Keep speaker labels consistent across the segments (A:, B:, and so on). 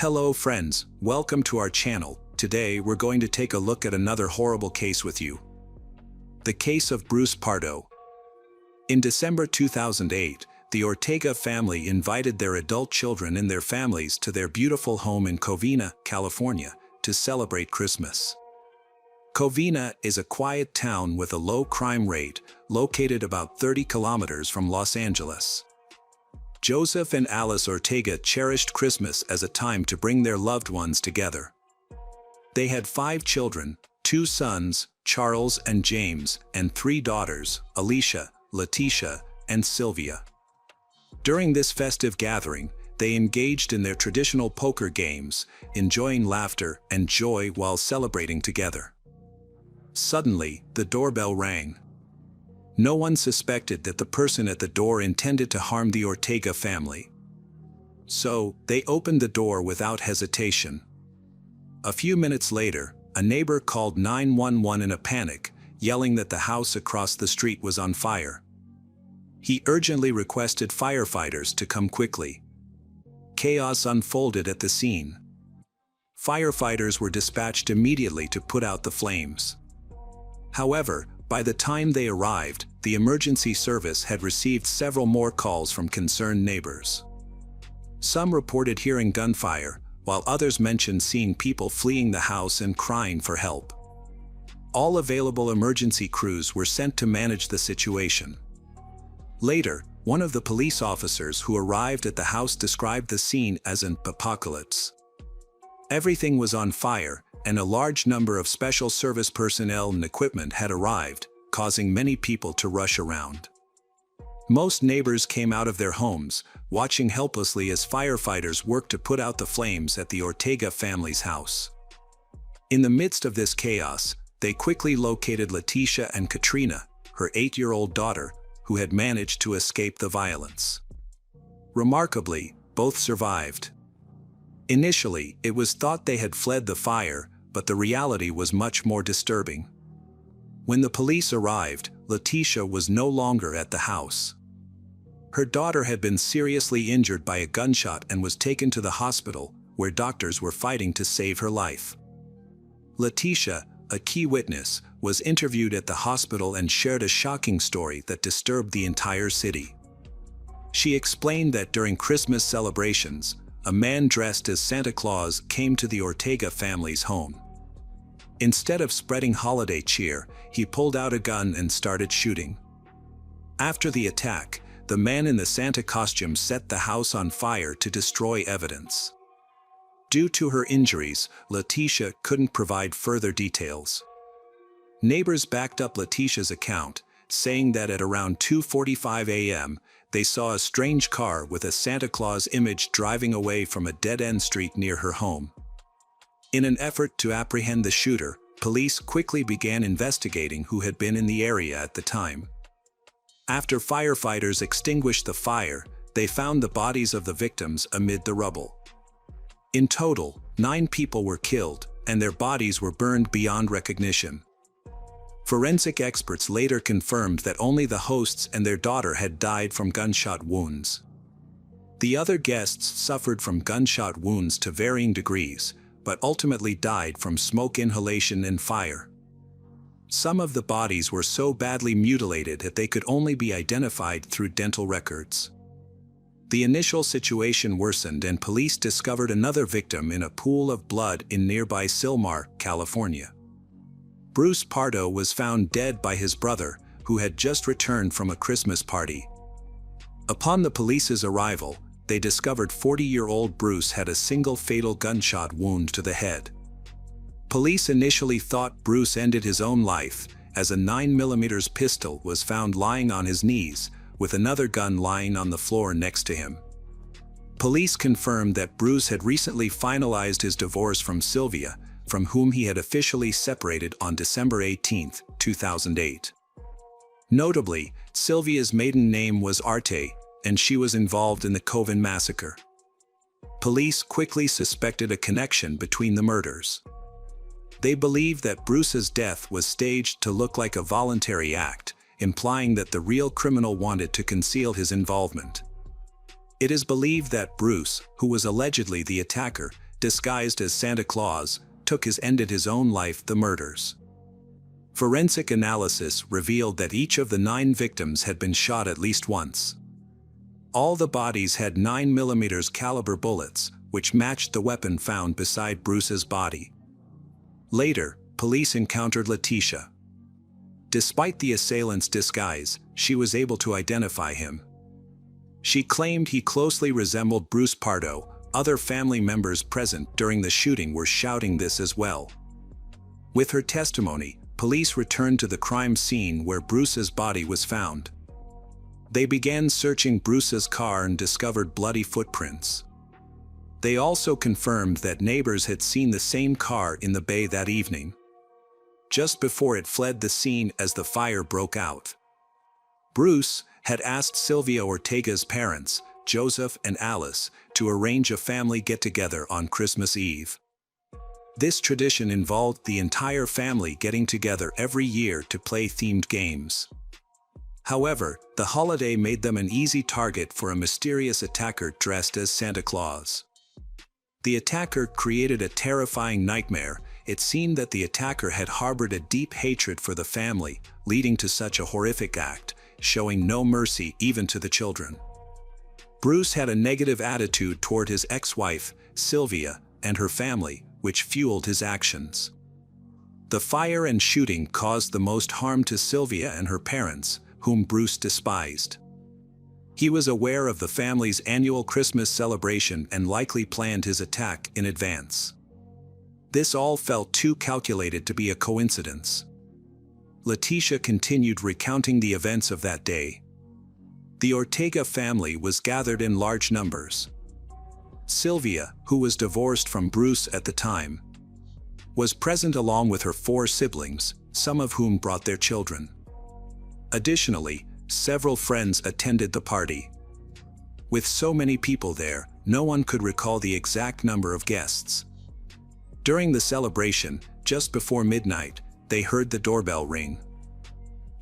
A: Hello friends, welcome to our channel. Today we're going to take a look at another horrible case with you. The case of Bruce Pardo. In December 2008, the Ortega family invited their adult children and their families to their beautiful home in Covina, California, to celebrate Christmas. Covina is a quiet town with a low crime rate, located about 30 kilometers from Los Angeles. Joseph and Alice Ortega cherished Christmas as a time to bring their loved ones together. They had 5 children, 2 sons, Charles and James, and 3 daughters, Alicia, Letitia, and Sylvia. During this festive gathering, they engaged in their traditional poker games, enjoying laughter and joy while celebrating together. Suddenly, the doorbell rang. No one suspected that the person at the door intended to harm the Ortega family. So, they opened the door without hesitation. A few minutes later, a neighbor called 911 in a panic, yelling that the house across the street was on fire. He urgently requested firefighters to come quickly. Chaos unfolded at the scene. Firefighters were dispatched immediately to put out the flames. However, by the time they arrived, the emergency service had received several more calls from concerned neighbors. Some reported hearing gunfire, while others mentioned seeing people fleeing the house and crying for help. All available emergency crews were sent to manage the situation. Later, one of the police officers who arrived at the house described the scene as an apocalypse. Everything was on fire, and a large number of special service personnel and equipment had arrived, causing many people to rush around. Most neighbors came out of their homes, watching helplessly as firefighters worked to put out the flames at the Ortega family's house. In the midst of this chaos, they quickly located Letitia and Katrina, her 8-year-old daughter, who had managed to escape the violence. Remarkably, both survived. Initially, it was thought they had fled the fire, but the reality was much more disturbing. When the police arrived, Letitia was no longer at the house. Her daughter had been seriously injured by a gunshot and was taken to the hospital, where doctors were fighting to save her life. Letitia, a key witness, was interviewed at the hospital and shared a shocking story that disturbed the entire city. She explained that during Christmas celebrations, a man dressed as Santa Claus came to the Ortega family's home. Instead of spreading holiday cheer, he pulled out a gun and started shooting. After the attack, the man in the Santa costume set the house on fire to destroy evidence. Due to her injuries, Letitia couldn't provide further details. Neighbors backed up Letitia's account, saying that at around 2:45 a.m., they saw a strange car with a Santa Claus image driving away from a dead-end street near her home. In an effort to apprehend the shooter, police quickly began investigating who had been in the area at the time. After firefighters extinguished the fire, they found the bodies of the victims amid the rubble. In total, 9 people were killed, and their bodies were burned beyond recognition. Forensic experts later confirmed that only the hosts and their daughter had died from gunshot wounds. The other guests suffered from gunshot wounds to varying degrees, but ultimately died from smoke inhalation and fire. Some of the bodies were so badly mutilated that they could only be identified through dental records. The initial situation worsened and police discovered another victim in a pool of blood in nearby Sylmar, California. Bruce Pardo was found dead by his brother, who had just returned from a Christmas party. Upon the police's arrival, they discovered 40-year-old Bruce had a single fatal gunshot wound to the head. Police initially thought Bruce ended his own life, as a 9mm pistol was found lying on his knees, with another gun lying on the floor next to him. Police confirmed that Bruce had recently finalized his divorce from Sylvia, from whom he had officially separated on December 18, 2008. Notably, Sylvia's maiden name was Arte, and she was involved in the Coven massacre. Police quickly suspected a connection between the murders. They believed that Bruce's death was staged to look like a voluntary act, implying that the real criminal wanted to conceal his involvement. It is believed that Bruce, who was allegedly the attacker, disguised as Santa Claus, ended his own life. The murders. Forensic analysis revealed that each of the 9 victims had been shot at least once. All the bodies had 9mm caliber bullets, which matched the weapon found beside Bruce's body. Later, police encountered Letitia. Despite the assailant's disguise, she was able to identify him. She claimed he closely resembled Bruce Pardo. Other family members present during the shooting were shouting this as well. With her testimony, police returned to the crime scene where Bruce's body was found. They began searching Bruce's car and discovered bloody footprints. They also confirmed that neighbors had seen the same car in the bay that evening, just before it fled the scene as the fire broke out. Bruce had asked Sylvia Ortega's parents, Joseph and Alice, to arrange a family get-together on Christmas Eve. This tradition involved the entire family getting together every year to play themed games. However, the holiday made them an easy target for a mysterious attacker dressed as Santa Claus. The attacker created a terrifying nightmare. It seemed that the attacker had harbored a deep hatred for the family, leading to such a horrific act, showing no mercy even to the children. Bruce had a negative attitude toward his ex-wife, Sylvia, and her family, which fueled his actions. The fire and shooting caused the most harm to Sylvia and her parents, whom Bruce despised. He was aware of the family's annual Christmas celebration and likely planned his attack in advance. This all felt too calculated to be a coincidence. Letitia continued recounting the events of that day. The Ortega family was gathered in large numbers. Sylvia, who was divorced from Bruce at the time, was present along with her 4 siblings, some of whom brought their children. Additionally, several friends attended the party. With so many people there, no one could recall the exact number of guests. During the celebration, just before midnight, they heard the doorbell ring.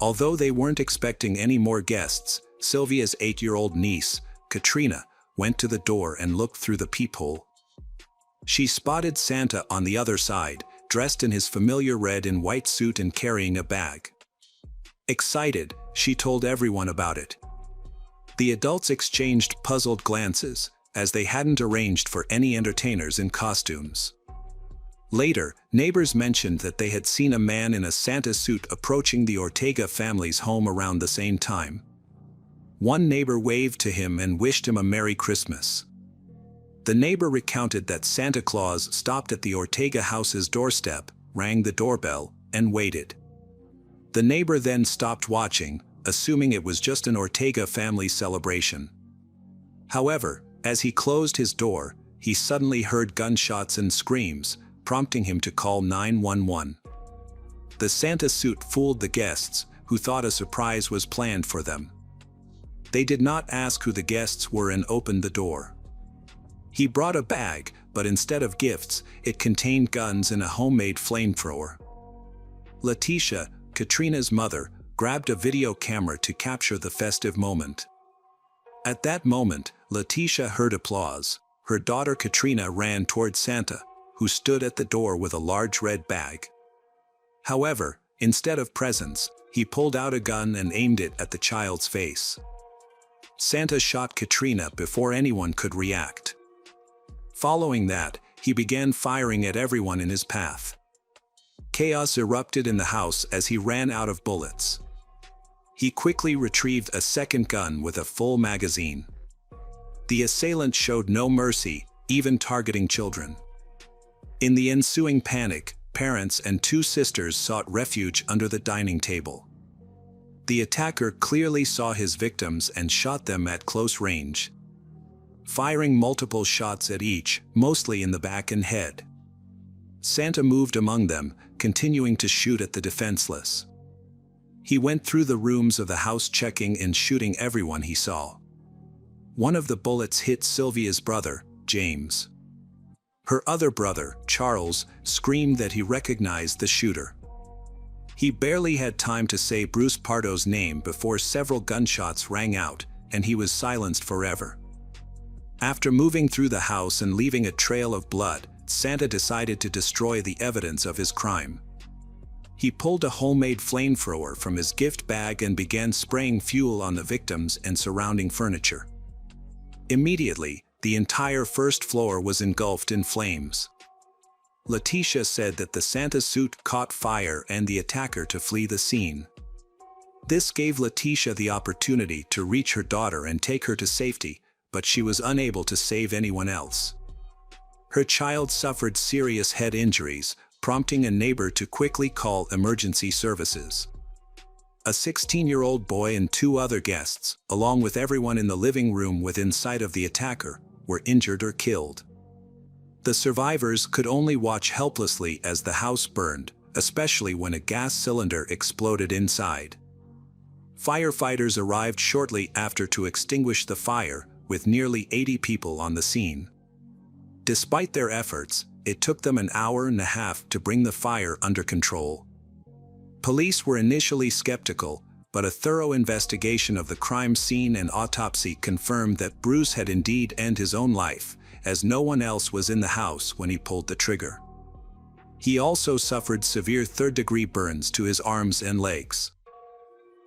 A: Although they weren't expecting any more guests, Sylvia's 8-year-old niece, Katrina, went to the door and looked through the peephole. She spotted Santa on the other side, dressed in his familiar red and white suit and carrying a bag. Excited, she told everyone about it. The adults exchanged puzzled glances, as they hadn't arranged for any entertainers in costumes. Later, neighbors mentioned that they had seen a man in a Santa suit approaching the Ortega family's home around the same time. One neighbor waved to him and wished him a Merry Christmas. The neighbor recounted that Santa Claus stopped at the Ortega house's doorstep, rang the doorbell, and waited. The neighbor then stopped watching, assuming it was just an Ortega family celebration. However, as he closed his door, he suddenly heard gunshots and screams, prompting him to call 911. The Santa suit fooled the guests, who thought a surprise was planned for them. They did not ask who the guests were and opened the door. He brought a bag, but instead of gifts, it contained guns and a homemade flamethrower. Letitia, Katrina's mother, grabbed a video camera to capture the festive moment. At that moment, Letitia heard applause. Her daughter Katrina ran toward Santa, who stood at the door with a large red bag. However, instead of presents, he pulled out a gun and aimed it at the child's face. Santa shot Katrina before anyone could react. Following that, he began firing at everyone in his path. Chaos erupted in the house as he ran out of bullets. He quickly retrieved a second gun with a full magazine. The assailant showed no mercy, even targeting children. In the ensuing panic, parents and 2 sisters sought refuge under the dining table. The attacker clearly saw his victims and shot them at close range, firing multiple shots at each, mostly in the back and head. Santa moved among them, continuing to shoot at the defenseless. He went through the rooms of the house, checking and shooting everyone he saw. One of the bullets hit Sylvia's brother, James. Her other brother, Charles, screamed that he recognized the shooter. He barely had time to say Bruce Pardo's name before several gunshots rang out, and he was silenced forever. After moving through the house and leaving a trail of blood, Santa decided to destroy the evidence of his crime. He pulled a homemade flamethrower from his gift bag and began spraying fuel on the victims and surrounding furniture. Immediately, the entire first floor was engulfed in flames. Letitia said that the Santa suit caught fire and the attacker to flee the scene. This gave Letitia the opportunity to reach her daughter and take her to safety, but she was unable to save anyone else. Her child suffered serious head injuries, prompting a neighbor to quickly call emergency services. A 16-year-old boy and 2 other guests, along with everyone in the living room within sight of the attacker, were injured or killed. The survivors could only watch helplessly as the house burned, especially when a gas cylinder exploded inside. Firefighters arrived shortly after to extinguish the fire, with nearly 80 people on the scene. Despite their efforts, it took them an hour and a half to bring the fire under control. Police were initially skeptical, but a thorough investigation of the crime scene and autopsy confirmed that Bruce had indeed ended his own life, as no one else was in the house when he pulled the trigger. He also suffered severe third-degree burns to his arms and legs.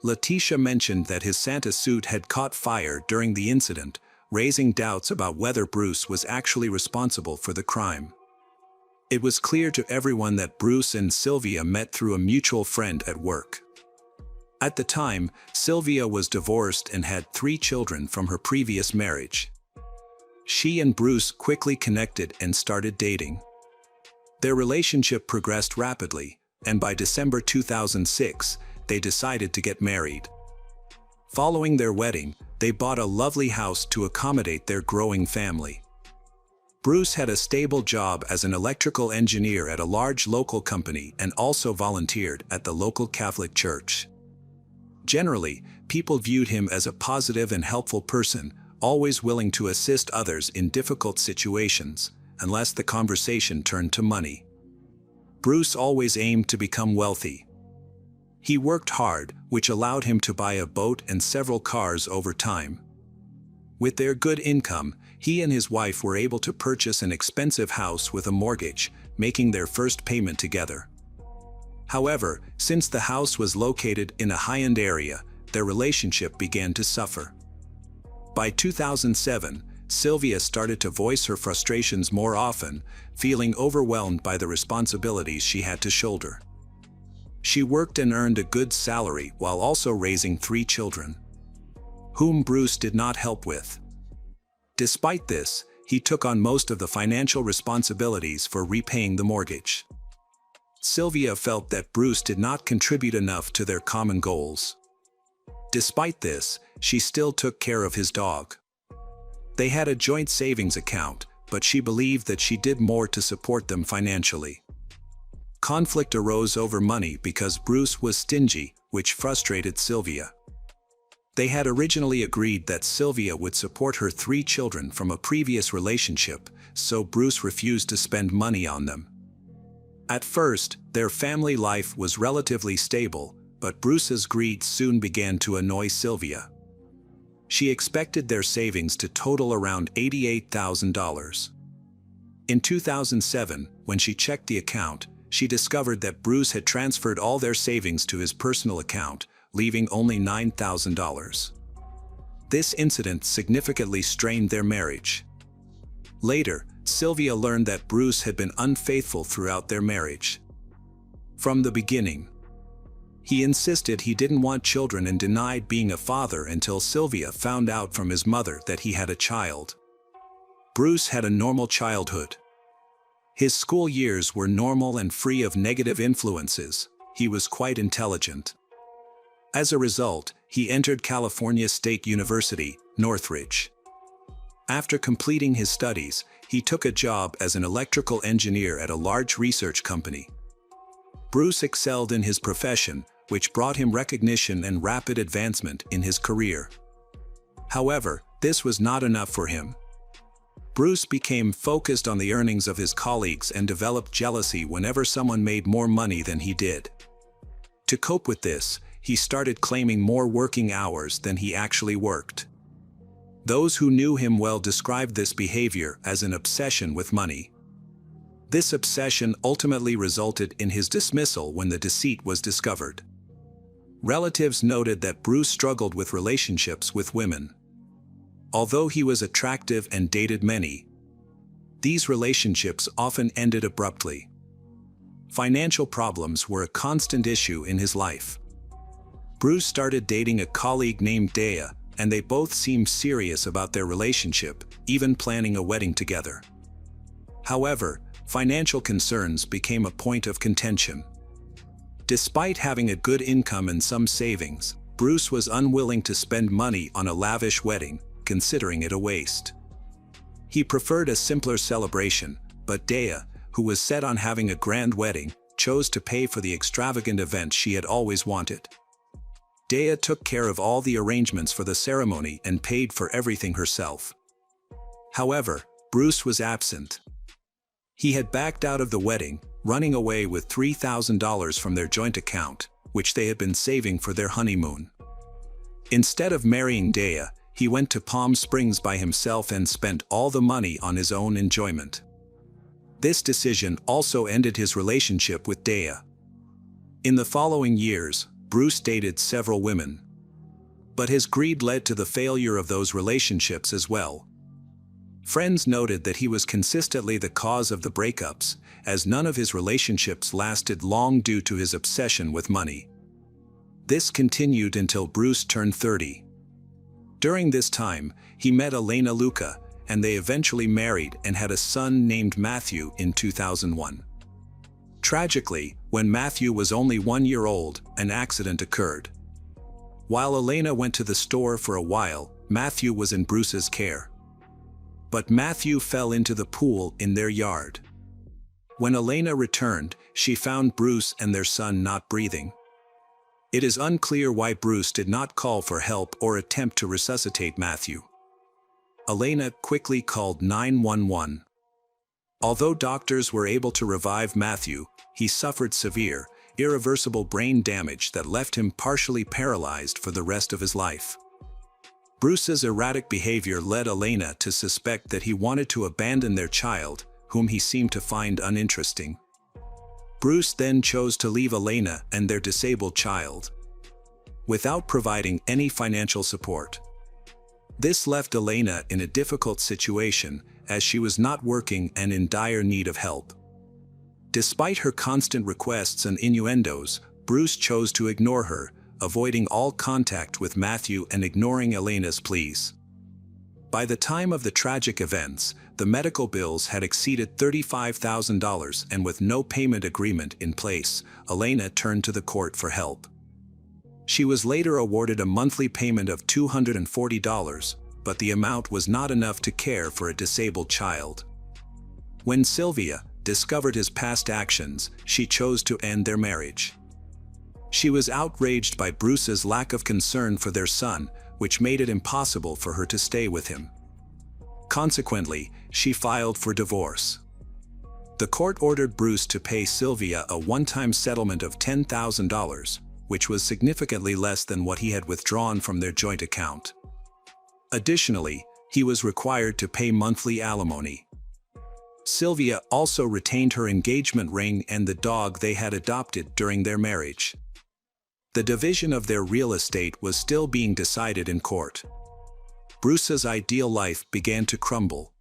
A: Letitia mentioned that his Santa suit had caught fire during the incident, raising doubts about whether Bruce was actually responsible for the crime. It was clear to everyone that Bruce and Sylvia met through a mutual friend at work. At the time, Sylvia was divorced and had 3 children from her previous marriage. She and Bruce quickly connected and started dating. Their relationship progressed rapidly, and by December 2006, they decided to get married. Following their wedding, they bought a lovely house to accommodate their growing family. Bruce had a stable job as an electrical engineer at a large local company and also volunteered at the local Catholic church. Generally, people viewed him as a positive and helpful person, always willing to assist others in difficult situations, unless the conversation turned to money. Bruce always aimed to become wealthy. He worked hard, which allowed him to buy a boat and several cars over time. With their good income, he and his wife were able to purchase an expensive house with a mortgage, making their first payment together. However, since the house was located in a high-end area, their relationship began to suffer. By 2007, Sylvia started to voice her frustrations more often, feeling overwhelmed by the responsibilities she had to shoulder. She worked and earned a good salary while also raising 3 children, whom Bruce did not help with. Despite this, he took on most of the financial responsibilities for repaying the mortgage. Sylvia felt that Bruce did not contribute enough to their common goals. Despite this, she still took care of his dog. They had a joint savings account, but she believed that she did more to support them financially. Conflict arose over money because Bruce was stingy, which frustrated Sylvia. They had originally agreed that Sylvia would support her 3 children from a previous relationship, so Bruce refused to spend money on them. At first, their family life was relatively stable, but Bruce's greed soon began to annoy Sylvia. She expected their savings to total around $88,000. In 2007, when she checked the account, she discovered that Bruce had transferred all their savings to his personal account, leaving only $9,000. This incident significantly strained their marriage. Later, Sylvia learned that Bruce had been unfaithful throughout their marriage. From the beginning, he insisted he didn't want children and denied being a father until Sylvia found out from his mother that he had a child. Bruce had a normal childhood. His school years were normal and free of negative influences. He was quite intelligent. As a result, he entered California State University, Northridge. After completing his studies, he took a job as an electrical engineer at a large research company. Bruce excelled in his profession, which brought him recognition and rapid advancement in his career. However, this was not enough for him. Bruce became focused on the earnings of his colleagues and developed jealousy whenever someone made more money than he did. To cope with this, he started claiming more working hours than he actually worked. Those who knew him well described this behavior as an obsession with money. This obsession ultimately resulted in his dismissal when the deceit was discovered. Relatives noted that Bruce struggled with relationships with women. Although he was attractive and dated many, these relationships often ended abruptly. Financial problems were a constant issue in his life. Bruce started dating a colleague named Dea, and they both seemed serious about their relationship, even planning a wedding together. However, financial concerns became a point of contention. Despite having a good income and some savings, Bruce was unwilling to spend money on a lavish wedding, considering it a waste. He preferred a simpler celebration, but Dea, who was set on having a grand wedding, chose to pay for the extravagant event she had always wanted. Dea took care of all the arrangements for the ceremony and paid for everything herself. However, Bruce was absent. He had backed out of the wedding, running away with $3,000 from their joint account, which they had been saving for their honeymoon. Instead of marrying Dea, he went to Palm Springs by himself and spent all the money on his own enjoyment. This decision also ended his relationship with Dea. In the following years, Bruce dated several women. But his greed led to the failure of those relationships as well. Friends noted that he was consistently the cause of the breakups, as none of his relationships lasted long due to his obsession with money. This continued until Bruce turned 30. During this time, he met Elena Luca, and they eventually married and had a son named Matthew in 2001. Tragically, when Matthew was only 1 year old, an accident occurred. While Elena went to the store for a while, Matthew was in Bruce's care. But Matthew fell into the pool in their yard. When Elena returned, she found Bruce and their son not breathing. It is unclear why Bruce did not call for help or attempt to resuscitate Matthew. Elena quickly called 911. Although doctors were able to revive Matthew, he suffered severe, irreversible brain damage that left him partially paralyzed for the rest of his life. Bruce's erratic behavior led Elena to suspect that he wanted to abandon their child, whom he seemed to find uninteresting. Bruce then chose to leave Elena and their disabled child, without providing any financial support. This left Elena in a difficult situation, as she was not working and in dire need of help. Despite her constant requests and innuendos, Bruce chose to ignore her, avoiding all contact with Matthew and ignoring Elena's pleas. By the time of the tragic events, the medical bills had exceeded $35,000, and with no payment agreement in place, Elena turned to the court for help. She was later awarded a monthly payment of $240, but the amount was not enough to care for a disabled child. When Sylvia discovered his past actions, she chose to end their marriage. She was outraged by Bruce's lack of concern for their son, which made it impossible for her to stay with him. Consequently, she filed for divorce. The court ordered Bruce to pay Sylvia a one-time settlement of $10,000, which was significantly less than what he had withdrawn from their joint account. Additionally, he was required to pay monthly alimony. Sylvia also retained her engagement ring and the dog they had adopted during their marriage. The division of their real estate was still being decided in court. Bruce's ideal life began to crumble.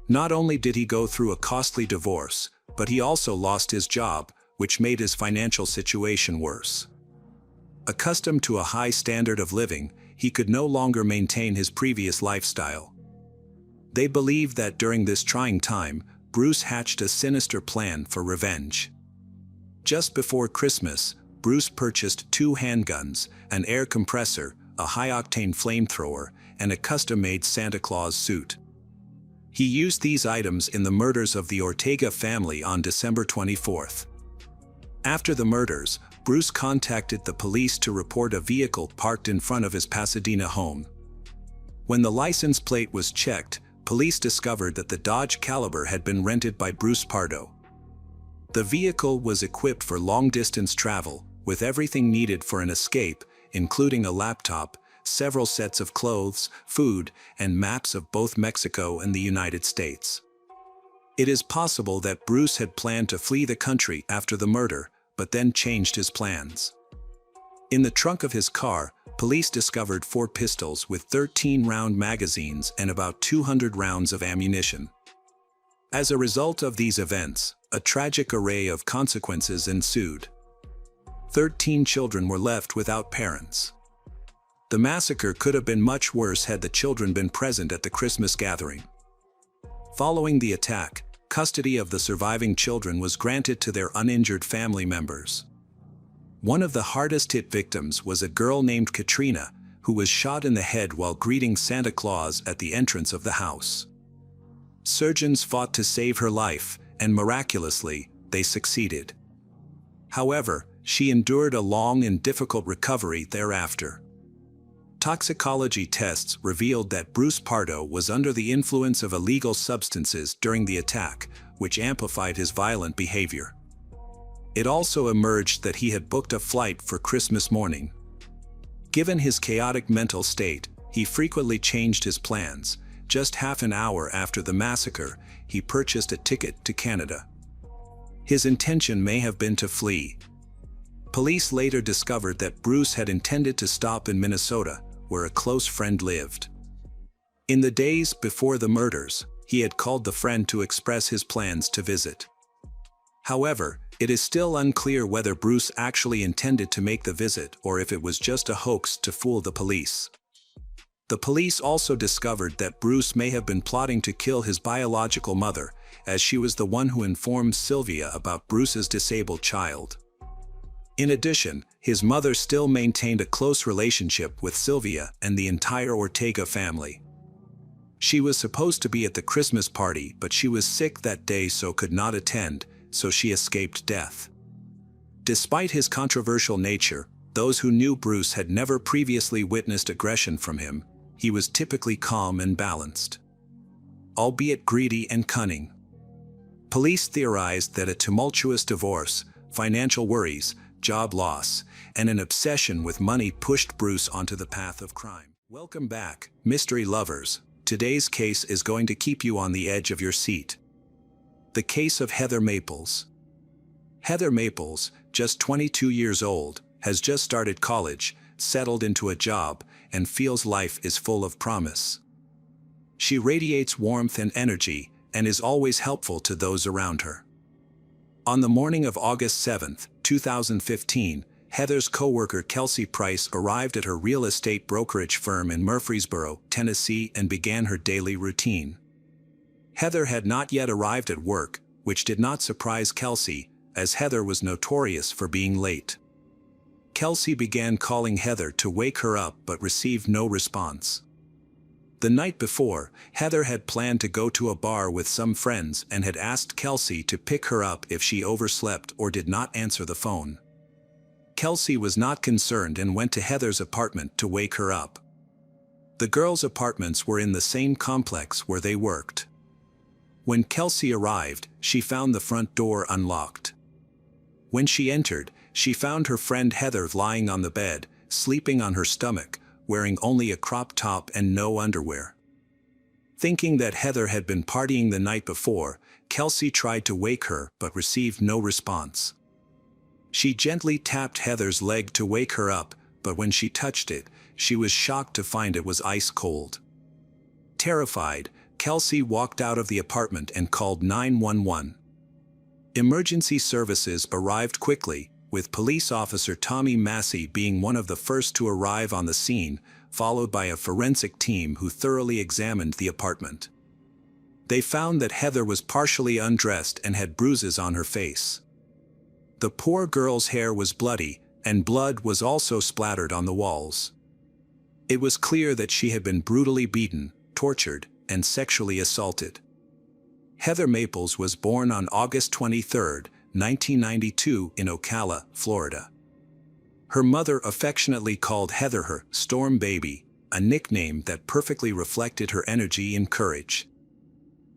A: Not only did he go through a costly divorce, but he also lost his job, which made his financial situation worse. Accustomed to a high standard of living, he could no longer maintain his previous lifestyle. They believed that during this trying time, Bruce hatched a sinister plan for revenge. Just before Christmas, Bruce purchased 2 handguns, an air compressor, a high-octane flamethrower, and a custom-made Santa Claus suit. He used these items in the murders of the Ortega family on December 24th. After the murders, Bruce contacted the police to report a vehicle parked in front of his Pasadena home. When the license plate was checked, police discovered that the Dodge Caliber had been rented by Bruce Pardo. The vehicle was equipped for long-distance travel, with everything needed for an escape, including a laptop, several sets of clothes, food, and maps of both Mexico and the United States. It is possible that Bruce had planned to flee the country after the murder, but then changed his plans. In the trunk of his car, police discovered 4 pistols with 13-round magazines and about 200 rounds of ammunition. As a result of these events, a tragic array of consequences ensued. 13 children were left without parents. The massacre could have been much worse had the children been present at the Christmas gathering. Following the attack, custody of the surviving children was granted to their uninjured family members. One of the hardest-hit victims was a girl named Katrina, who was shot in the head while greeting Santa Claus at the entrance of the house. Surgeons fought to save her life, and miraculously, they succeeded. However, she endured a long and difficult recovery thereafter. Toxicology tests revealed that Bruce Pardo was under the influence of illegal substances during the attack, which amplified his violent behavior. It also emerged that he had booked a flight for Christmas morning. Given his chaotic mental state, he frequently changed his plans. Just half an hour after the massacre, he purchased a ticket to Canada. His intention may have been to flee. Police later discovered that Bruce had intended to stop in Minnesota, where a close friend lived. In the days before the murders, he had called the friend to express his plans to visit. However, it is still unclear whether Bruce actually intended to make the visit or if it was just a hoax to fool the police. The police also discovered that Bruce may have been plotting to kill his biological mother, as she was the one who informed Sylvia about Bruce's disabled child. In addition, his mother still maintained a close relationship with Sylvia and the entire Ortega family. She was supposed to be at the Christmas party, but she was sick that day so could not attend, so she escaped death. Despite his controversial nature, those who knew Bruce had never previously witnessed aggression from him. He was typically calm and balanced, albeit greedy and cunning. Police theorized that a tumultuous divorce, financial worries, job loss, and an obsession with money pushed Bruce onto the path of crime. Welcome back, mystery lovers. Today's case is going to keep you on the edge of your seat. The case of Heather Maples. Heather Maples, just 22 years old, has just started college, settled into a job, and feels life is full of promise. She radiates warmth and energy, and is always helpful to those around her. On the morning of August 7, 2015, Heather's coworker Kelsey Price arrived at her real estate brokerage firm in Murfreesboro, Tennessee, and began her daily routine. Heather had not yet arrived at work, which did not surprise Kelsey, as Heather was notorious for being late. Kelsey began calling Heather to wake her up but received no response. The night before, Heather had planned to go to a bar with some friends and had asked Kelsey to pick her up if she overslept or did not answer the phone. Kelsey was not concerned and went to Heather's apartment to wake her up. The girls' apartments were in the same complex where they worked. When Kelsey arrived, she found the front door unlocked. When she entered, she found her friend Heather lying on the bed, sleeping on her stomach, wearing only a crop top and no underwear. Thinking that Heather had been partying the night before, Kelsey tried to wake her but received no response. She gently tapped Heather's leg to wake her up, but when she touched it, she was shocked to find it was ice cold. Terrified, Kelsey walked out of the apartment and called 911. Emergency services arrived quickly, with police officer Tommy Massey being one of the first to arrive on the scene, followed by a forensic team who thoroughly examined the apartment. They found that Heather was partially undressed and had bruises on her face. The poor girl's hair was bloody, and blood was also splattered on the walls. It was clear that she had been brutally beaten, tortured, and sexually assaulted. Heather Maples was born on August 23, 1992 in Ocala, Florida. Her mother affectionately called Heather her Storm Baby, a nickname that perfectly reflected her energy and courage.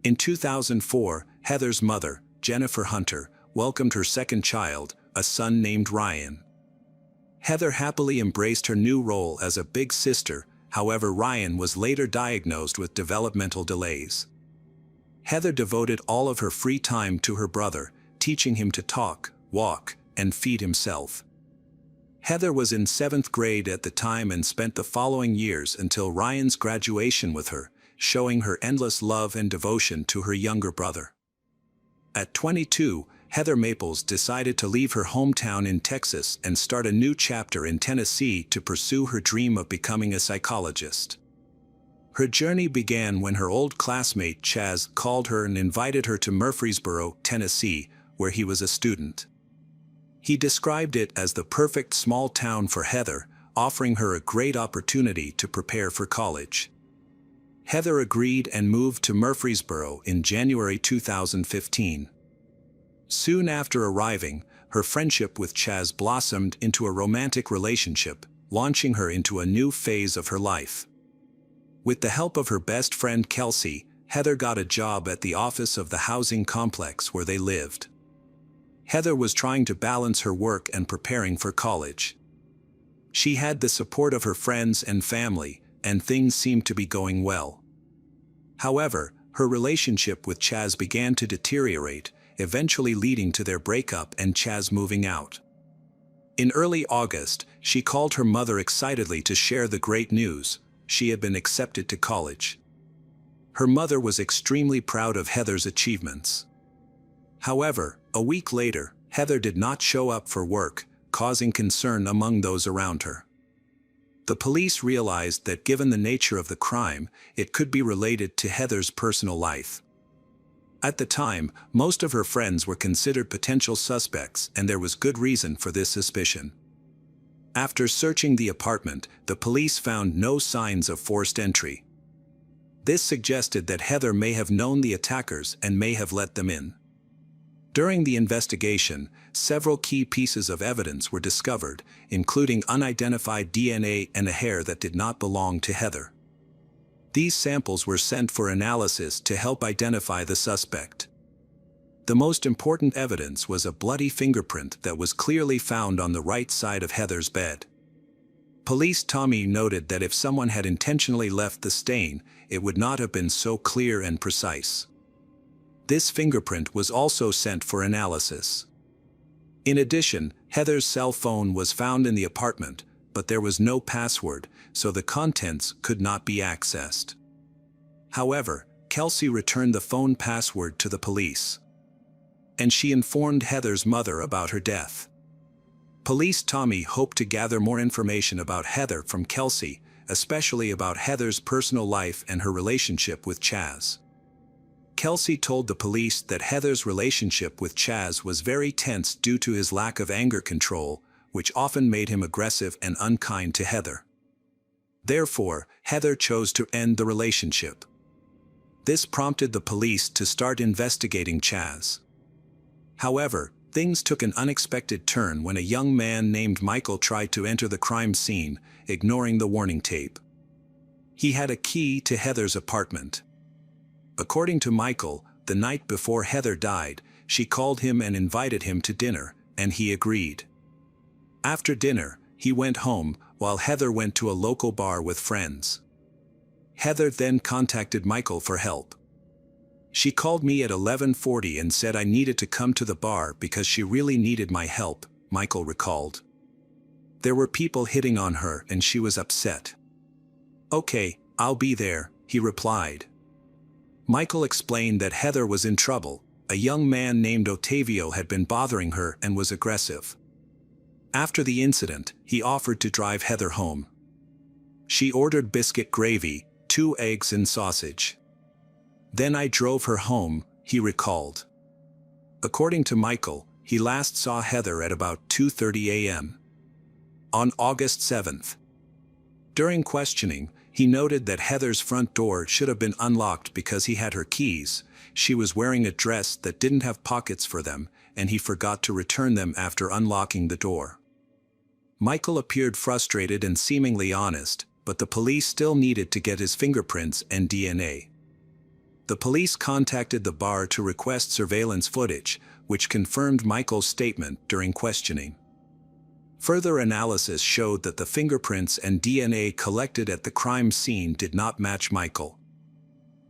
A: In 2004, Heather's mother, Jennifer Hunter, welcomed her second child, a son named Ryan. Heather happily embraced her new role as a big sister, however Ryan was later diagnosed with developmental delays. Heather devoted all of her free time to her brother, teaching him to talk, walk, and feed himself. Heather was in 7th grade at the time and spent the following years until Ryan's graduation with her, showing her endless love and devotion to her younger brother. At 22, Heather Maples decided to leave her hometown in Texas and start a new chapter in Tennessee to pursue her dream of becoming a psychologist. Her journey began when her old classmate Chaz called her and invited her to Murfreesboro, Tennessee, where he was a student. He described it as the perfect small town for Heather, offering her a great opportunity to prepare for college. Heather agreed and moved to Murfreesboro in January 2015. Soon after arriving, her friendship with Chaz blossomed into a romantic relationship, launching her into a new phase of her life. With the help of her best friend Kelsey, Heather got a job at the office of the housing complex where they lived. Heather was trying to balance her work and preparing for college. She had the support of her friends and family, and things seemed to be going well. However, her relationship with Chaz began to deteriorate, eventually leading to their breakup and Chaz moving out. In early August, she called her mother excitedly to share the great news: she had been accepted to college. Her mother was extremely proud of Heather's achievements. However, a week later, Heather did not show up for work, causing concern among those around her. The police realized that given the nature of the crime, it could be related to Heather's personal life. At the time, most of her friends were considered potential suspects, and there was good reason for this suspicion. After searching the apartment, the police found no signs of forced entry. This suggested that Heather may have known the attackers and may have let them in. During the investigation, several key pieces of evidence were discovered, including unidentified DNA and a hair that did not belong to Heather. These samples were sent for analysis to help identify the suspect. The most important evidence was a bloody fingerprint that was clearly found on the right side of Heather's bed. Police Tommy noted that if someone had intentionally left the stain, it would not have been so clear and precise. This fingerprint was also sent for analysis. In addition, Heather's cell phone was found in the apartment, but there was no password, so the contents could not be accessed. However, Kelsey returned the phone password to the police, and she informed Heather's mother about her death. Police Tommy hoped to gather more information about Heather from Kelsey, especially about Heather's personal life and her relationship with Chaz. Kelsey told the police that Heather's relationship with Chaz was very tense due to his lack of anger control, which often made him aggressive and unkind to Heather. Therefore, Heather chose to end the relationship. This prompted the police to start investigating Chaz. However, things took an unexpected turn when a young man named Michael tried to enter the crime scene, ignoring the warning tape. He had a key to Heather's apartment. According to Michael, the night before Heather died, she called him and invited him to dinner, and he agreed. After dinner, he went home, while Heather went to a local bar with friends. Heather then contacted Michael for help. She called me at 11:40 and said I needed to come to the bar because she really needed my help, Michael recalled. There were people hitting on her and she was upset. Okay, I'll be there, he replied. Michael explained that Heather was in trouble. A young man named Otavio had been bothering her and was aggressive. After the incident, he offered to drive Heather home. She ordered biscuit gravy, 2 eggs and sausage. Then I drove her home, he recalled. According to Michael, he last saw Heather at about 2:30 a.m. on August 7th. During questioning, he noted that Heather's front door should have been unlocked because he had her keys. She was wearing a dress that didn't have pockets for them, and he forgot to return them after unlocking the door. Michael appeared frustrated and seemingly honest, but the police still needed to get his fingerprints and DNA. The police contacted the bar to request surveillance footage, which confirmed Michael's statement during questioning. Further analysis showed that the fingerprints and DNA collected at the crime scene did not match Michael.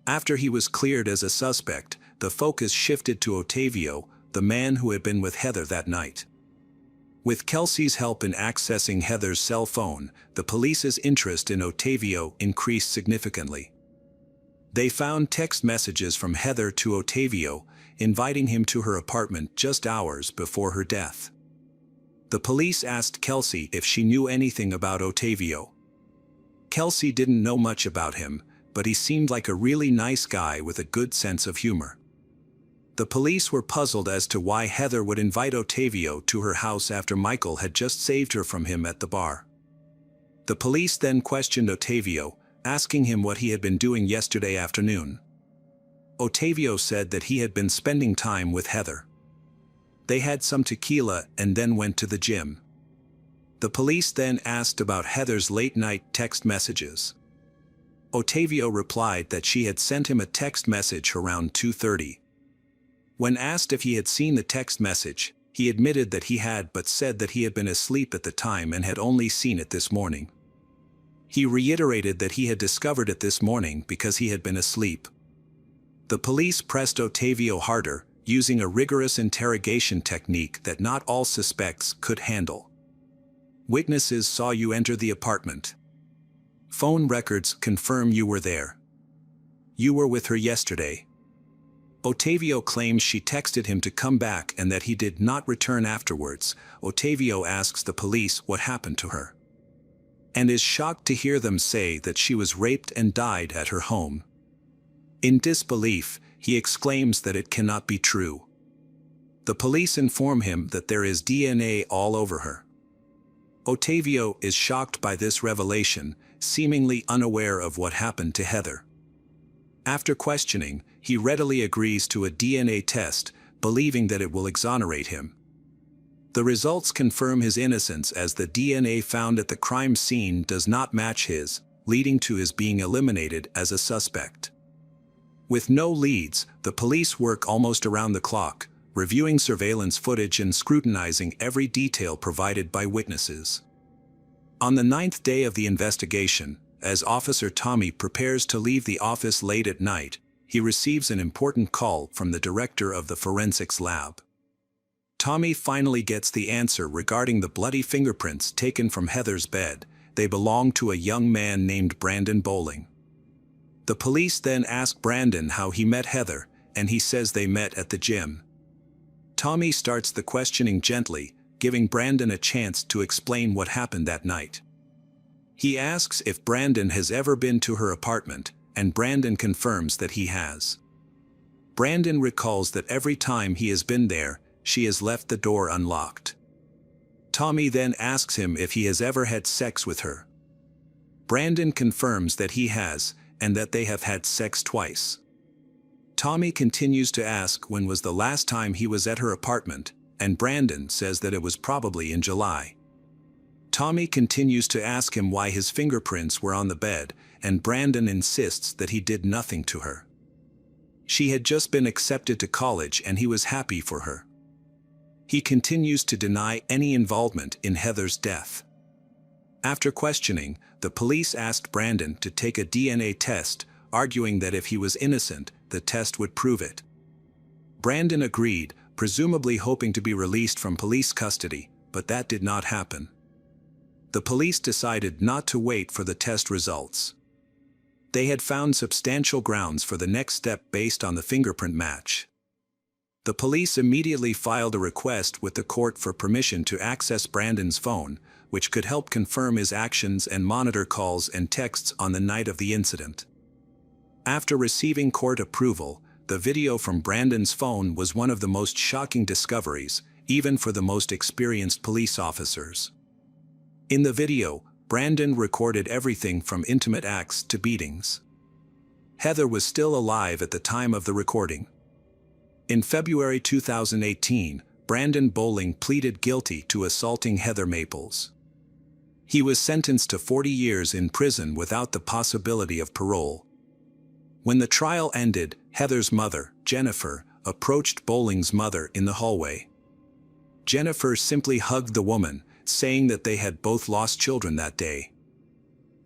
A: After he was cleared as a suspect, the focus shifted to Otavio, the man who had been with Heather that night. With Kelsey's help in accessing Heather's cell phone, the police's interest in Otavio increased significantly. They found text messages from Heather to Otavio, inviting him to her apartment just hours before her death. The police asked Kelsey if she knew anything about Otavio. Kelsey didn't know much about him, but he seemed like a really nice guy with a good sense of humor. The police were puzzled as to why Heather would invite Otavio to her house after Michael had just saved her from him at the bar. The police then questioned Otavio, asking him what he had been doing yesterday afternoon. Otavio said that he had been spending time with Heather. They had some tequila and then went to the gym. The police then asked about Heather's late-night text messages. Otavio replied that she had sent him a text message around 2:30. When asked if he had seen the text message, he admitted that he had but said that he had been asleep at the time and had only seen it this morning. He reiterated that he had discovered it this morning because he had been asleep. The police pressed Otavio harder, using a rigorous interrogation technique that not all suspects could handle. Witnesses saw you enter the apartment. Phone records confirm you were there. You were with her yesterday. Otavio claims she texted him to come back and that he did not return afterwards. Otavio asks the police what happened to her, and is shocked to hear them say that she was raped and died at her home. In disbelief, he exclaims that it cannot be true. The police inform him that there is DNA all over her. Otavio is shocked by this revelation, seemingly unaware of what happened to Heather. After questioning, he readily agrees to a DNA test, believing that it will exonerate him. The results confirm his innocence as the DNA found at the crime scene does not match his, leading to his being eliminated as a suspect. With no leads, the police work almost around the clock, reviewing surveillance footage and scrutinizing every detail provided by witnesses. On the 9th day of the investigation, as Officer Tommy prepares to leave the office late at night, he receives an important call from the director of the forensics lab. Tommy finally gets the answer regarding the bloody fingerprints taken from Heather's bed. They belong to a young man named Brandon Bowling. The police then ask Brandon how he met Heather, and he says they met at the gym. Tommy starts the questioning gently, giving Brandon a chance to explain what happened that night. He asks if Brandon has ever been to her apartment, and Brandon confirms that he has. Brandon recalls that every time he has been there, she has left the door unlocked. Tommy then asks him if he has ever had sex with her. Brandon confirms that he has, and that they have had sex twice. Tommy continues to ask when was the last time he was at her apartment, and Brandon says that it was probably in July. Tommy continues to ask him why his fingerprints were on the bed, and Brandon insists that he did nothing to her. She had just been accepted to college and he was happy for her. He continues to deny any involvement in Heather's death. After questioning, the police asked Brandon to take a DNA test, arguing that if he was innocent, the test would prove it. Brandon agreed, presumably hoping to be released from police custody, but that did not happen. The police decided not to wait for the test results. They had found substantial grounds for the next step based on the fingerprint match. The police immediately filed a request with the court for permission to access Brandon's phone, which could help confirm his actions and monitor calls and texts on the night of the incident. After receiving court approval, the video from Brandon's phone was one of the most shocking discoveries, even for the most experienced police officers. In the video, Brandon recorded everything from intimate acts to beatings. Heather was still alive at the time of the recording. In February 2018, Brandon Bowling pleaded guilty to assaulting Heather Maples. He was sentenced to 40 years in prison without the possibility of parole. When the trial ended, Heather's mother, Jennifer, approached Bowling's mother in the hallway. Jennifer simply hugged the woman, saying that they had both lost children that day.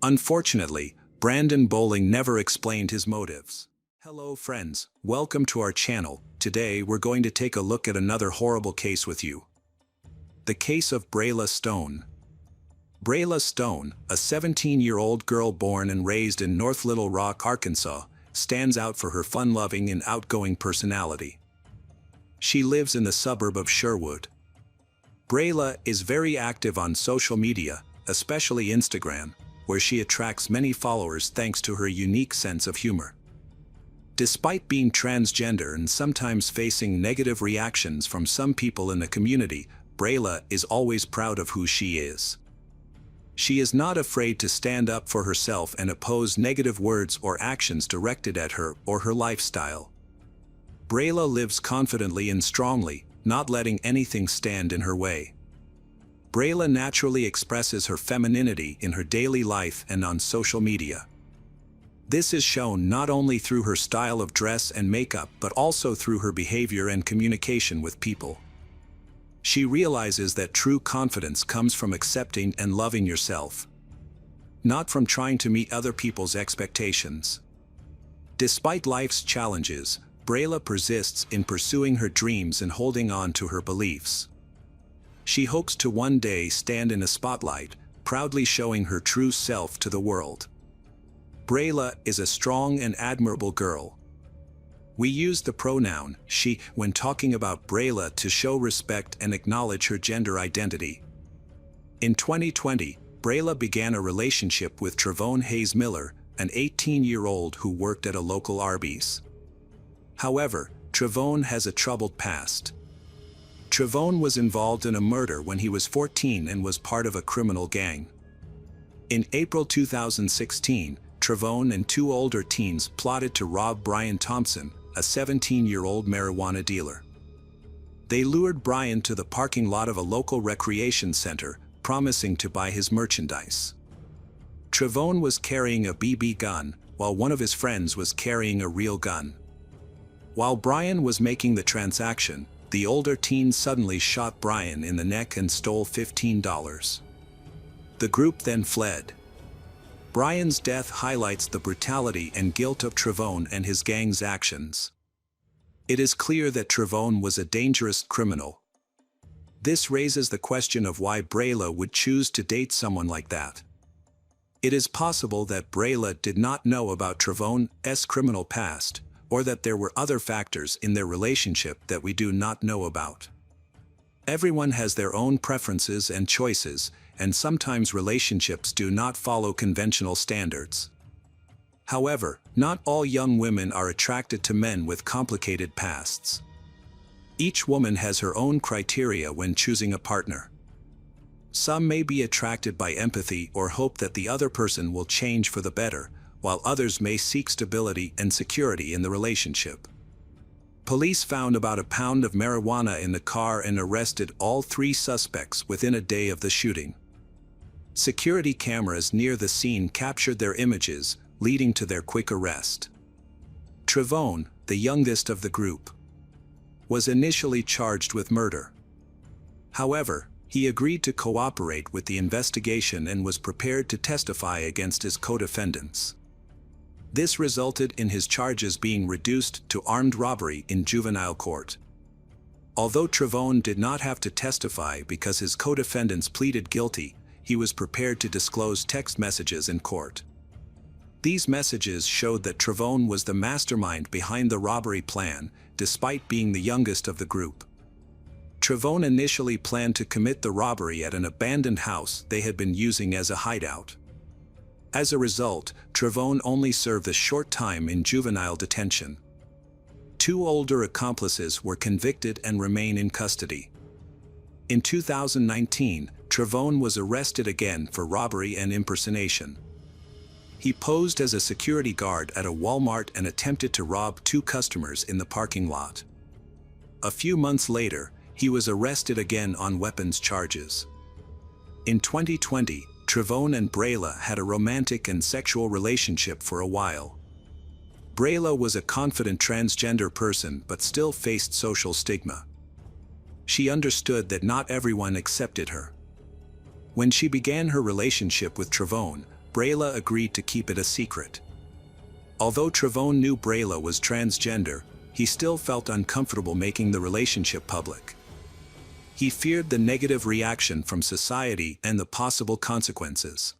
A: Unfortunately, Brandon Bowling never explained his motives. Hello friends, welcome to our channel. Today we're going to take a look at another horrible case with you. The case of Brayla Stone. Brayla Stone, a 17-year-old girl born and raised in North Little Rock, Arkansas, stands out for her fun-loving and outgoing personality. She lives in the suburb of Sherwood. Brayla is very active on social media, especially Instagram, where she attracts many followers thanks to her unique sense of humor. Despite being transgender and sometimes facing negative reactions from some people in the community, Brayla is always proud of who she is. She is not afraid to stand up for herself and oppose negative words or actions directed at her or her lifestyle. Brayla lives confidently and strongly, not letting anything stand in her way. Brayla naturally expresses her femininity in her daily life and on social media. This is shown not only through her style of dress and makeup but also through her behavior and communication with people. She realizes that true confidence comes from accepting and loving yourself, not from trying to meet other people's expectations. Despite life's challenges, Brayla persists in pursuing her dreams and holding on to her beliefs. She hopes to one day stand in a spotlight, proudly showing her true self to the world. Brayla is a strong and admirable girl. We use the pronoun she when talking about Brayla to show respect and acknowledge her gender identity. In 2020, Brayla began a relationship with Trevone Hayes Miller, an 18-year-old who worked at a local Arby's. However, Trevone has a troubled past. Trevone was involved in a murder when he was 14 and was part of a criminal gang. In April 2016, Trevone and two older teens plotted to rob Brian Thompson, a 17-year-old marijuana dealer. They lured Brian to the parking lot of a local recreation center, promising to buy his merchandise. Trevone was carrying a BB gun, while one of his friends was carrying a real gun. While Brian was making the transaction, the older teen suddenly shot Brian in the neck and stole $15. The group then fled. Brian's death highlights the brutality and guilt of Trevone and his gang's actions. It is clear that Trevone was a dangerous criminal. This raises the question of why Brayla would choose to date someone like that. It is possible that Brayla did not know about Trevone's criminal past, or that there were other factors in their relationship that we do not know about. Everyone has their own preferences and choices, and sometimes relationships do not follow conventional standards. However, not all young women are attracted to men with complicated pasts. Each woman has her own criteria when choosing a partner. Some may be attracted by empathy or hope that the other person will change for the better, while others may seek stability and security in the relationship. Police found about a pound of marijuana in the car and arrested all three suspects within a day of the shooting. Security cameras near the scene captured their images, leading to their quick arrest. Trevone, the youngest of the group, was initially charged with murder. However, he agreed to cooperate with the investigation and was prepared to testify against his co-defendants. This resulted in his charges being reduced to armed robbery in juvenile court. Although Trevone did not have to testify because his co-defendants pleaded guilty, he was prepared to disclose text messages in court. These messages showed that Trevone was the mastermind behind the robbery plan, despite being the youngest of the group. Trevone initially planned to commit the robbery at an abandoned house they had been using as a hideout. As a result, Trevone only served a short time in juvenile detention. Two older accomplices were convicted and remain in custody. In 2019, Trevone was arrested again for robbery and impersonation. He posed as a security guard at a Walmart and attempted to rob two customers in the parking lot. A few months later, he was arrested again on weapons charges. In 2020, Trevone and Brayla had a romantic and sexual relationship for a while. Brayla was a confident transgender person but still faced social stigma. She understood that not everyone accepted her. When she began her relationship with Trevone, Brayla agreed to keep it a secret. Although Trevone knew Brayla was transgender, he still felt uncomfortable making the relationship public. He feared the negative reaction from society and the possible consequences.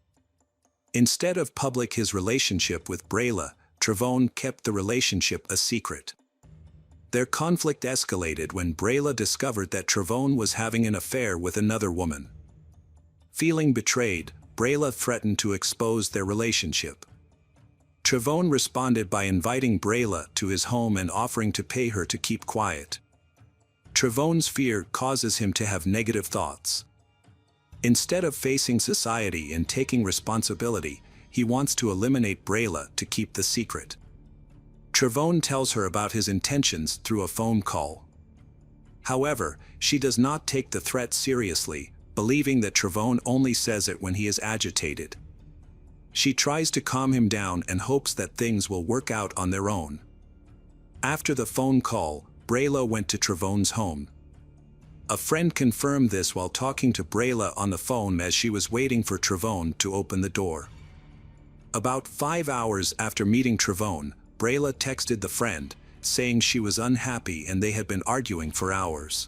A: Instead of public his relationship with Brayla, Trevone kept the relationship a secret. Their conflict escalated when Brayla discovered that Trevone was having an affair with another woman. Feeling betrayed, Brayla threatened to expose their relationship. Trevone responded by inviting Brayla to his home and offering to pay her to keep quiet. Trevone's fear causes him to have negative thoughts. Instead of facing society and taking responsibility, he wants to eliminate Brayla to keep the secret. Trevone tells her about his intentions through a phone call. However, she does not take the threat seriously, believing that Trevone only says it when he is agitated. She tries to calm him down and hopes that things will work out on their own. After the phone call, Brayla went to Trevone's home. A friend confirmed this while talking to Brayla on the phone as she was waiting for Trevone to open the door. About 5 hours after meeting Trevone, Brayla texted the friend, saying she was unhappy and they had been arguing for hours.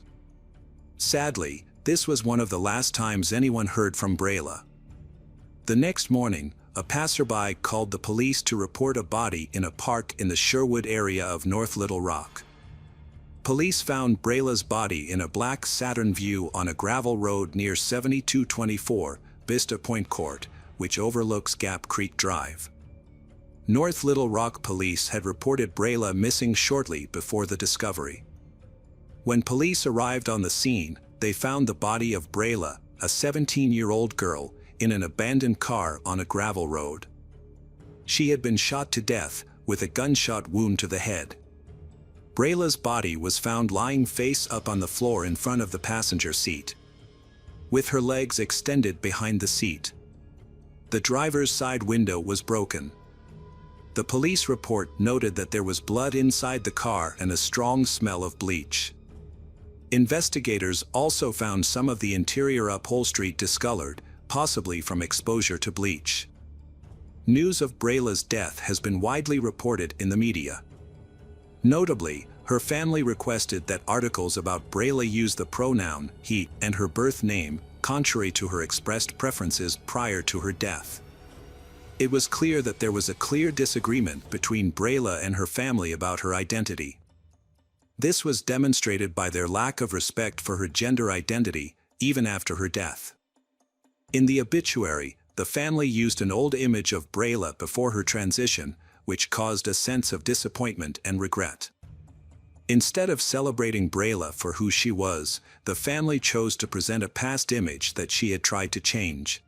A: Sadly, this was one of the last times anyone heard from Brayla. The next morning, a passerby called the police to report a body in a park in the Sherwood area of North Little Rock. Police found Brayla's body in a black Saturn Vue on a gravel road near 7224 Vista Point Court, which overlooks Gap Creek Drive. North Little Rock police had reported Brayla missing shortly before the discovery. When police arrived on the scene, they found the body of Brayla, a 17-year-old girl, in an abandoned car on a gravel road. She had been shot to death, with a gunshot wound to the head. Brayla's body was found lying face up on the floor in front of the passenger seat, with her legs extended behind the seat. The driver's side window was broken. The police report noted that there was blood inside the car and a strong smell of bleach. Investigators also found some of the interior upholstery discolored, possibly from exposure to bleach. News of Brayla's death has been widely reported in the media. Notably, her family requested that articles about Brayla use the pronoun he and her birth name, contrary to her expressed preferences prior to her death. It was clear that there was a clear disagreement between Brayla and her family about her identity. This was demonstrated by their lack of respect for her gender identity, even after her death. In the obituary, the family used an old image of Brayla before her transition, which caused a sense of disappointment and regret. Instead of celebrating Brayla for who she was, the family chose to present a past image that she had tried to change.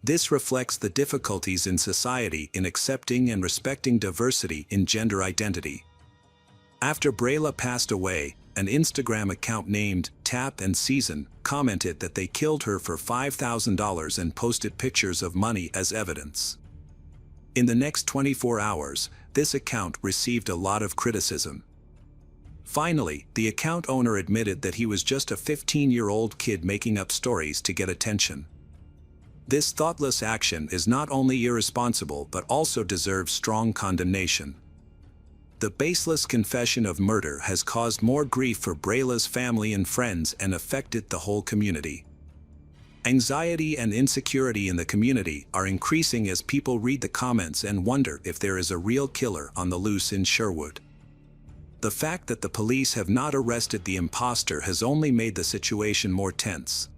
A: This reflects the difficulties in society in accepting and respecting diversity in gender identity. After Brayla passed away, an Instagram account named Tap and Season commented that they killed her for $5,000 and posted pictures of money as evidence. In the next 24 hours, this account received a lot of criticism. Finally, the account owner admitted that he was just a 15-year-old kid making up stories to get attention. This thoughtless action is not only irresponsible but also deserves strong condemnation. The baseless confession of murder has caused more grief for Brayla's family and friends and affected the whole community. Anxiety and insecurity in the community are increasing as people read the comments and wonder if there is a real killer on the loose in Sherwood. The fact that the police have not arrested the imposter has only made the situation more tense.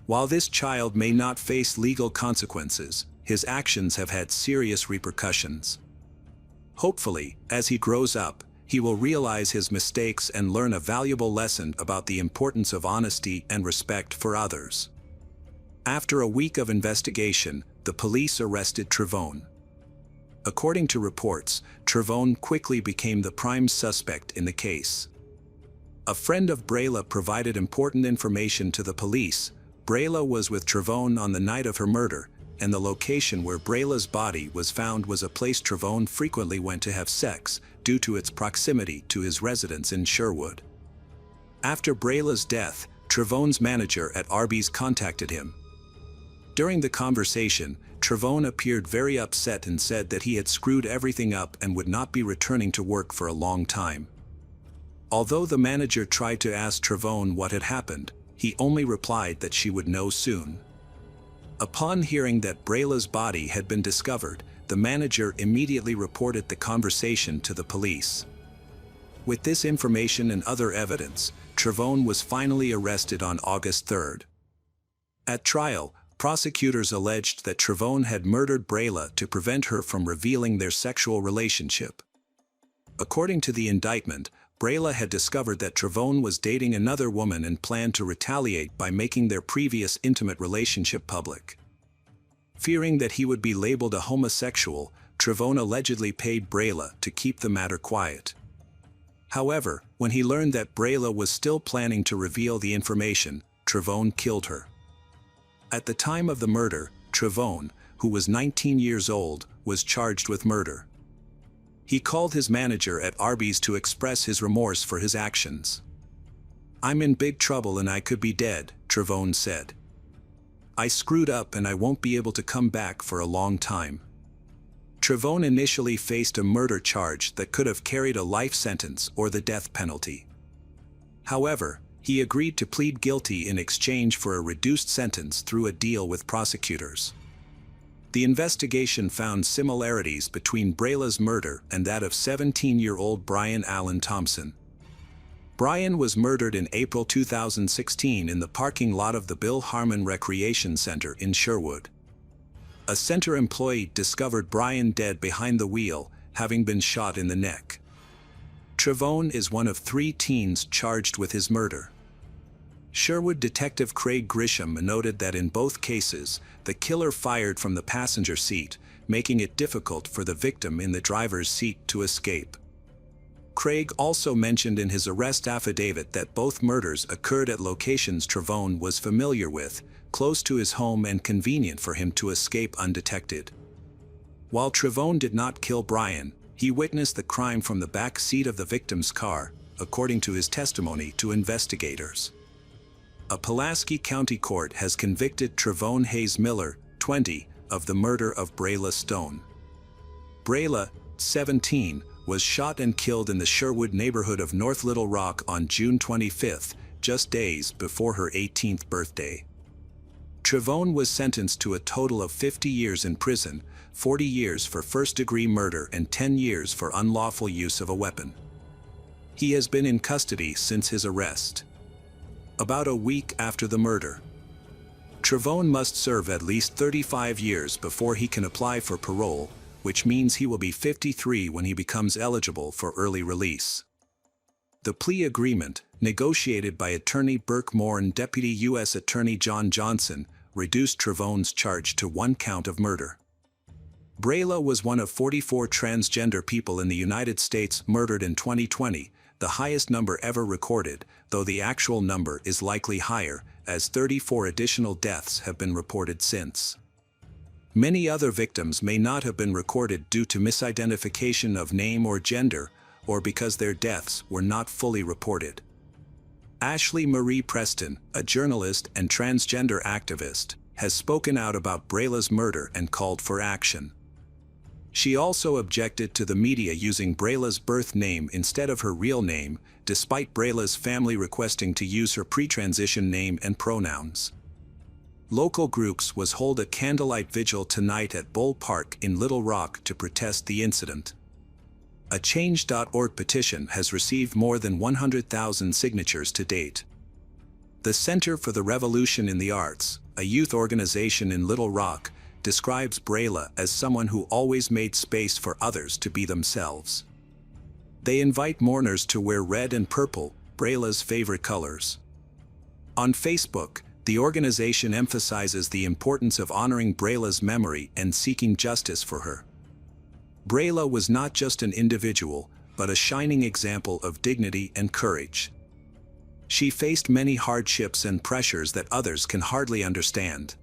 A: While this child may not face legal consequences, his actions have had serious repercussions. Hopefully, as he grows up, he will realize his mistakes and learn a valuable lesson about the importance of honesty and respect for others. After a week of investigation, the police arrested Trevone. According to reports, Trevone quickly became the prime suspect in the case. A friend of Brayla provided important information to the police. Brayla was with Trevone on the night of her murder, and the location where Brayla's body was found was a place Trevone frequently went to have sex, due to its proximity to his residence in Sherwood. After Brayla's death, Trevone's manager at Arby's contacted him. During the conversation, Trevone appeared very upset and said that he had screwed everything up and would not be returning to work for a long time. Although the manager tried to ask Trevone what had happened, he only replied that she would know soon. Upon hearing that Brayla's body had been discovered, the manager immediately reported the conversation to the police. With this information and other evidence, Trevone was finally arrested on August 3rd. At trial, prosecutors alleged that Trevone had murdered Brayla to prevent her from revealing their sexual relationship. According to the indictment, Brayla had discovered that Trevone was dating another woman and planned to retaliate by making their previous intimate relationship public. Fearing that he would be labeled a homosexual, Trevone allegedly paid Brayla to keep the matter quiet. However, when he learned that Brayla was still planning to reveal the information, Trevone killed her. At the time of the murder, Trevone, who was 19 years old, was charged with murder. He called his manager at Arby's to express his remorse for his actions. "I'm in big trouble and I could be dead," Trevone said. "I screwed up and I won't be able to come back for a long time." Trevone initially faced a murder charge that could have carried a life sentence or the death penalty. However, he agreed to plead guilty in exchange for a reduced sentence through a deal with prosecutors. The investigation found similarities between Brayla's murder and that of 17-year-old Brian Allen Thompson. Brian was murdered in April 2016 in the parking lot of the Bill Harmon Recreation Center in Sherwood. A center employee discovered Brian dead behind the wheel, having been shot in the neck. Trevone is one of 3 teens charged with his murder. Sherwood Detective Craig Grisham noted that in both cases, the killer fired from the passenger seat, making it difficult for the victim in the driver's seat to escape. Craig also mentioned in his arrest affidavit that both murders occurred at locations Trevone was familiar with, close to his home and convenient for him to escape undetected. While Trevone did not kill Brian, he witnessed the crime from the back seat of the victim's car, according to his testimony to investigators. A Pulaski County court has convicted Trevone Hayes Miller, 20, of the murder of Brayla Stone. Brayla, 17, was shot and killed in the Sherwood neighborhood of North Little Rock on June 25, just days before her 18th birthday. Trevone was sentenced to a total of 50 years in prison, 40 years for first-degree murder and 10 years for unlawful use of a weapon. He has been in custody since his arrest. About a week after the murder, Trevone must serve at least 35 years before he can apply for parole, which means he will be 53 when he becomes eligible for early release. The plea agreement, negotiated by attorney Burke Moore and Deputy U.S. Attorney John Johnson, reduced Trevone's charge to 1 count of murder. Brayla was one of 44 transgender people in the United States murdered in 2020, the highest number ever recorded, though the actual number is likely higher, as 34 additional deaths have been reported since. Many other victims may not have been recorded due to misidentification of name or gender, or because their deaths were not fully reported. Ashley Marie Preston, a journalist and transgender activist, has spoken out about Brayla's murder and called for action. She also objected to the media using Brayla's birth name instead of her real name, despite Brayla's family requesting to use her pre-transition name and pronouns. Local groups was hold a candlelight vigil tonight at Bull Park in Little Rock to protest the incident. A Change.org petition has received more than 100,000 signatures to date. The Center for the Revolution in the Arts, a youth organization in Little Rock, describes Brayla as someone who always made space for others to be themselves. They invite mourners to wear red and purple, Brayla's favorite colors. On Facebook, the organization emphasizes the importance of honoring Brayla's memory and seeking justice for her. Brayla was not just an individual, but a shining example of dignity and courage. She faced many hardships and pressures that others can hardly understand.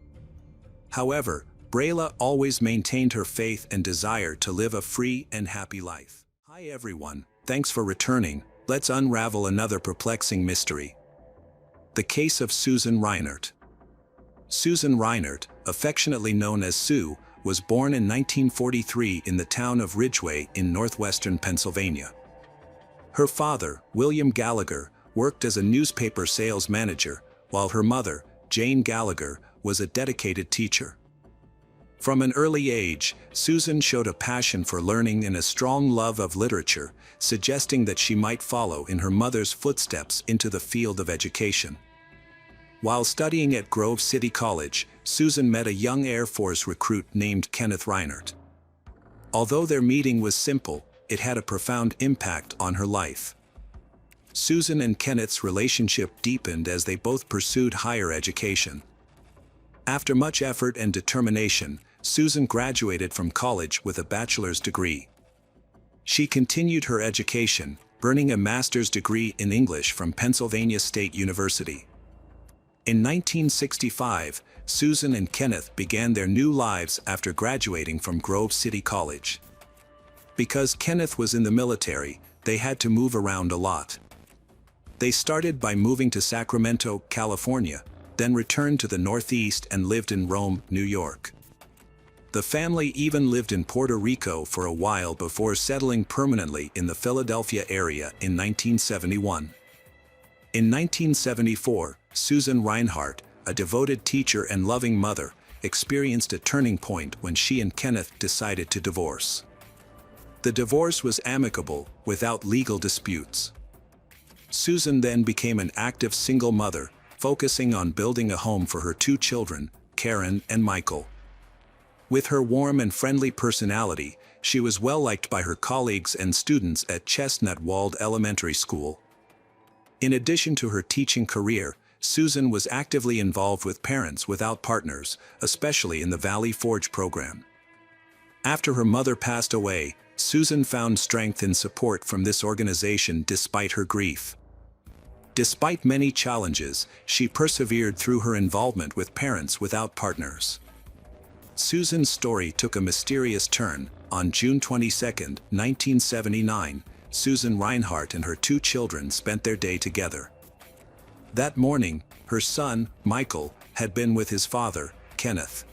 A: However, Brayla always maintained her faith and desire to live a free and happy life. Hi everyone, thanks for returning. Let's unravel another perplexing mystery. The case of Susan Reinert. Susan Reinert, affectionately known as Sue, was born in 1943 in the town of Ridgeway in northwestern Pennsylvania. Her father, William Gallagher, worked as a newspaper sales manager, while her mother, Jane Gallagher, was a dedicated teacher. From an early age, Susan showed a passion for learning and a strong love of literature, suggesting that she might follow in her mother's footsteps into the field of education. While studying at Grove City College, Susan met a young Air Force recruit named Kenneth Reinhardt. Although their meeting was simple, it had a profound impact on her life. Susan and Kenneth's relationship deepened as they both pursued higher education. After much effort and determination, Susan graduated from college with a bachelor's degree. She continued her education, earning a master's degree in English from Pennsylvania State University. In 1965, Susan and Kenneth began their new lives after graduating from Grove City College. Because Kenneth was in the military, they had to move around a lot. They started by moving to Sacramento, California, then returned to the Northeast and lived in Rome, New York. The family even lived in Puerto Rico for a while before settling permanently in the Philadelphia area in 1971. In 1974, Susan Reinhardt, a devoted teacher and loving mother, experienced a turning point when she and Kenneth decided to divorce. The divorce was amicable, without legal disputes. Susan then became an active single mother, focusing on building a home for her two children, Karen and Michael. With her warm and friendly personality, she was well liked by her colleagues and students at Chestnut Walled Elementary School. In addition to her teaching career, Susan was actively involved with Parents Without Partners, especially in the Valley Forge program. After her mother passed away, Susan found strength and support from this organization despite her grief. Despite many challenges, she persevered through her involvement with Parents Without Partners. Susan's story took a mysterious turn. On June 22, 1979, Susan Reinhardt and her two children spent their day together. That morning, her son, Michael, had been with his father, Kenneth.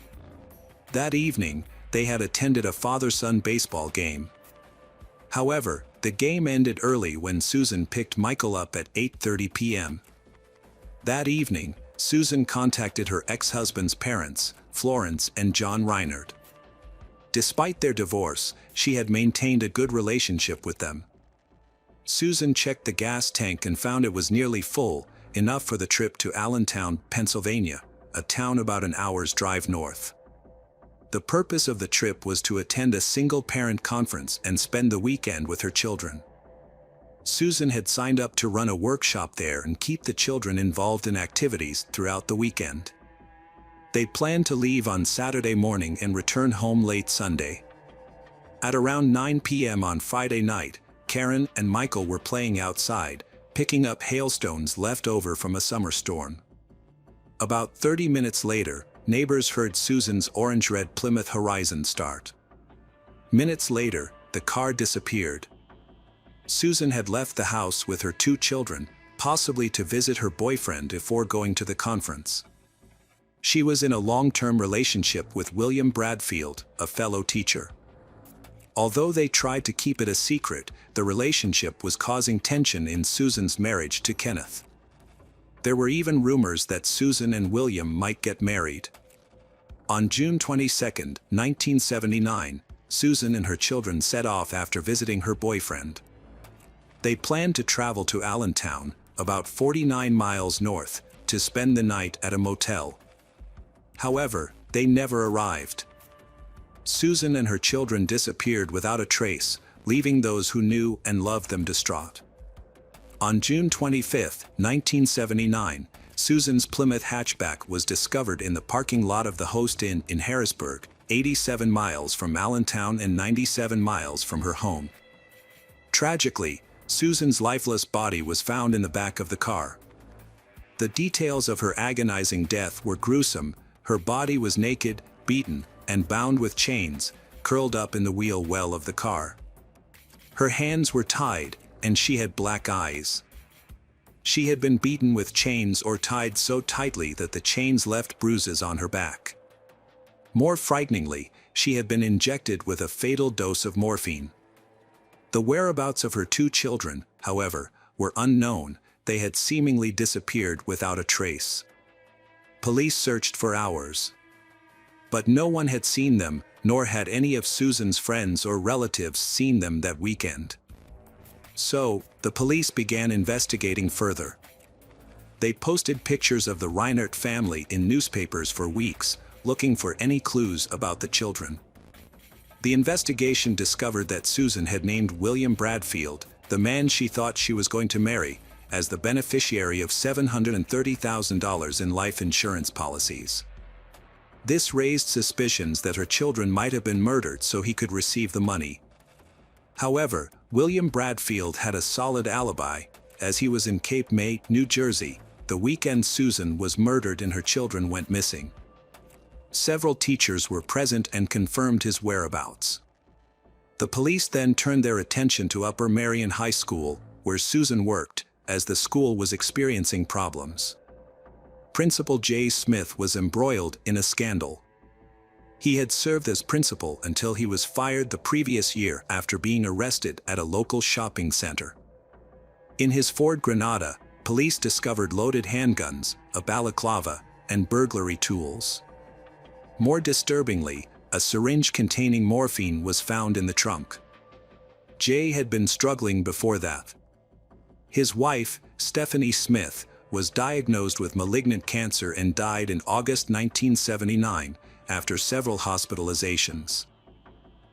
A: That evening, they had attended a father-son baseball game. However, the game ended early when Susan picked Michael up at 8:30 p.m. That evening, Susan contacted her ex-husband's parents, Florence and John Reinhardt. Despite their divorce, she had maintained a good relationship with them. Susan checked the gas tank and found it was nearly full, enough for the trip to Allentown, Pennsylvania, a town about an hour's drive north. The purpose of the trip was to attend a single-parent conference and spend the weekend with her children. Susan had signed up to run a workshop there and keep the children involved in activities throughout the weekend. They planned to leave on Saturday morning and return home late Sunday. At around 9 p.m. on Friday night, Karen and Michael were playing outside, picking up hailstones left over from a summer storm. About 30 minutes later, neighbors heard Susan's orange-red Plymouth Horizon start. Minutes later, the car disappeared. Susan had left the house with her two children, possibly to visit her boyfriend before going to the conference. She was in a long-term relationship with William Bradfield, a fellow teacher. Although they tried to keep it a secret, the relationship was causing tension in Susan's marriage to Kenneth. There were even rumors that Susan and William might get married. On June 22, 1979, Susan and her children set off after visiting her boyfriend. They planned to travel to Allentown, about 49 miles north, to spend the night at a motel. However, they never arrived. Susan and her children disappeared without a trace, leaving those who knew and loved them distraught. On June 25, 1979, Susan's Plymouth hatchback was discovered in the parking lot of the Host Inn in Harrisburg, 87 miles from Allentown and 97 miles from her home. Tragically, Susan's lifeless body was found in the back of the car. The details of her agonizing death were gruesome. Her body was naked, beaten, and bound with chains, curled up in the wheel well of the car. Her hands were tied, and she had black eyes. She had been beaten with chains or tied so tightly that the chains left bruises on her back. More frighteningly, she had been injected with a fatal dose of morphine. The whereabouts of her 2 children, however, were unknown. They had seemingly disappeared without a trace. Police searched for hours. But no one had seen them, nor had any of Susan's friends or relatives seen them that weekend. So, the police began investigating further. They posted pictures of the Reinert family in newspapers for weeks, looking for any clues about the children. The investigation discovered that Susan had named William Bradfield, the man she thought she was going to marry, as the beneficiary of $730,000 in life insurance policies. This raised suspicions that her children might have been murdered so he could receive the money. However, William Bradfield had a solid alibi, as he was in Cape May, New Jersey, the weekend Susan was murdered and her children went missing. Several teachers were present and confirmed his whereabouts. The police then turned their attention to Upper Merion High School, where Susan worked, as the school was experiencing problems. Principal Jay Smith was embroiled in a scandal. He had served as principal until he was fired the previous year after being arrested at a local shopping center. In his Ford Granada, police discovered loaded handguns, a balaclava, and burglary tools. More disturbingly, a syringe containing morphine was found in the trunk. Jay had been struggling before that. His wife, Stephanie Smith, was diagnosed with malignant cancer and died in August 1979, after several hospitalizations.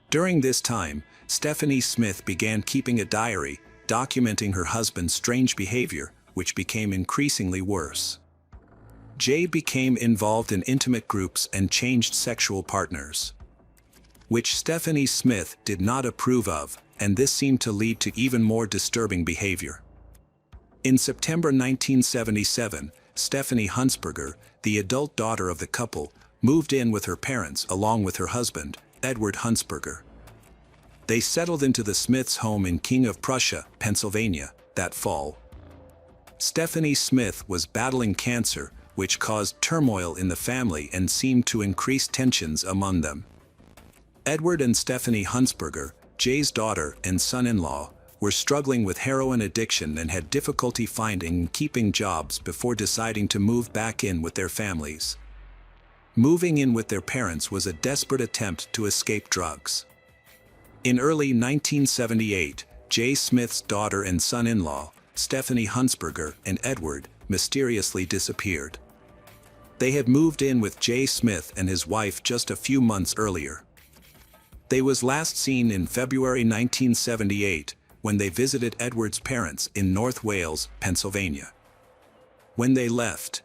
A: During this time, Stephanie Smith began keeping a diary, documenting her husband's strange behavior, which became increasingly worse. Jay became involved in intimate groups and changed sexual partners, which Stephanie Smith did not approve of, and this seemed to lead to even more disturbing behavior. In September 1977, Stephanie Huntsberger, the adult daughter of the couple, moved in with her parents along with her husband, Edward Huntsberger. They settled into the Smiths' home in King of Prussia, Pennsylvania, that fall. Stephanie Smith was battling cancer, which caused turmoil in the family and seemed to increase tensions among them. Edward and Stephanie Huntsberger, Jay's daughter and son-in-law, were struggling with heroin addiction and had difficulty finding and keeping jobs before deciding to move back in with their families. Moving in with their parents was a desperate attempt to escape drugs. In early 1978, Jay Smith's daughter and son-in-law, Stephanie Huntsberger and Edward, mysteriously disappeared. They had moved in with Jay Smith and his wife just a few months earlier. They was last seen in February 1978, when they visited Edward's parents in North Wales, Pennsylvania. When they left,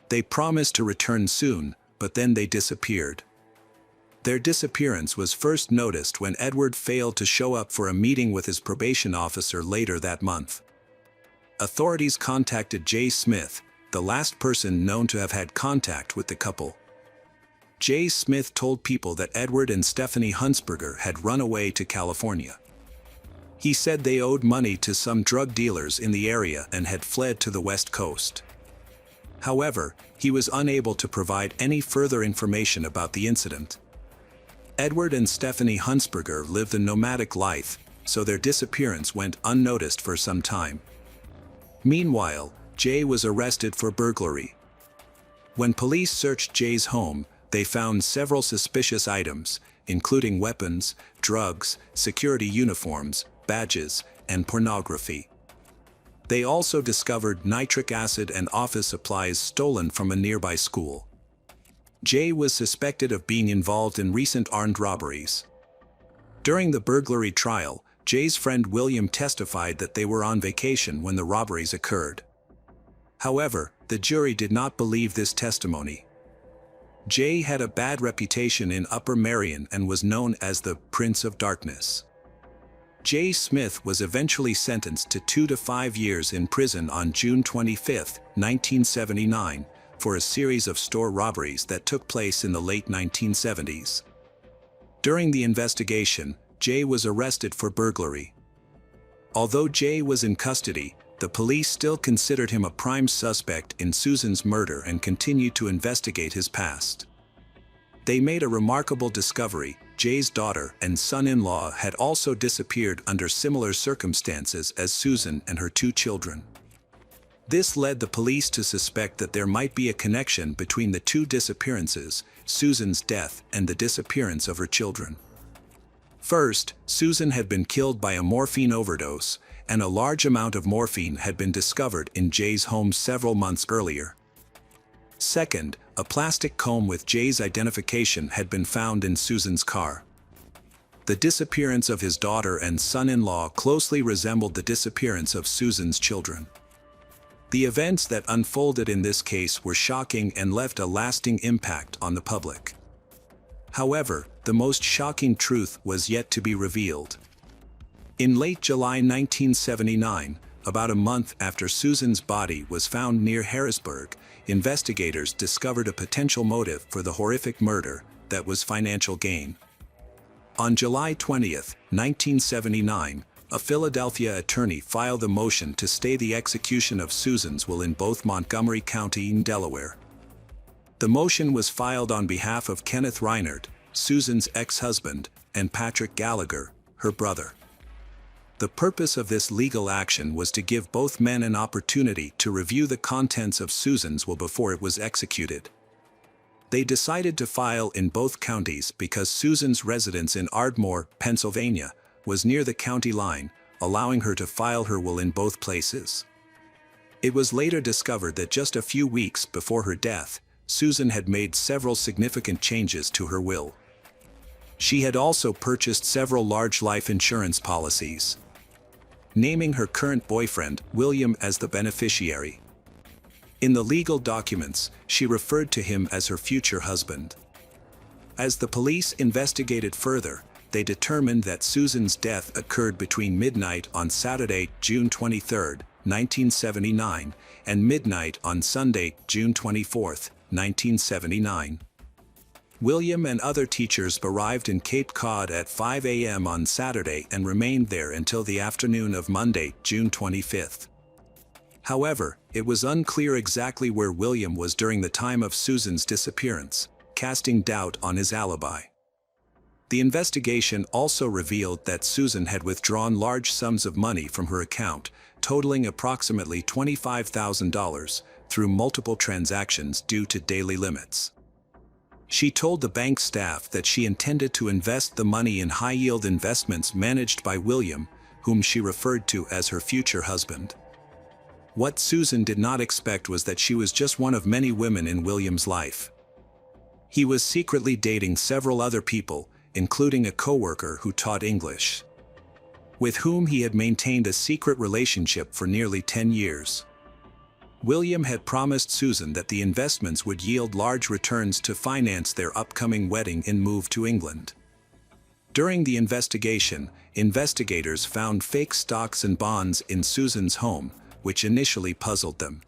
A: they promised to return soon, but then they disappeared. Their disappearance was first noticed when Edward failed to show up for a meeting with his probation officer later that month. Authorities contacted Jay Smith, the last person known to have had contact with the couple. Jay Smith told people that Edward and Stephanie Huntsberger had run away to California. He said they owed money to some drug dealers in the area and had fled to the West Coast. However, he was unable to provide any further information about the incident. Edward and Stephanie Huntsberger lived a nomadic life, so their disappearance went unnoticed for some time. Meanwhile, Jay was arrested for burglary. When police searched Jay's home, they found several suspicious items, including weapons, drugs, security uniforms, badges, and pornography. They also discovered nitric acid and office supplies stolen from a nearby school. Jay was suspected of being involved in recent armed robberies. During the burglary trial, Jay's friend William testified that they were on vacation when the robberies occurred. However, the jury did not believe this testimony. Jay had a bad reputation in Upper Merion and was known as the Prince of Darkness. Jay Smith was eventually sentenced to 2 to 5 years in prison on June 25, 1979, for a series of store robberies that took place in the late 1970s. During the investigation, Jay was arrested for burglary. Although Jay was in custody, the police still considered him a prime suspect in Susan's murder and continued to investigate his past. They made a remarkable discovery. Jay's daughter and son-in-law had also disappeared under similar circumstances as Susan and her 2 children. This led the police to suspect that there might be a connection between the 2 disappearances, Susan's death and the disappearance of her children. First, Susan had been killed by a morphine overdose, and a large amount of morphine had been discovered in Jay's home several months earlier. Second, a plastic comb with Jay's identification had been found in Susan's car. The disappearance of his daughter and son-in-law closely resembled the disappearance of Susan's children. The events that unfolded in this case were shocking and left a lasting impact on the public. However, the most shocking truth was yet to be revealed. In late July 1979, about a month after Susan's body was found near Harrisburg, investigators discovered a potential motive for the horrific murder that was financial gain. On July 20, 1979, a Philadelphia attorney filed a motion to stay the execution of Susan's will in both Montgomery County and Delaware. The motion was filed on behalf of Kenneth Reinert, Susan's ex-husband, and Patrick Gallagher, her brother. The purpose of this legal action was to give both men an opportunity to review the contents of Susan's will before it was executed. They decided to file in both counties because Susan's residence in Ardmore, Pennsylvania, was near the county line, allowing her to file her will in both places. It was later discovered that just a few weeks before her death, Susan had made several significant changes to her will. She had also purchased several large life insurance policies, naming her current boyfriend, William, as the beneficiary. In the legal documents, she referred to him as her future husband. As the police investigated further, they determined that Susan's death occurred between midnight on Saturday, June 23, 1979, and midnight on Sunday, June 24, 1979. William and other teachers arrived in Cape Cod at 5 a.m. on Saturday and remained there until the afternoon of Monday, June 25. However, it was unclear exactly where William was during the time of Susan's disappearance, casting doubt on his alibi. The investigation also revealed that Susan had withdrawn large sums of money from her account, totaling approximately $25,000, through multiple transactions due to daily limits. She told the bank staff that she intended to invest the money in high-yield investments managed by William, whom she referred to as her future husband. What Susan did not expect was that she was just one of many women in William's life. He was secretly dating several other people, including a coworker who taught English, with whom he had maintained a secret relationship for nearly 10 years. William had promised Susan that the investments would yield large returns to finance their upcoming wedding and move to England. During the investigation, investigators found fake stocks and bonds in Susan's home, which initially puzzled them.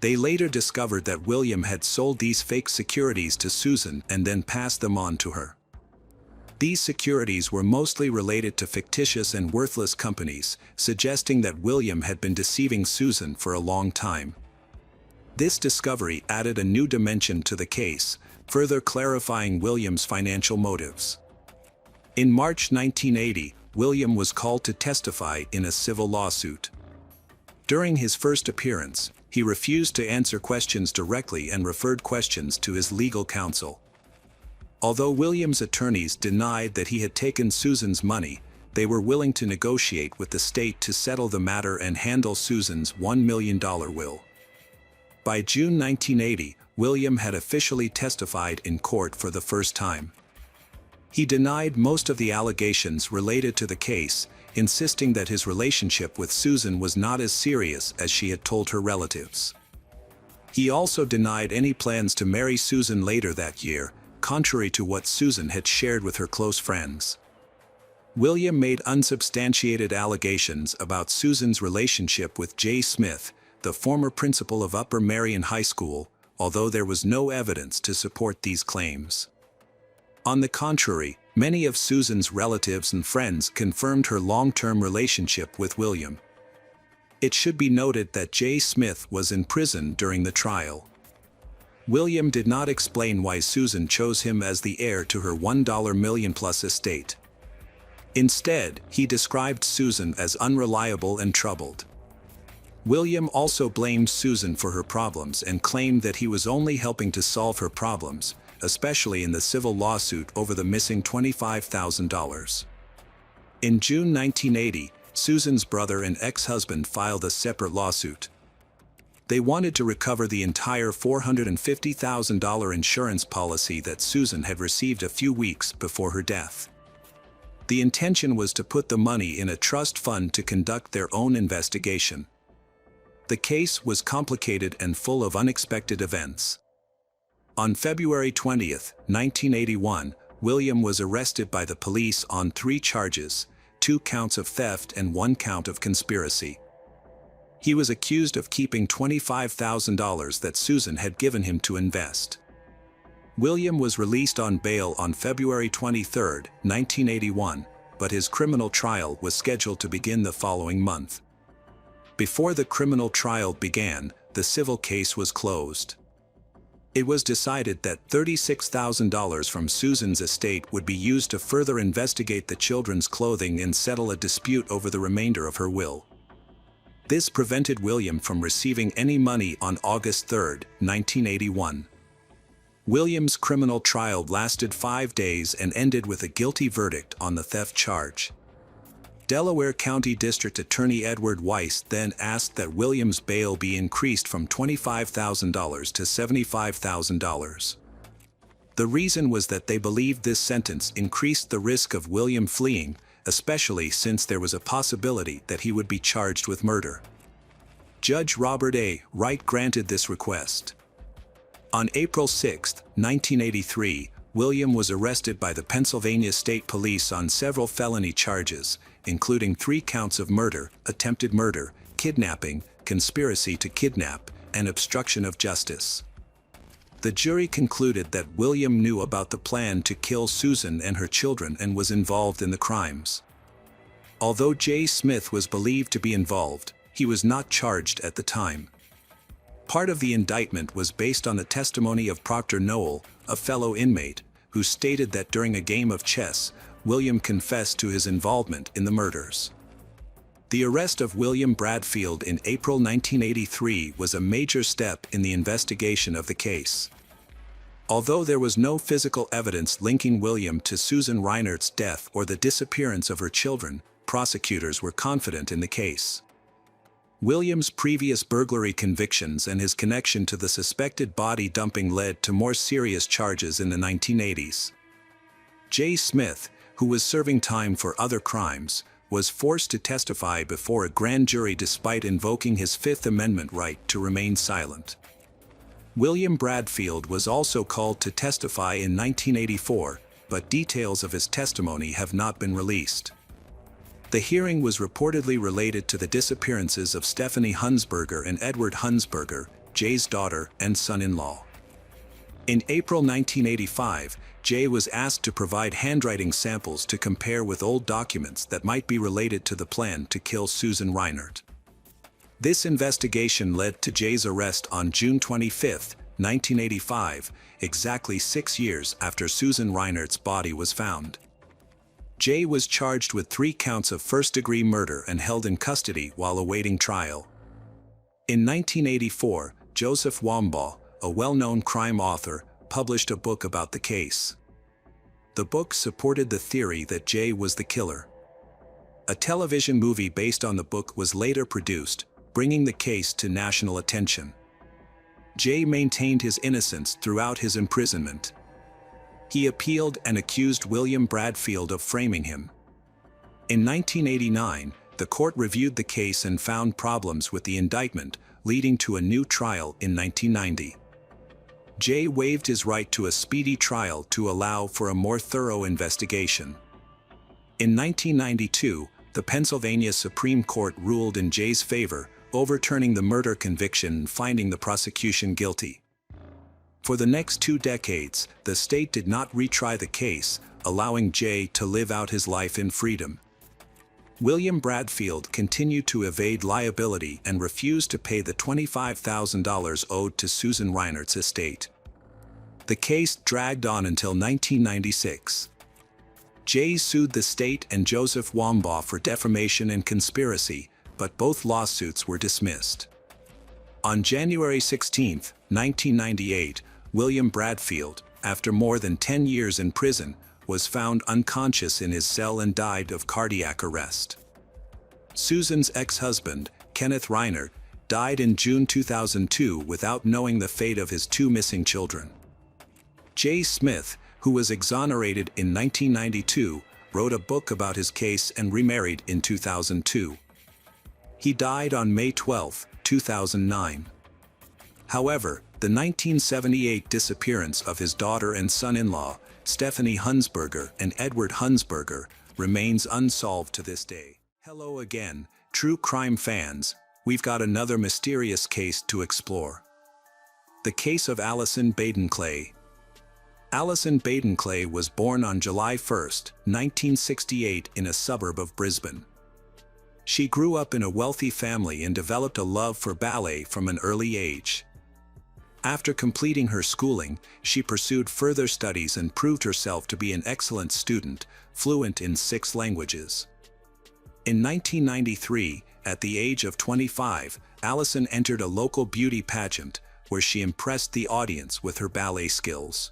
A: They later discovered that William had sold these fake securities to Susan and then passed them on to her. These securities were mostly related to fictitious and worthless companies, suggesting that William had been deceiving Susan for a long time. This discovery added a new dimension to the case, further clarifying William's financial motives. In March 1980, William was called to testify in a civil lawsuit. During his first appearance, he refused to answer questions directly and referred questions to his legal counsel. Although William's attorneys denied that he had taken Susan's money, they were willing to negotiate with the state to settle the matter and handle Susan's $1 million will. By June 1980, William had officially testified in court for the first time. He denied most of the allegations related to the case, insisting that his relationship with Susan was not as serious as she had told her relatives. He also denied any plans to marry Susan later that year, contrary to what Susan had shared with her close friends. William made unsubstantiated allegations about Susan's relationship with Jay Smith, the former principal of Upper Marion High School, although there was no evidence to support these claims. On the contrary, many of Susan's relatives and friends confirmed her long-term relationship with William. It should be noted that Jay Smith was in prison during the trial. William did not explain why Susan chose him as the heir to her $1 million-plus estate. Instead, he described Susan as unreliable and troubled. William also blamed Susan for her problems and claimed that he was only helping to solve her problems, especially in the civil lawsuit over the missing $25,000. In June 1980, Susan's brother and ex-husband filed a separate lawsuit. They wanted to recover the entire $450,000 insurance policy that Susan had received a few weeks before her death. The intention was to put the money in a trust fund to conduct their own investigation. The case was complicated and full of unexpected events. On February 20, 1981, William was arrested by the police on 3 charges, 2 counts of theft and 1 count of conspiracy. He was accused of keeping $25,000 that Susan had given him to invest. William was released on bail on February 23, 1981, but his criminal trial was scheduled to begin the following month. Before the criminal trial began, the civil case was closed. It was decided that $36,000 from Susan's estate would be used to further investigate the children's clothing and settle a dispute over the remainder of her will. This prevented William from receiving any money on August 3, 1981. William's criminal trial lasted 5 days and ended with a guilty verdict on the theft charge. Delaware County District Attorney Edward Weiss then asked that William's bail be increased from $25,000 to $75,000. The reason was that they believed this sentence increased the risk of William fleeing, especially since there was a possibility that he would be charged with murder. Judge Robert A. Wright granted this request. On April 6, 1983, William was arrested by the Pennsylvania State Police on several felony charges, including 3 counts of murder, attempted murder, kidnapping, conspiracy to kidnap, and obstruction of justice. The jury concluded that William knew about the plan to kill Susan and her children and was involved in the crimes. Although Jay Smith was believed to be involved, he was not charged at the time. Part of the indictment was based on the testimony of Proctor Noel, a fellow inmate, who stated that during a game of chess, William confessed to his involvement in the murders. The arrest of William Bradfield in April 1983 was a major step in the investigation of the case. Although there was no physical evidence linking William to Susan Reinert's death or the disappearance of her children, prosecutors were confident in the case. William's previous burglary convictions and his connection to the suspected body dumping led to more serious charges in the 1980s. Jay Smith, who was serving time for other crimes, was forced to testify before a grand jury despite invoking his Fifth Amendment right to remain silent. William Bradfield was also called to testify in 1984, but details of his testimony have not been released. The hearing was reportedly related to the disappearances of Stephanie Hunsberger and Edward Hunsberger, Jay's daughter and son-in-law. In April 1985, Jay was asked to provide handwriting samples to compare with old documents that might be related to the plan to kill Susan Reinert. This investigation led to Jay's arrest on June 25, 1985, exactly 6 years after Susan Reinert's body was found. Jay was charged with 3 counts of first-degree murder and held in custody while awaiting trial. In 1984, Joseph Wambaugh, a well-known crime author, published a book about the case. The book supported the theory that Jay was the killer. A television movie based on the book was later produced, bringing the case to national attention. Jay maintained his innocence throughout his imprisonment. He appealed and accused William Bradfield of framing him. In 1989, the court reviewed the case and found problems with the indictment, leading to a new trial in 1990. Jay waived his right to a speedy trial to allow for a more thorough investigation. In 1992, the Pennsylvania Supreme Court ruled in Jay's favor, overturning the murder conviction and finding the prosecution guilty. For the next 2 decades, the state did not retry the case, allowing Jay to live out his life in freedom. William Bradfield continued to evade liability and refused to pay the $25,000 owed to Susan Reinert's estate. The case dragged on until 1996. Jay sued the state and Joseph Wambaugh for defamation and conspiracy, but both lawsuits were dismissed. On January 16, 1998, William Bradfield, after more than 10 years in prison, was found unconscious in his cell and died of cardiac arrest. Susan's ex-husband, Kenneth Reinert, died in June 2002 without knowing the fate of his two missing children. Jay Smith, who was exonerated in 1992, wrote a book about his case and remarried in 2002. He died on May 12, 2009. However, the 1978 disappearance of his daughter and son-in-law, Stephanie Hunsberger and Edward Hunsberger, remains unsolved to this day. Hello again, true crime fans. We've got another mysterious case to explore. The case of Alison Baden-Clay. Alison Baden-Clay was born on July 1, 1968 in a suburb of Brisbane. She grew up in a wealthy family and developed a love for ballet from an early age. After completing her schooling, she pursued further studies and proved herself to be an excellent student, fluent in 6 languages. In 1993, at the age of 25, Alison entered a local beauty pageant, where she impressed the audience with her ballet skills.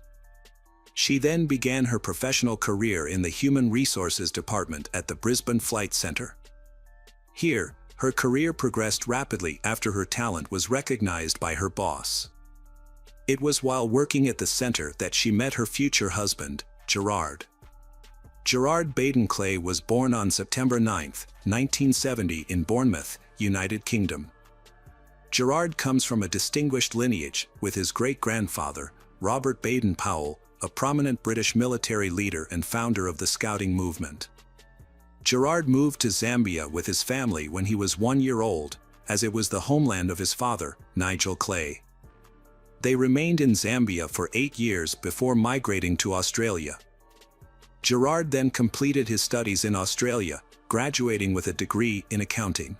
A: She then began her professional career in the Human Resources Department at the Brisbane Flight Centre. Here, her career progressed rapidly after her talent was recognized by her boss. It was while working at the center that she met her future husband, Gerard. Gerard Baden-Clay was born on September 9, 1970 in Bournemouth, United Kingdom. Gerard comes from a distinguished lineage, with his great-grandfather, Robert Baden-Powell, a prominent British military leader and founder of the Scouting movement. Gerard moved to Zambia with his family when he was 1 year old, as it was the homeland of his father, Nigel Clay. They remained in Zambia for 8 years before migrating to Australia. Gerard then completed his studies in Australia, graduating with a degree in accounting.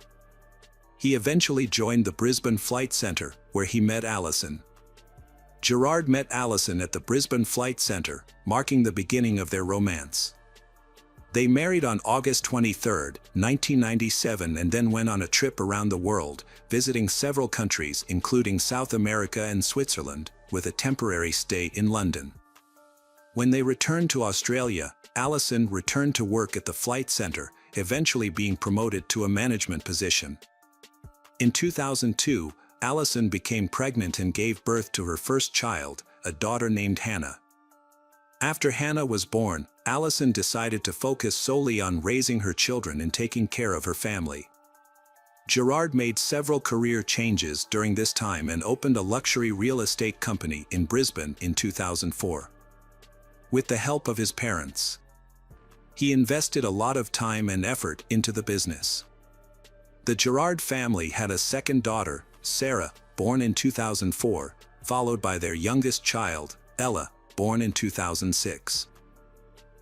A: He eventually joined the Brisbane Flight Centre, where he met Alison. Gerard met Alison at the Brisbane Flight Centre, marking the beginning of their romance. They married on August 23, 1997 and then went on a trip around the world, visiting several countries including South America and Switzerland, with a temporary stay in London. When they returned to Australia, Alison returned to work at the Flight Centre, eventually being promoted to a management position. In 2002, Alison became pregnant and gave birth to her first child, a daughter named Hannah. After Hannah was born, Alison decided to focus solely on raising her children and taking care of her family. Gerard made several career changes during this time and opened a luxury real estate company in Brisbane in 2004. With the help of his parents, he invested a lot of time and effort into the business. The Gerard family had a second daughter, Sarah, born in 2004, followed by their youngest child, Ella, born in 2006.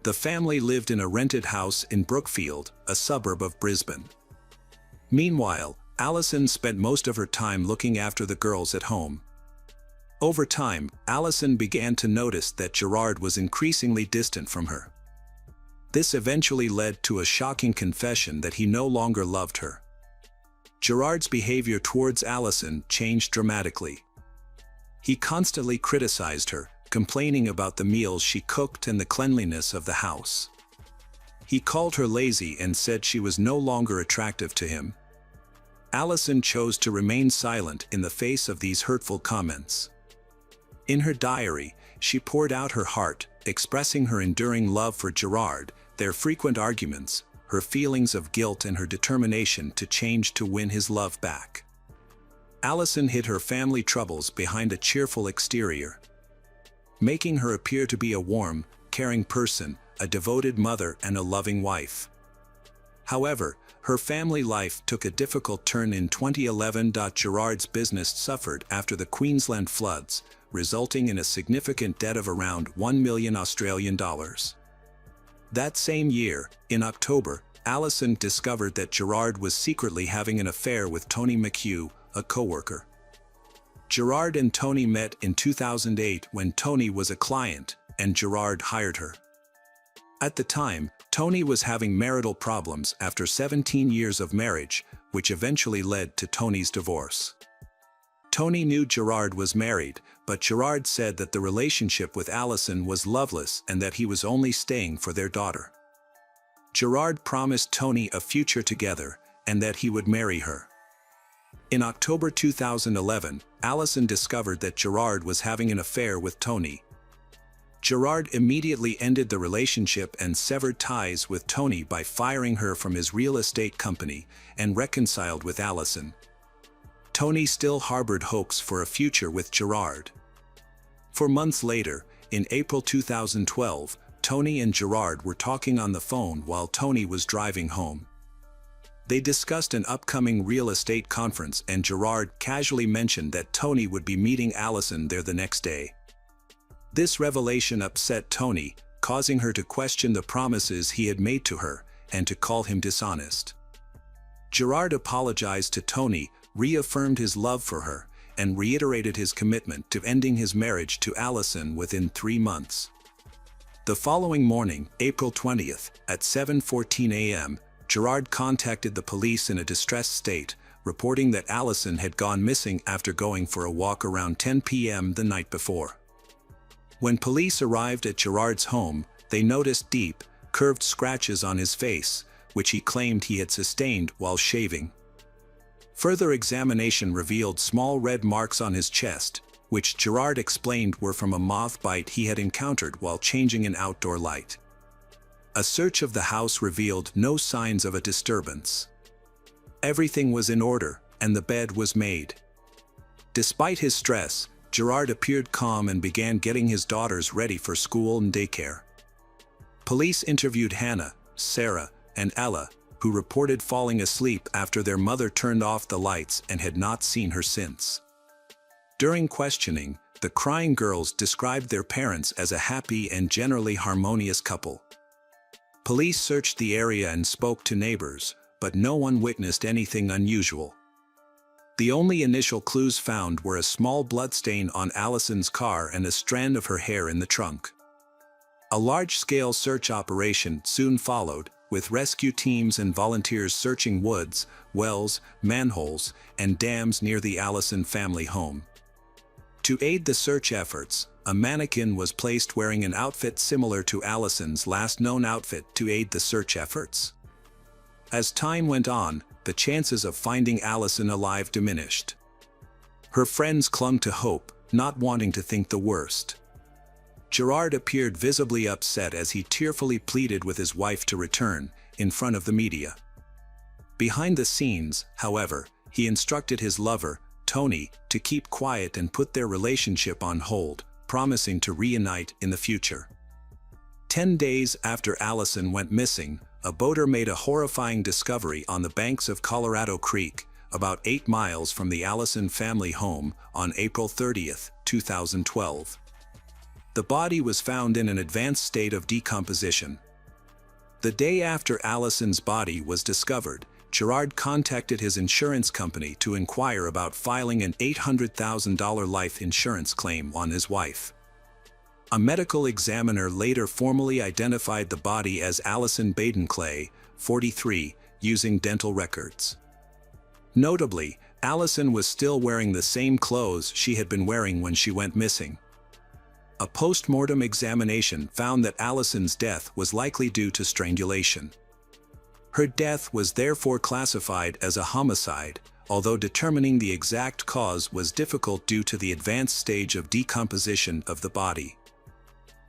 A: The family lived in a rented house in Brookfield, a suburb of Brisbane. Meanwhile, Alison spent most of her time looking after the girls at home. Over time, Alison began to notice that Gerard was increasingly distant from her. This eventually led to a shocking confession that he no longer loved her. Gerard's behavior towards Alison changed dramatically. He constantly criticized her, complaining about the meals she cooked and the cleanliness of the house. He called her lazy and said she was no longer attractive to him. Alison chose to remain silent in the face of these hurtful comments. In her diary, she poured out her heart, expressing her enduring love for Gerard, their frequent arguments, her feelings of guilt and her determination to change to win his love back. Alison hid her family troubles behind a cheerful exterior, making her appear to be a warm, caring person, a devoted mother and a loving wife. However, her family life took a difficult turn in 2011. Gerard's business suffered after the Queensland floods, resulting in a significant debt of around $1 million Australian dollars. That same year, in October, Allison discovered that Gerard was secretly having an affair with Tony McHugh, a coworker. Gerard and Tony met in 2008 when Tony was a client, and Gerard hired her. At the time, Tony was having marital problems after 17 years of marriage, which eventually led to Tony's divorce. Tony knew Gerard was married, but Gerard said that the relationship with Allison was loveless and that he was only staying for their daughter. Gerard promised Tony a future together, and that he would marry her. In October 2011, Allison discovered that Gerard was having an affair with Tony. Gerard immediately ended the relationship and severed ties with Tony by firing her from his real estate company, and reconciled with Allison. Tony still harbored hopes for a future with Gerard. 4 months later, in April 2012, Tony and Gerard were talking on the phone while Tony was driving home. They discussed an upcoming real estate conference, and Gerard casually mentioned that Tony would be meeting Allison there the next day. This revelation upset Tony, causing her to question the promises he had made to her, and to call him dishonest. Gerard apologized to Tony, reaffirmed his love for her, and reiterated his commitment to ending his marriage to Allison within 3 months. The following morning, April 20th, at 7:14 a.m., Gerard contacted the police in a distressed state, reporting that Allison had gone missing after going for a walk around 10 p.m. the night before. When police arrived at Gerard's home, they noticed deep, curved scratches on his face, which he claimed he had sustained while shaving. Further examination revealed small red marks on his chest, which Gerard explained were from a moth bite he had encountered while changing an outdoor light. A search of the house revealed no signs of a disturbance. Everything was in order, and the bed was made. Despite his stress, Gerard appeared calm and began getting his daughters ready for school and daycare. Police interviewed Hannah, Sarah, and Ella, who reported falling asleep after their mother turned off the lights and had not seen her since. During questioning, the crying girls described their parents as a happy and generally harmonious couple. Police searched the area and spoke to neighbors, but no one witnessed anything unusual. The only initial clues found were a small bloodstain on Allison's car and a strand of her hair in the trunk. A large-scale search operation soon followed, with rescue teams and volunteers searching woods, wells, manholes, and dams near the Allison family home. To aid the search efforts, a mannequin was placed wearing an outfit similar to Allison's last known outfit to aid the search efforts. As time went on, the chances of finding Allison alive diminished. Her friends clung to hope, not wanting to think the worst. Gerard appeared visibly upset as he tearfully pleaded with his wife to return, in front of the media. Behind the scenes, however, he instructed his lover, Tony, to keep quiet and put their relationship on hold, promising to reunite in the future. 10 days after Allison went missing, a boater made a horrifying discovery on the banks of Colorado Creek, about 8 miles from the Allison family home, on April 30th, 2012. The body was found in an advanced state of decomposition. The day after Allison's body was discovered, Gerard contacted his insurance company to inquire about filing an $800,000 life insurance claim on his wife. A medical examiner later formally identified the body as Allison Baden-Clay, 43, using dental records. Notably, Allison was still wearing the same clothes she had been wearing when she went missing. A post-mortem examination found that Allison's death was likely due to strangulation. Her death was therefore classified as a homicide, although determining the exact cause was difficult due to the advanced stage of decomposition of the body.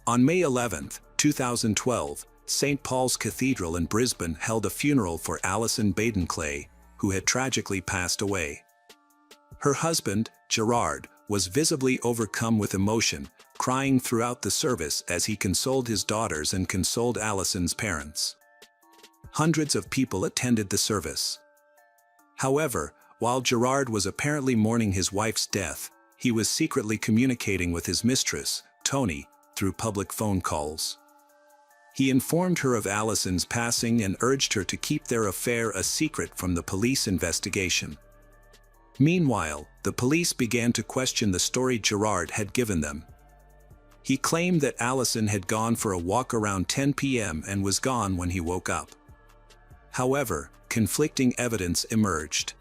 A: On May 11, 2012, St. Paul's Cathedral in Brisbane held a funeral for Allison Baden-Clay, who had tragically passed away. Her husband, Gerard, was visibly overcome with emotion, crying throughout the service as he consoled his daughters and consoled Allison's parents. Hundreds of people attended the service. However, while Gerard was apparently mourning his wife's death, he was secretly communicating with his mistress, Tony, through public phone calls. He informed her of Allison's passing and urged her to keep their affair a secret from the police investigation. Meanwhile, the police began to question the story Gerard had given them. He claimed that Allison had gone for a walk around 10 p.m. and was gone when he woke up. However, conflicting evidence emerged.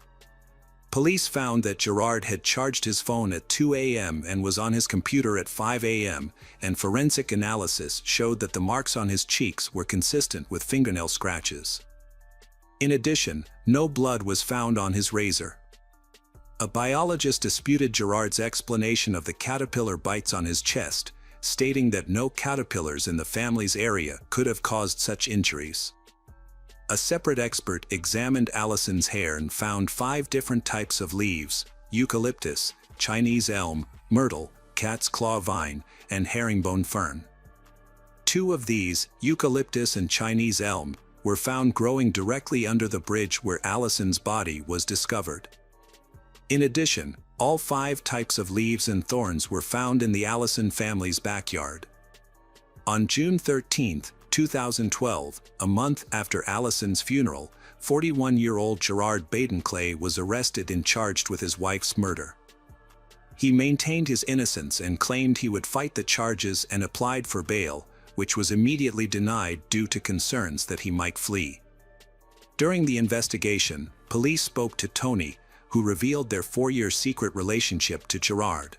A: Police found that Gerard had charged his phone at 2 a.m. and was on his computer at 5 a.m., and forensic analysis showed that the marks on his cheeks were consistent with fingernail scratches. In addition, no blood was found on his razor. A biologist disputed Gerard's explanation of the caterpillar bites on his chest, stating that no caterpillars in the family's area could have caused such injuries. A separate expert examined Allison's hair and found 5 different types of leaves: eucalyptus, Chinese elm, myrtle, cat's claw vine, and herringbone fern. 2 of these, eucalyptus and Chinese elm, were found growing directly under the bridge where Allison's body was discovered. In addition, all 5 types of leaves and thorns were found in the Allison family's backyard. On June 13, 2012, a month after Allison's funeral, 41-year-old Gerard Badenclay was arrested and charged with his wife's murder. He maintained his innocence and claimed he would fight the charges and applied for bail, which was immediately denied due to concerns that he might flee. During the investigation, police spoke to Tony, who revealed their 4-year secret relationship to Gerard.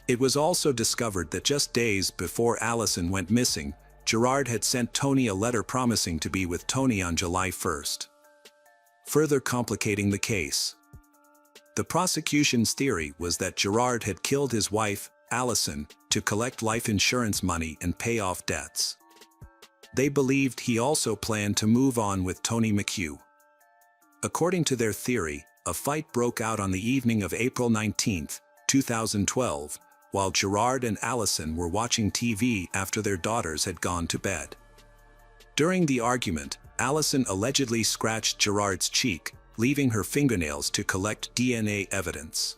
A: It was also discovered that just days before Allison went missing, Gerard had sent Tony a letter promising to be with Tony on July 1st. Further complicating the case. The prosecution's theory was that Gerard had killed his wife, Allison, to collect life insurance money and pay off debts. They believed he also planned to move on with Tony McHugh. According to their theory, a fight broke out on the evening of April 19, 2012, while Gerard and Allison were watching TV after their daughters had gone to bed. During the argument, Allison allegedly scratched Gerard's cheek, leaving her fingernails to collect DNA evidence.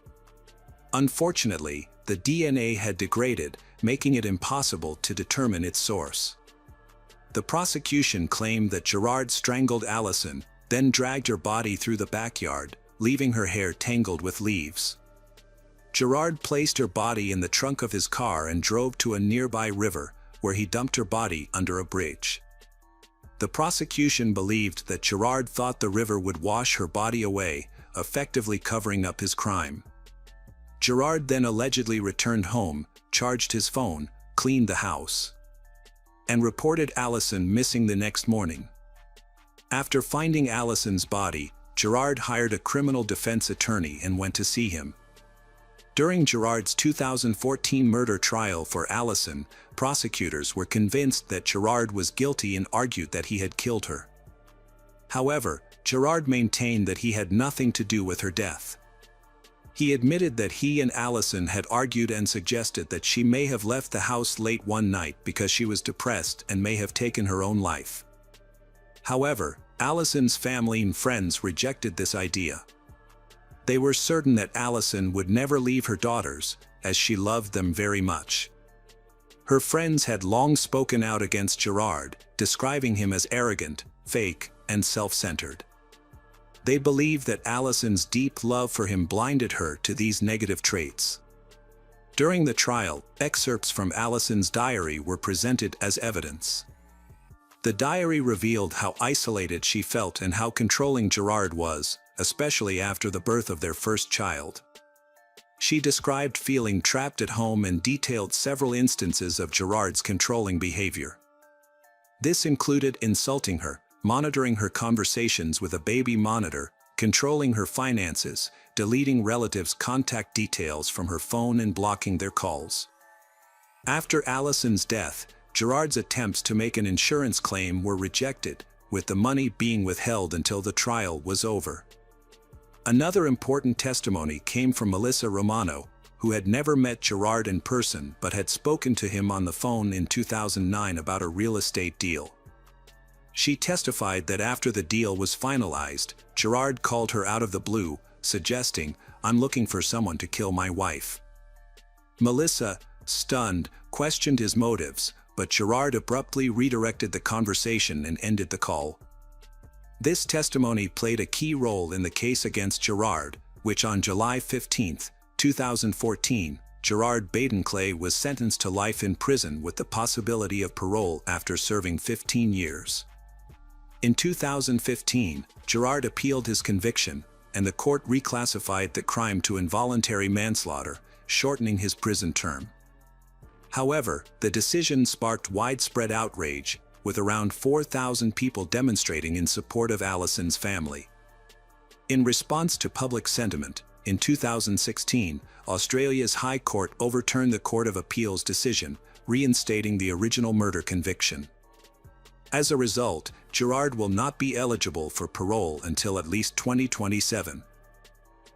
A: Unfortunately, the DNA had degraded, making it impossible to determine its source. The prosecution claimed that Gerard strangled Allison, then dragged her body through the backyard, leaving her hair tangled with leaves. Gerard placed her body in the trunk of his car and drove to a nearby river, where he dumped her body under a bridge. The prosecution believed that Gerard thought the river would wash her body away, effectively covering up his crime. Gerard then allegedly returned home, charged his phone, cleaned the house, and reported Allison missing the next morning. After finding Allison's body, Gerard hired a criminal defense attorney and went to see him. During Gerard's 2014 murder trial for Allison, prosecutors were convinced that Gerard was guilty and argued that he had killed her. However, Gerard maintained that he had nothing to do with her death. He admitted that he and Allison had argued and suggested that she may have left the house late one night because she was depressed and may have taken her own life. However, Allison's family and friends rejected this idea. They were certain that Allison would never leave her daughters, as she loved them very much. Her friends had long spoken out against Gerard, describing him as arrogant, fake, and self-centered. They believed that Allison's deep love for him blinded her to these negative traits. During the trial, excerpts from Allison's diary were presented as evidence. The diary revealed how isolated she felt and how controlling Gerard was, especially after the birth of their first child. She described feeling trapped at home and detailed several instances of Gerard's controlling behavior. This included insulting her, monitoring her conversations with a baby monitor, controlling her finances, deleting relatives' contact details from her phone and blocking their calls. After Allison's death, Gerard's attempts to make an insurance claim were rejected, with the money being withheld until the trial was over. Another important testimony came from Melissa Romano, who had never met Gerard in person but had spoken to him on the phone in 2009 about a real estate deal. She testified that after the deal was finalized, Gerard called her out of the blue, suggesting, "I'm looking for someone to kill my wife." Melissa, stunned, questioned his motives, but Gerard abruptly redirected the conversation and ended the call. This testimony played a key role in the case against Gerard, which on July 15, 2014, Gerard Badenclay was sentenced to life in prison with the possibility of parole after serving 15 years. In 2015, Gerard appealed his conviction, and the court reclassified the crime to involuntary manslaughter, shortening his prison term. However, the decision sparked widespread outrage, with around 4,000 people demonstrating in support of Allison's family. In response to public sentiment, in 2016, Australia's High Court overturned the Court of Appeal's decision, reinstating the original murder conviction. As a result, Gerard will not be eligible for parole until at least 2027.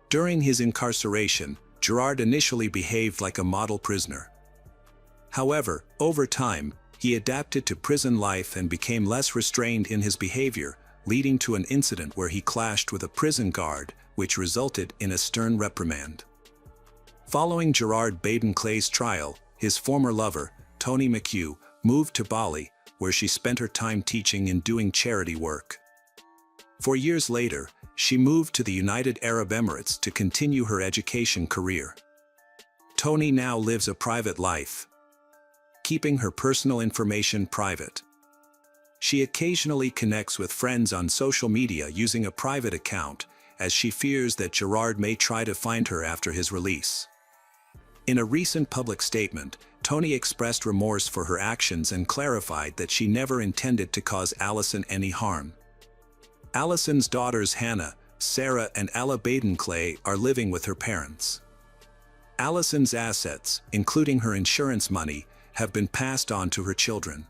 A: During his incarceration, Gerard initially behaved like a model prisoner. However, over time, he adapted to prison life and became less restrained in his behavior, leading to an incident where he clashed with a prison guard, which resulted in a stern reprimand. Following Gerard Badenclay's trial, his former lover, Tony McHugh, moved to Bali, where she spent her time teaching and doing charity work. 4 years later, she moved to the United Arab Emirates to continue her education career. Tony now lives a private life, keeping her personal information private. She occasionally connects with friends on social media using a private account, as she fears that Gerard may try to find her after his release. In a recent public statement, Tony expressed remorse for her actions and clarified that she never intended to cause Allison any harm. Allison's daughters Hannah, Sarah and Ella Badenclay are living with her parents. Allison's assets, including her insurance money, have been passed on to her children.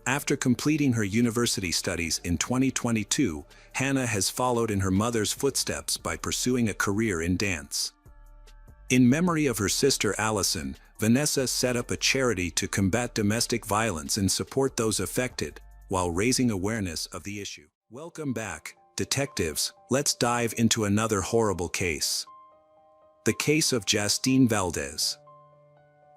A: After completing her university studies in 2022, Hannah has followed in her mother's footsteps by pursuing a career in dance. In memory of her sister Allison, Vanessa set up a charity to combat domestic violence and support those affected, while raising awareness of the issue. Welcome back, detectives. Let's dive into another horrible case. The case of Justine Valdez.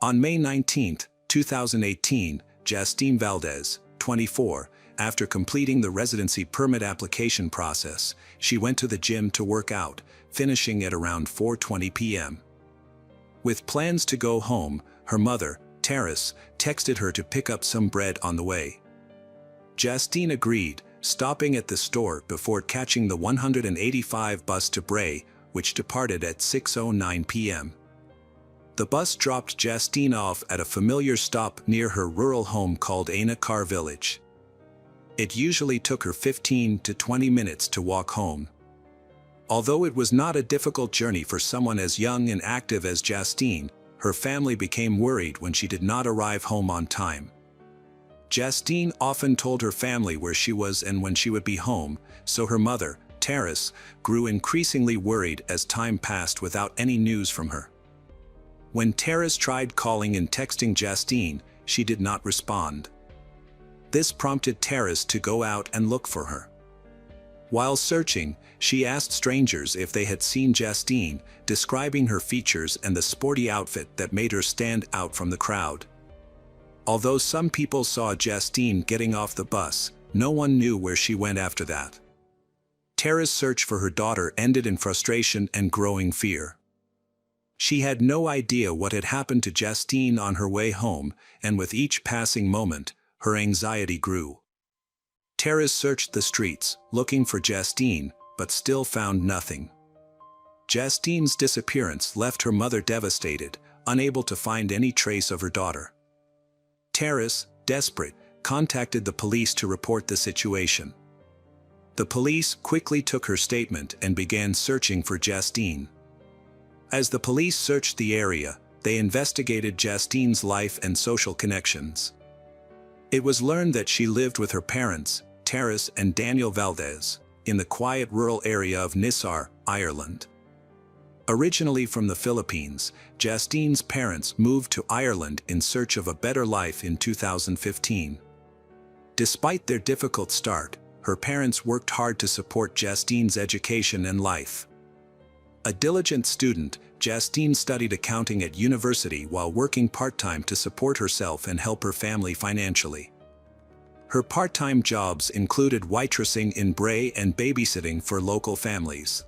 A: On May 19, 2018, Justine Valdez, 24, after completing the residency permit application process, she went to the gym to work out, finishing at around 4:20 p.m. With plans to go home, her mother, Terrace, texted her to pick up some bread on the way. Justine agreed, stopping at the store before catching the 185 bus to Bray, which departed at 6:09 p.m. The bus dropped Justine off at a familiar stop near her rural home called Aina Car Village. It usually took her 15 to 20 minutes to walk home. Although it was not a difficult journey for someone as young and active as Justine, her family became worried when she did not arrive home on time. Justine often told her family where she was and when she would be home, so her mother, Terrace, grew increasingly worried as time passed without any news from her. When Terrace tried calling and texting Justine, she did not respond. This prompted Terrace to go out and look for her. While searching, she asked strangers if they had seen Justine, describing her features and the sporty outfit that made her stand out from the crowd. Although some people saw Justine getting off the bus, no one knew where she went after that. Terrace's search for her daughter ended in frustration and growing fear. She had no idea what had happened to Justine on her way home, and with each passing moment, her anxiety grew. Terrace searched the streets, looking for Justine, but still found nothing. Justine's disappearance left her mother devastated, unable to find any trace of her daughter. Terrace, desperate, contacted the police to report the situation. The police quickly took her statement and began searching for Justine. As the police searched the area, they investigated Justine's life and social connections. It was learned that she lived with her parents, Terrace and Daniel Valdez, in the quiet rural area of Nisar, Ireland. Originally from the Philippines, Justine's parents moved to Ireland in search of a better life in 2015. Despite their difficult start, her parents worked hard to support Justine's education and life. A diligent student, Justine studied accounting at university while working part-time to support herself and help her family financially. Her part-time jobs included waitressing in Bray and babysitting for local families.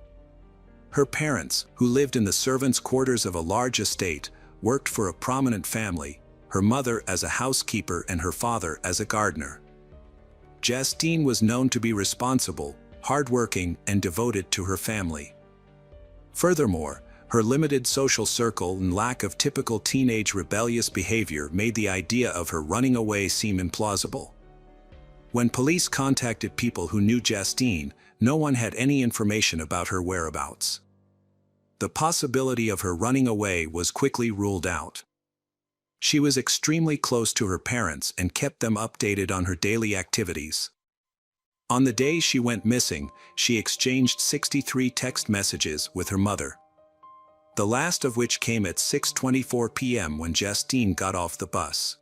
A: Her parents, who lived in the servants' quarters of a large estate, worked for a prominent family, her mother as a housekeeper and her father as a gardener. Justine was known to be responsible, hardworking, and devoted to her family. Furthermore, her limited social circle and lack of typical teenage rebellious behavior made the idea of her running away seem implausible. When police contacted people who knew Justine, no one had any information about her whereabouts. The possibility of her running away was quickly ruled out. She was extremely close to her parents and kept them updated on her daily activities. On the day she went missing, she exchanged 63 text messages with her mother. The last of which came at 6:24 p.m. when Justine got off the bus.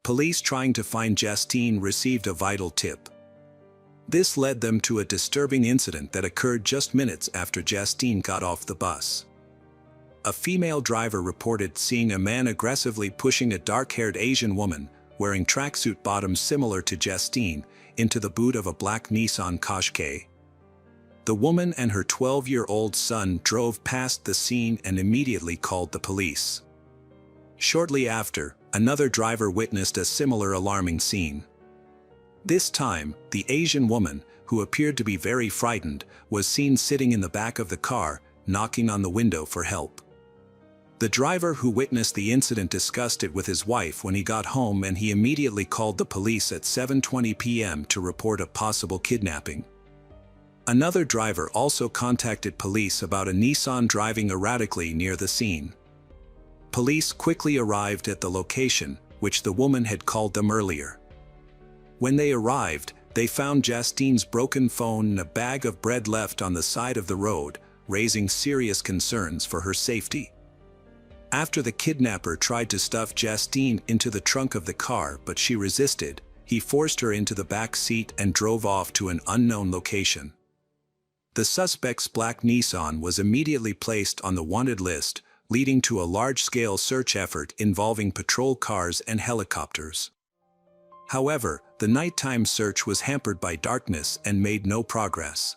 A: Police trying to find Justine received a vital tip. This led them to a disturbing incident that occurred just minutes after Justine got off the bus. A female driver reported seeing a man aggressively pushing a dark-haired Asian woman, wearing tracksuit bottoms similar to Justine, into the boot of a black Nissan Qashqai. The woman and her 12-year-old son drove past the scene and immediately called the police. Shortly after, another driver witnessed a similar alarming scene. This time, the Asian woman, who appeared to be very frightened, was seen sitting in the back of the car, knocking on the window for help. The driver who witnessed the incident discussed it with his wife when he got home, and he immediately called the police at 7:20 p.m. to report a possible kidnapping. Another driver also contacted police about a Nissan driving erratically near the scene. Police quickly arrived at the location, which the woman had called them earlier. When they arrived, they found Justine's broken phone and a bag of bread left on the side of the road, raising serious concerns for her safety. After the kidnapper tried to stuff Justine into the trunk of the car but she resisted, he forced her into the back seat and drove off to an unknown location. The suspect's black Nissan was immediately placed on the wanted list, leading to a large-scale search effort involving patrol cars and helicopters. However, the nighttime search was hampered by darkness and made no progress.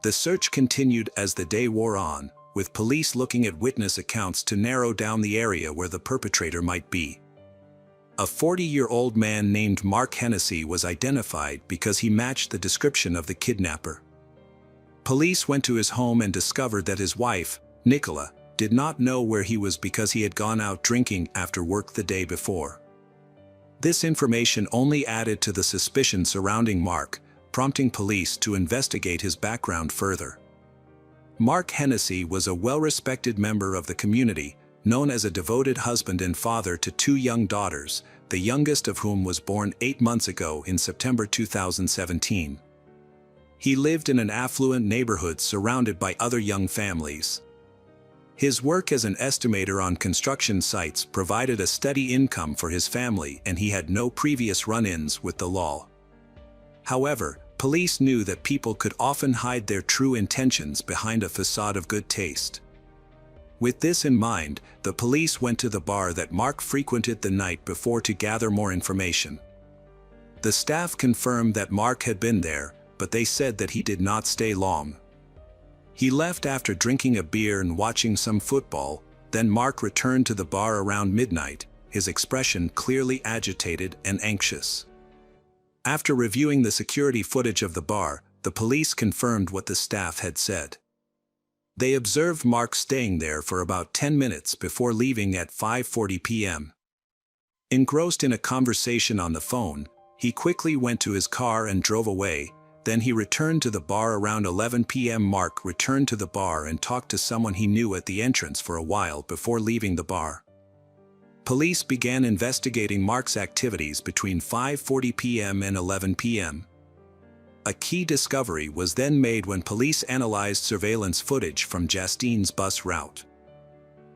A: The search continued as the day wore on, with police looking at witness accounts to narrow down the area where the perpetrator might be. A 40-year-old man named Mark Hennessy was identified because he matched the description of the kidnapper. Police went to his home and discovered that his wife, Nicola, did not know where he was because he had gone out drinking after work the day before. This information only added to the suspicion surrounding Mark, prompting police to investigate his background further. Mark Hennessy was a well-respected member of the community, known as a devoted husband and father to 2 young daughters, the youngest of whom was born 8 months ago in September 2017. He lived in an affluent neighborhood surrounded by other young families. His work as an estimator on construction sites provided a steady income for his family, and he had no previous run-ins with the law. However, police knew that people could often hide their true intentions behind a facade of good taste. With this in mind, the police went to the bar that Mark frequented the night before to gather more information. The staff confirmed that Mark had been there, but they said that he did not stay long. He left after drinking a beer and watching some football, then Mark returned to the bar around midnight, his expression clearly agitated and anxious. After reviewing the security footage of the bar, the police confirmed what the staff had said. They observed Mark staying there for about 10 minutes before leaving at 5:40 p.m. Engrossed in a conversation on the phone, he quickly went to his car and drove away. Then he returned to the bar around 11 p.m. Mark returned to the bar and talked to someone he knew at the entrance for a while before leaving the bar. Police began investigating Mark's activities between 5:40 p.m. and 11 p.m. A key discovery was then made when police analyzed surveillance footage from Justine's bus route.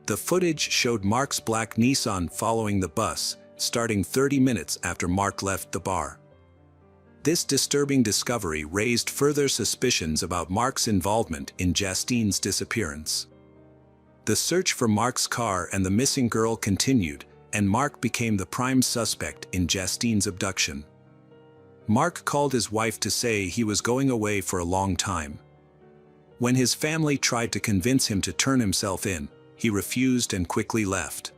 A: The footage showed Mark's black Nissan following the bus, starting 30 minutes after Mark left the bar. This disturbing discovery raised further suspicions about Mark's involvement in Justine's disappearance. The search for Mark's car and the missing girl continued, and Mark became the prime suspect in Justine's abduction. Mark called his wife to say he was going away for a long time. When his family tried to convince him to turn himself in, he refused and quickly left.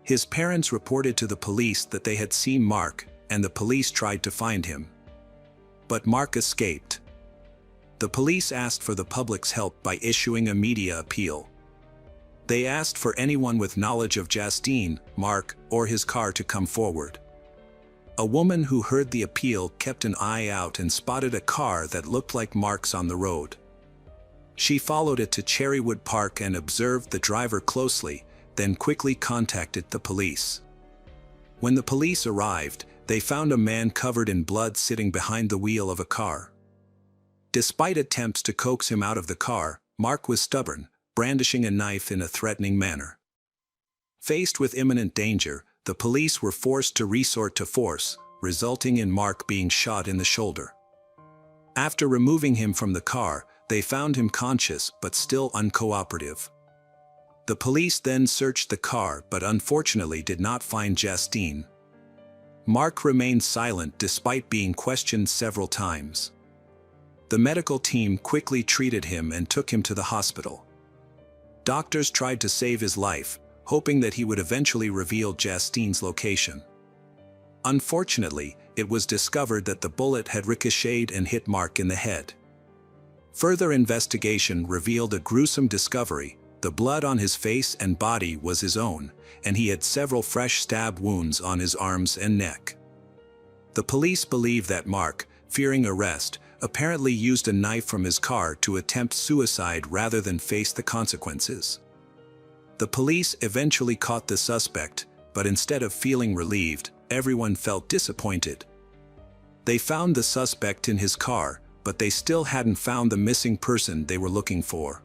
A: His parents reported to the police that they had seen Mark, and the police tried to find him. But Mark escaped. The police asked for the public's help by issuing a media appeal. They asked for anyone with knowledge of Justine, Mark, or his car to come forward. A woman who heard the appeal kept an eye out and spotted a car that looked like Mark's on the road. She followed it to Cherrywood Park and observed the driver closely, then quickly contacted the police. When the police arrived, they found a man covered in blood sitting behind the wheel of a car. Despite attempts to coax him out of the car, Mark was stubborn, brandishing a knife in a threatening manner. Faced with imminent danger, the police were forced to resort to force, resulting in Mark being shot in the shoulder. After removing him from the car, they found him conscious but still uncooperative. The police then searched the car but unfortunately did not find Justine. Mark remained silent despite being questioned several times. The medical team quickly treated him and took him to the hospital. Doctors tried to save his life, hoping that he would eventually reveal Justine's location. Unfortunately, it was discovered that the bullet had ricocheted and hit Mark in the head. Further investigation revealed a gruesome discovery: the blood on his face and body was his own, and he had several fresh stab wounds on his arms and neck. The police believe that Mark, fearing arrest, apparently used a knife from his car to attempt suicide rather than face the consequences. The police eventually caught the suspect, but instead of feeling relieved, everyone felt disappointed. They found the suspect in his car, but they still hadn't found the missing person they were looking for.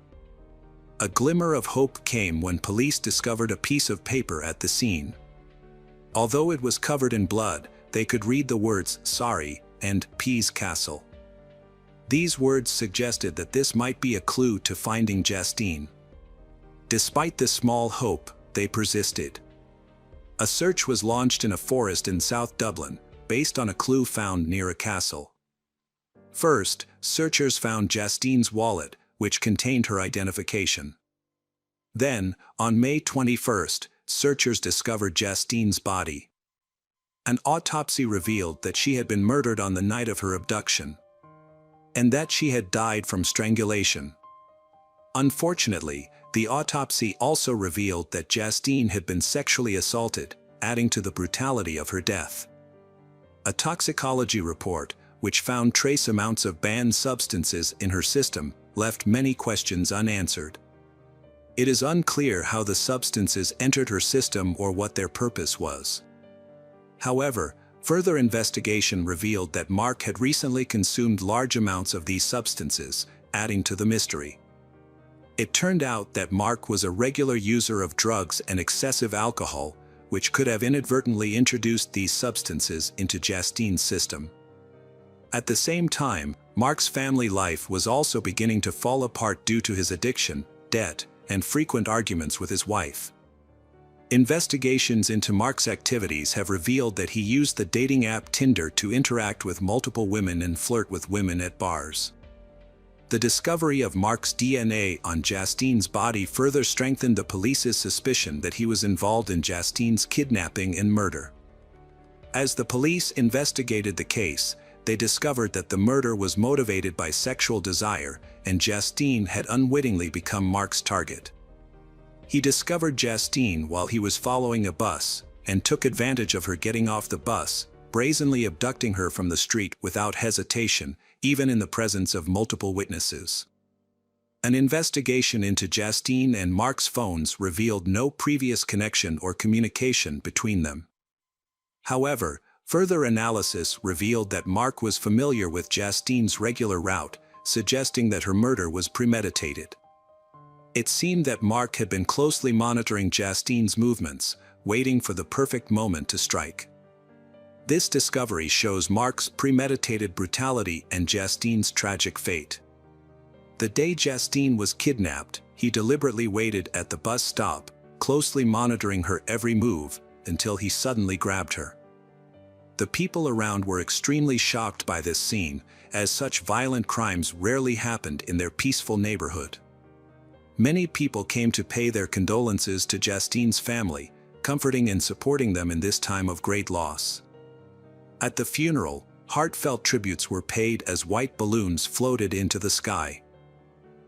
A: A glimmer of hope came when police discovered a piece of paper at the scene. Although it was covered in blood, they could read the words "sorry" and "Pease Castle." These words suggested that this might be a clue to finding Justine. Despite this small hope, they persisted. A search was launched in a forest in South Dublin, based on a clue found near a castle. First, searchers found Justine's wallet, which contained her identification. Then, on May 21st, searchers discovered Justine's body. An autopsy revealed that she had been murdered on the night of her abduction, and that she had died from strangulation. Unfortunately, the autopsy also revealed that Justine had been sexually assaulted, adding to the brutality of her death. A toxicology report, which found trace amounts of banned substances in her system, left many questions unanswered. It is unclear how the substances entered her system or what their purpose was. However, further investigation revealed that Mark had recently consumed large amounts of these substances, adding to the mystery. It turned out that Mark was a regular user of drugs and excessive alcohol, which could have inadvertently introduced these substances into Justine's system. At the same time, Mark's family life was also beginning to fall apart due to his addiction, debt, and frequent arguments with his wife. Investigations into Mark's activities have revealed that he used the dating app Tinder to interact with multiple women and flirt with women at bars. The discovery of Mark's DNA on Justine's body further strengthened the police's suspicion that he was involved in Justine's kidnapping and murder. As the police investigated the case, they discovered that the murder was motivated by sexual desire, and Justine had unwittingly become Mark's target. He discovered Justine while he was following a bus, and took advantage of her getting off the bus, brazenly abducting her from the street without hesitation, even in the presence of multiple witnesses. An investigation into Justine and Mark's phones revealed no previous connection or communication between them. However, further analysis revealed that Mark was familiar with Justine's regular route, suggesting that her murder was premeditated. It seemed that Mark had been closely monitoring Justine's movements, waiting for the perfect moment to strike. This discovery shows Mark's premeditated brutality and Justine's tragic fate. The day Justine was kidnapped, he deliberately waited at the bus stop, closely monitoring her every move, until he suddenly grabbed her. The people around were extremely shocked by this scene, as such violent crimes rarely happened in their peaceful neighborhood. Many people came to pay their condolences to Justine's family, comforting and supporting them in this time of great loss. At the funeral, heartfelt tributes were paid as white balloons floated into the sky.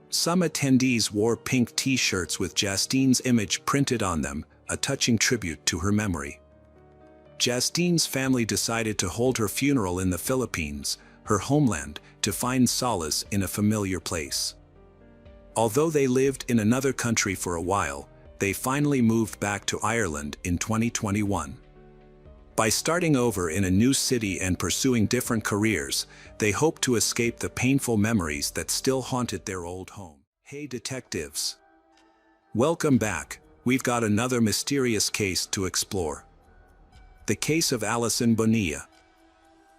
A: Some attendees wore pink t-shirts with Justine's image printed on them, a touching tribute to her memory. Justine's family decided to hold her funeral in the Philippines, her homeland, to find solace in a familiar place. Although they lived in another country for a while, they finally moved back to Ireland in 2021. By starting over in a new city and pursuing different careers, they hoped to escape the painful memories that still haunted their old home. Hey detectives! Welcome back. We've got another mysterious case to explore. The case of Alison Bonilla.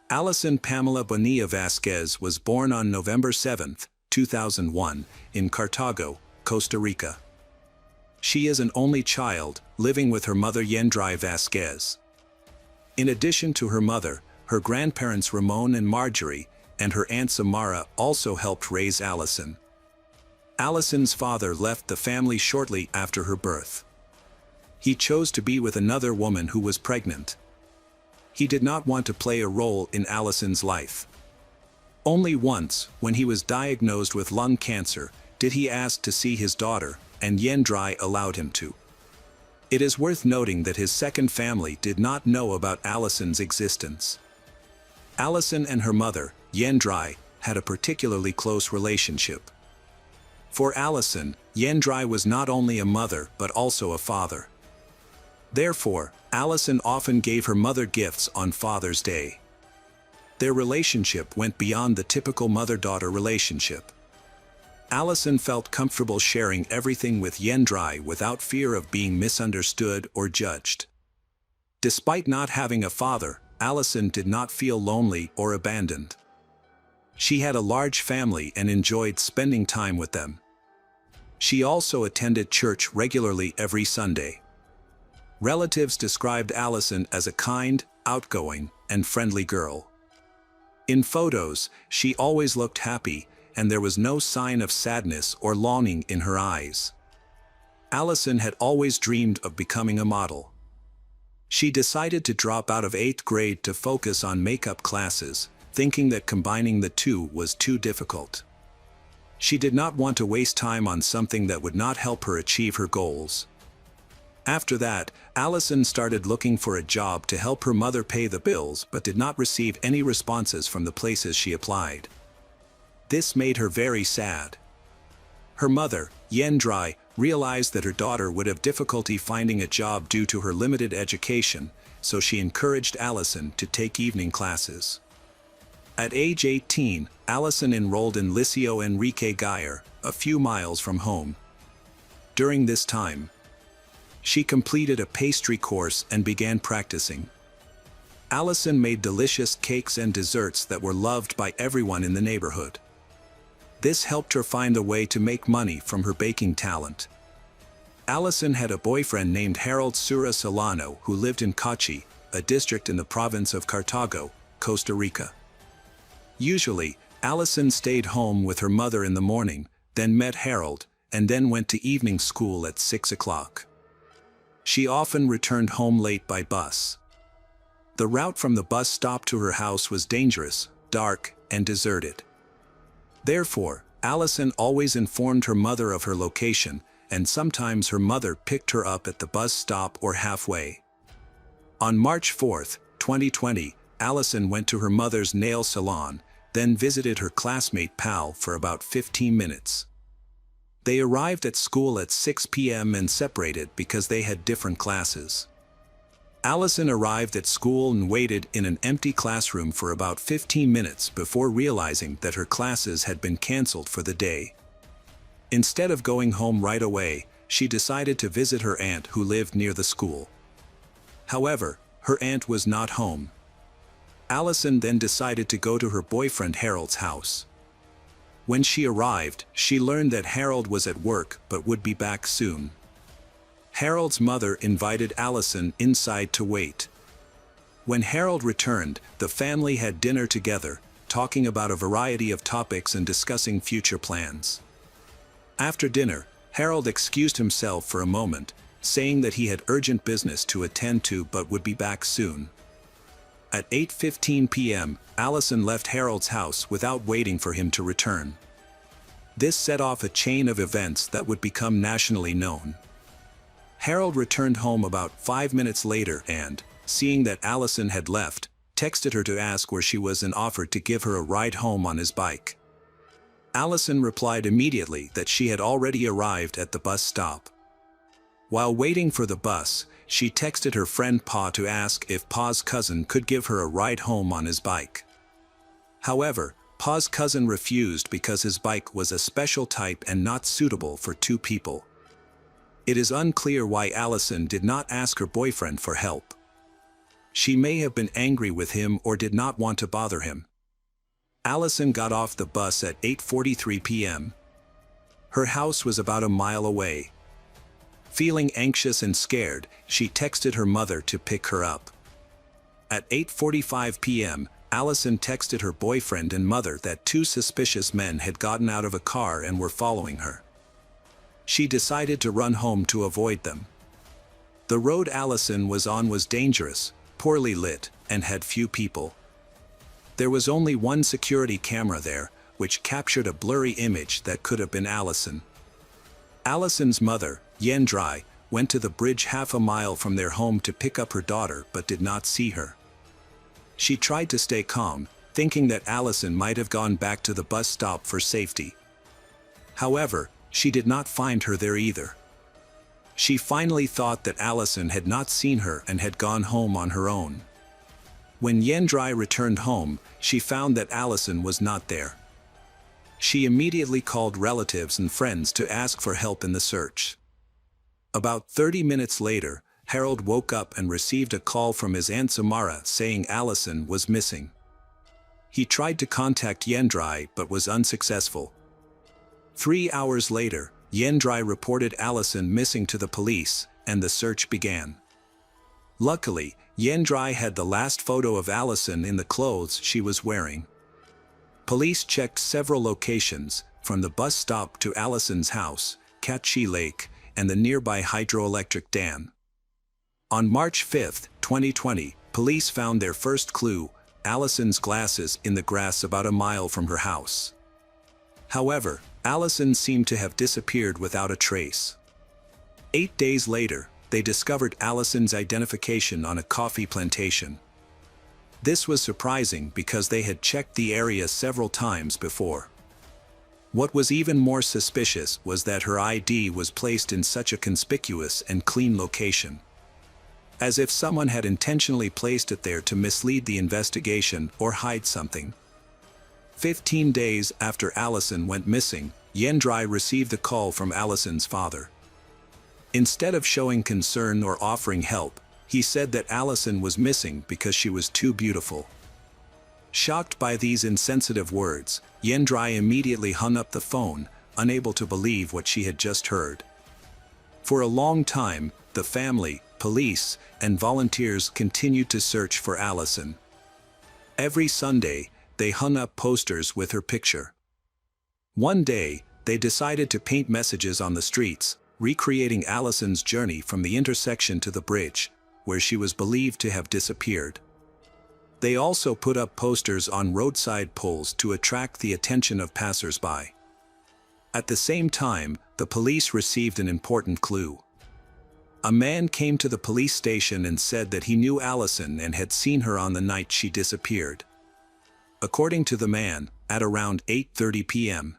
A: Alison Pamela Bonilla Vasquez was born on November 7, 2001, in Cartago, Costa Rica. She is an only child, living with her mother Yendrai Vasquez. In addition to her mother, her grandparents Ramon and Marjorie, and her aunt Samara also helped raise Alison. Alison's father left the family shortly after her birth. He chose to be with another woman who was pregnant. He did not want to play a role in Alison's life. Only once, when he was diagnosed with lung cancer, did he ask to see his daughter, and Yendrai allowed him to. It is worth noting that his second family did not know about Alison's existence. Alison and her mother, Yendrai, had a particularly close relationship. For Alison, Yendrai was not only a mother but also a father. Therefore, Alison often gave her mother gifts on Father's Day. Their relationship went beyond the typical mother-daughter relationship. Alison felt comfortable sharing everything with Yendrai without fear of being misunderstood or judged. Despite not having a father, Alison did not feel lonely or abandoned. She had a large family and enjoyed spending time with them. She also attended church regularly every Sunday. Relatives described Alison as a kind, outgoing, and friendly girl. In photos, she always looked happy, and there was no sign of sadness or longing in her eyes. Alison had always dreamed of becoming a model. She decided to drop out of 8th grade to focus on makeup classes, thinking that combining the two was too difficult. She did not want to waste time on something that would not help her achieve her goals. After that, Alison started looking for a job to help her mother pay the bills but did not receive any responses from the places she applied. This made her very sad. Her mother, Yendrai, realized that her daughter would have difficulty finding a job due to her limited education, so she encouraged Alison to take evening classes. At age 18, Alison enrolled in Liceo Enrique Gayer, a few miles from home. During this time, she completed a pastry course and began practicing. Alison made delicious cakes and desserts that were loved by everyone in the neighborhood. This helped her find a way to make money from her baking talent. Alison had a boyfriend named Harold Sura Solano who lived in Cachi, a district in the province of Cartago, Costa Rica. Usually, Alison stayed home with her mother in the morning, then met Harold, and then went to evening school at 6 o'clock. She often returned home late by bus. The route from the bus stop to her house was dangerous, dark, and deserted. Therefore, Alison always informed her mother of her location, and sometimes her mother picked her up at the bus stop or halfway. On March 4, 2020, Alison went to her mother's nail salon, then visited her classmate Pal for about 15 minutes. They arrived at school at 6 p.m. and separated because they had different classes. Alison arrived at school and waited in an empty classroom for about 15 minutes before realizing that her classes had been canceled for the day. Instead of going home right away, she decided to visit her aunt who lived near the school. However, her aunt was not home. Allison then decided to go to her boyfriend Harold's house. When she arrived, she learned that Harold was at work but would be back soon. Harold's mother invited Allison inside to wait. When Harold returned, the family had dinner together, talking about a variety of topics and discussing future plans. After dinner, Harold excused himself for a moment, saying that he had urgent business to attend to but would be back soon. At 8:15 p.m., Allison left Harold's house without waiting for him to return. This set off a chain of events that would become nationally known. Harold returned home about 5 minutes later and, seeing that Allison had left, texted her to ask where she was and offered to give her a ride home on his bike. Allison replied immediately that she had already arrived at the bus stop. While waiting for the bus, she texted her friend Pa to ask if Pa's cousin could give her a ride home on his bike. However, Pa's cousin refused because his bike was a special type and not suitable for two people. It is unclear why Allison did not ask her boyfriend for help. She may have been angry with him or did not want to bother him. Allison got off the bus at 8:43 p.m. Her house was about a mile away. Feeling anxious and scared, she texted her mother to pick her up. At 8:45 p.m., Allison texted her boyfriend and mother that two suspicious men had gotten out of a car and were following her. She decided to run home to avoid them. The road Allison was on was dangerous, poorly lit, and had few people. There was only one security camera there, which captured a blurry image that could have been Allison. Allison's mother, Yendrai, went to the bridge half a mile from their home to pick up her daughter but did not see her. She tried to stay calm, thinking that Allison might have gone back to the bus stop for safety. However, she did not find her there either. She finally thought that Allison had not seen her and had gone home on her own. When Yendrai returned home, she found that Allison was not there. She immediately called relatives and friends to ask for help in the search. About 30 minutes later, Harold woke up and received a call from his Aunt Samara saying Allison was missing. He tried to contact Yendrai but was unsuccessful. 3 hours later, Yendrai reported Allison missing to the police, and the search began. Luckily, Yendrai had the last photo of Allison in the clothes she was wearing. Police checked several locations, from the bus stop to Allison's house, Catchy Lake, and the nearby hydroelectric dam. On March 5, 2020, police found their first clue, Allison's glasses in the grass about a mile from her house. However, Allison seemed to have disappeared without a trace. 8 days later, they discovered Allison's identification on a coffee plantation. This was surprising because they had checked the area several times before. What was even more suspicious was that her ID was placed in such a conspicuous and clean location. As if someone had intentionally placed it there to mislead the investigation or hide something. 15 days after Allison went missing, Yendrai received a call from Allison's father. Instead of showing concern or offering help, he said that Allison was missing because she was too beautiful. Shocked by these insensitive words, Yendrai immediately hung up the phone, unable to believe what she had just heard. For a long time, the family, police, and volunteers continued to search for Allison. Every Sunday, they hung up posters with her picture. One day, they decided to paint messages on the streets, recreating Allison's journey from the intersection to the bridge, where she was believed to have disappeared. They also put up posters on roadside poles to attract the attention of passers-by. At the same time, the police received an important clue. A man came to the police station and said that he knew Allison and had seen her on the night she disappeared. According to the man, at around 8:30 p.m.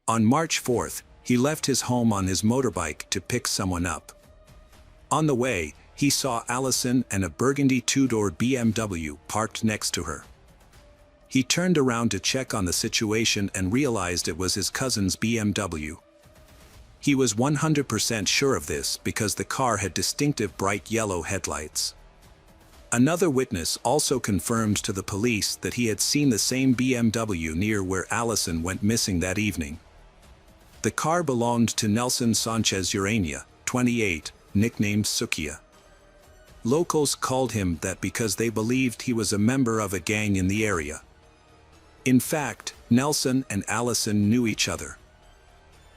A: On March 4th, he left his home on his motorbike to pick someone up. On the way, he saw Allison and a burgundy two-door BMW parked next to her. He turned around to check on the situation and realized it was his cousin's BMW. He was 100% sure of this because the car had distinctive bright yellow headlights. Another witness also confirmed to the police that he had seen the same BMW near where Allison went missing that evening. The car belonged to Nelson Sanchez Urania, 28, nicknamed Sukia. Locals called him that because they believed he was a member of a gang in the area. In fact, Nelson and Allison knew each other.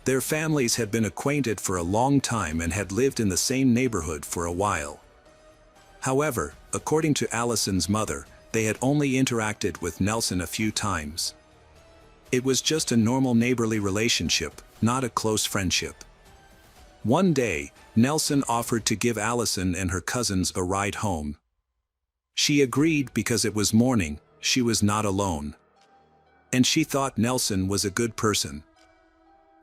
A: Their families had been acquainted for a long time and had lived in the same neighborhood for a while. However, according to Allison's mother, they had only interacted with Nelson a few times. It was just a normal neighborly relationship, not a close friendship. One day, Nelson offered to give Allison and her cousins a ride home. She agreed because it was morning, she was not alone. And she thought Nelson was a good person.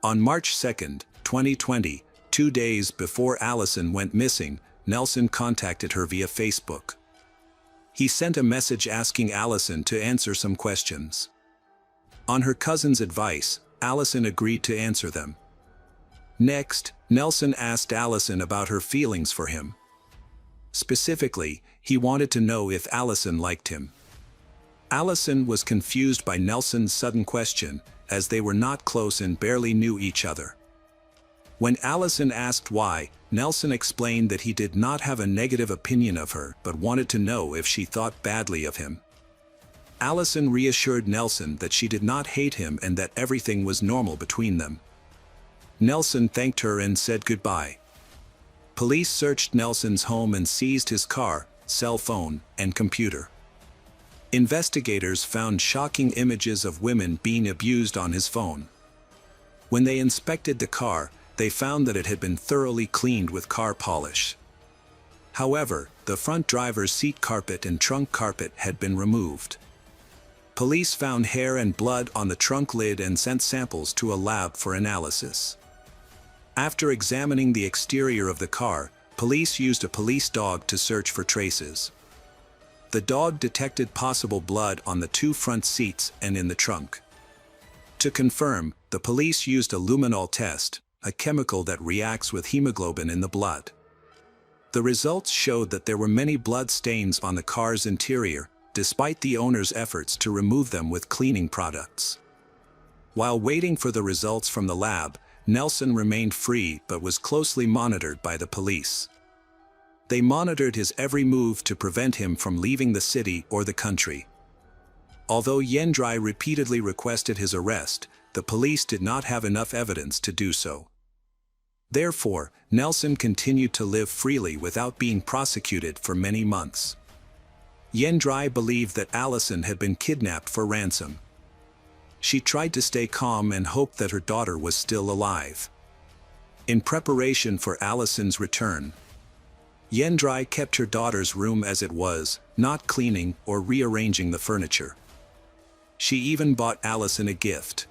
A: On March 2, 2020, 2 days before Allison went missing, Nelson contacted her via Facebook. He sent a message asking Allison to answer some questions. On her cousin's advice, Allison agreed to answer them. Next, Nelson asked Allison about her feelings for him. Specifically, he wanted to know if Allison liked him. Allison was confused by Nelson's sudden question, as they were not close and barely knew each other. When Allison asked why, Nelson explained that he did not have a negative opinion of her but wanted to know if she thought badly of him. Allison reassured Nelson that she did not hate him and that everything was normal between them. Nelson thanked her and said goodbye. Police searched Nelson's home and seized his car, cell phone, and computer. Investigators found shocking images of women being abused on his phone. When they inspected the car, they found that it had been thoroughly cleaned with car polish. However, the front driver's seat carpet and trunk carpet had been removed. Police found hair and blood on the trunk lid and sent samples to a lab for analysis. After examining the exterior of the car, police used a police dog to search for traces. The dog detected possible blood on the 2 front seats and in the trunk. To confirm, the police used a luminol test, a chemical that reacts with hemoglobin in the blood. The results showed that there were many blood stains on the car's interior, despite the owner's efforts to remove them with cleaning products. While waiting for the results from the lab, Nelson remained free but was closely monitored by the police. They monitored his every move to prevent him from leaving the city or the country. Although Yendrai repeatedly requested his arrest, the police did not have enough evidence to do so. Therefore, Nelson continued to live freely without being prosecuted for many months. Yendrai believed that Allison had been kidnapped for ransom. She tried to stay calm and hoped that her daughter was still alive. In preparation for Allison's return, Yendrai kept her daughter's room as it was, not cleaning or rearranging the furniture. She even bought Allison a gift.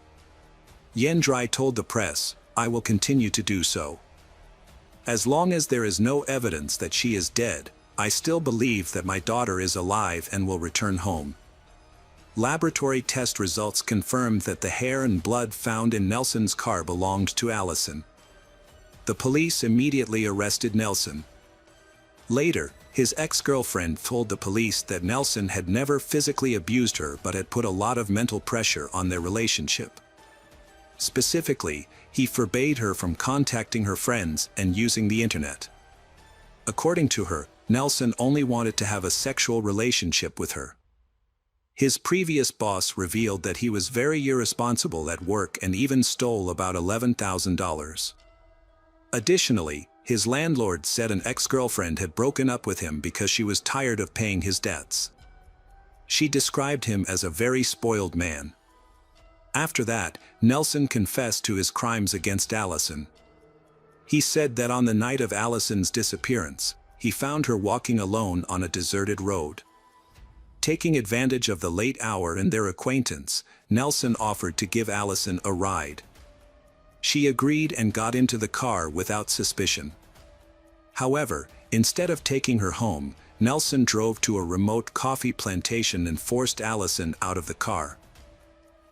A: Yendrai told the press, "I will continue to do so. As long as there is no evidence that she is dead, I still believe that my daughter is alive and will return home." Laboratory test results confirmed that the hair and blood found in Nelson's car belonged to Allison. The police immediately arrested Nelson. Later, his ex-girlfriend told the police that Nelson had never physically abused her but had put a lot of mental pressure on their relationship. Specifically, he forbade her from contacting her friends and using the internet. According to her, Nelson only wanted to have a sexual relationship with her. His previous boss revealed that he was very irresponsible at work and even stole about $11,000. Additionally, his landlord said an ex-girlfriend had broken up with him because she was tired of paying his debts. She described him as a very spoiled man. After that, Nelson confessed to his crimes against Allison. He said that on the night of Allison's disappearance, he found her walking alone on a deserted road. Taking advantage of the late hour and their acquaintance, Nelson offered to give Allison a ride. She agreed and got into the car without suspicion. However, instead of taking her home, Nelson drove to a remote coffee plantation and forced Allison out of the car.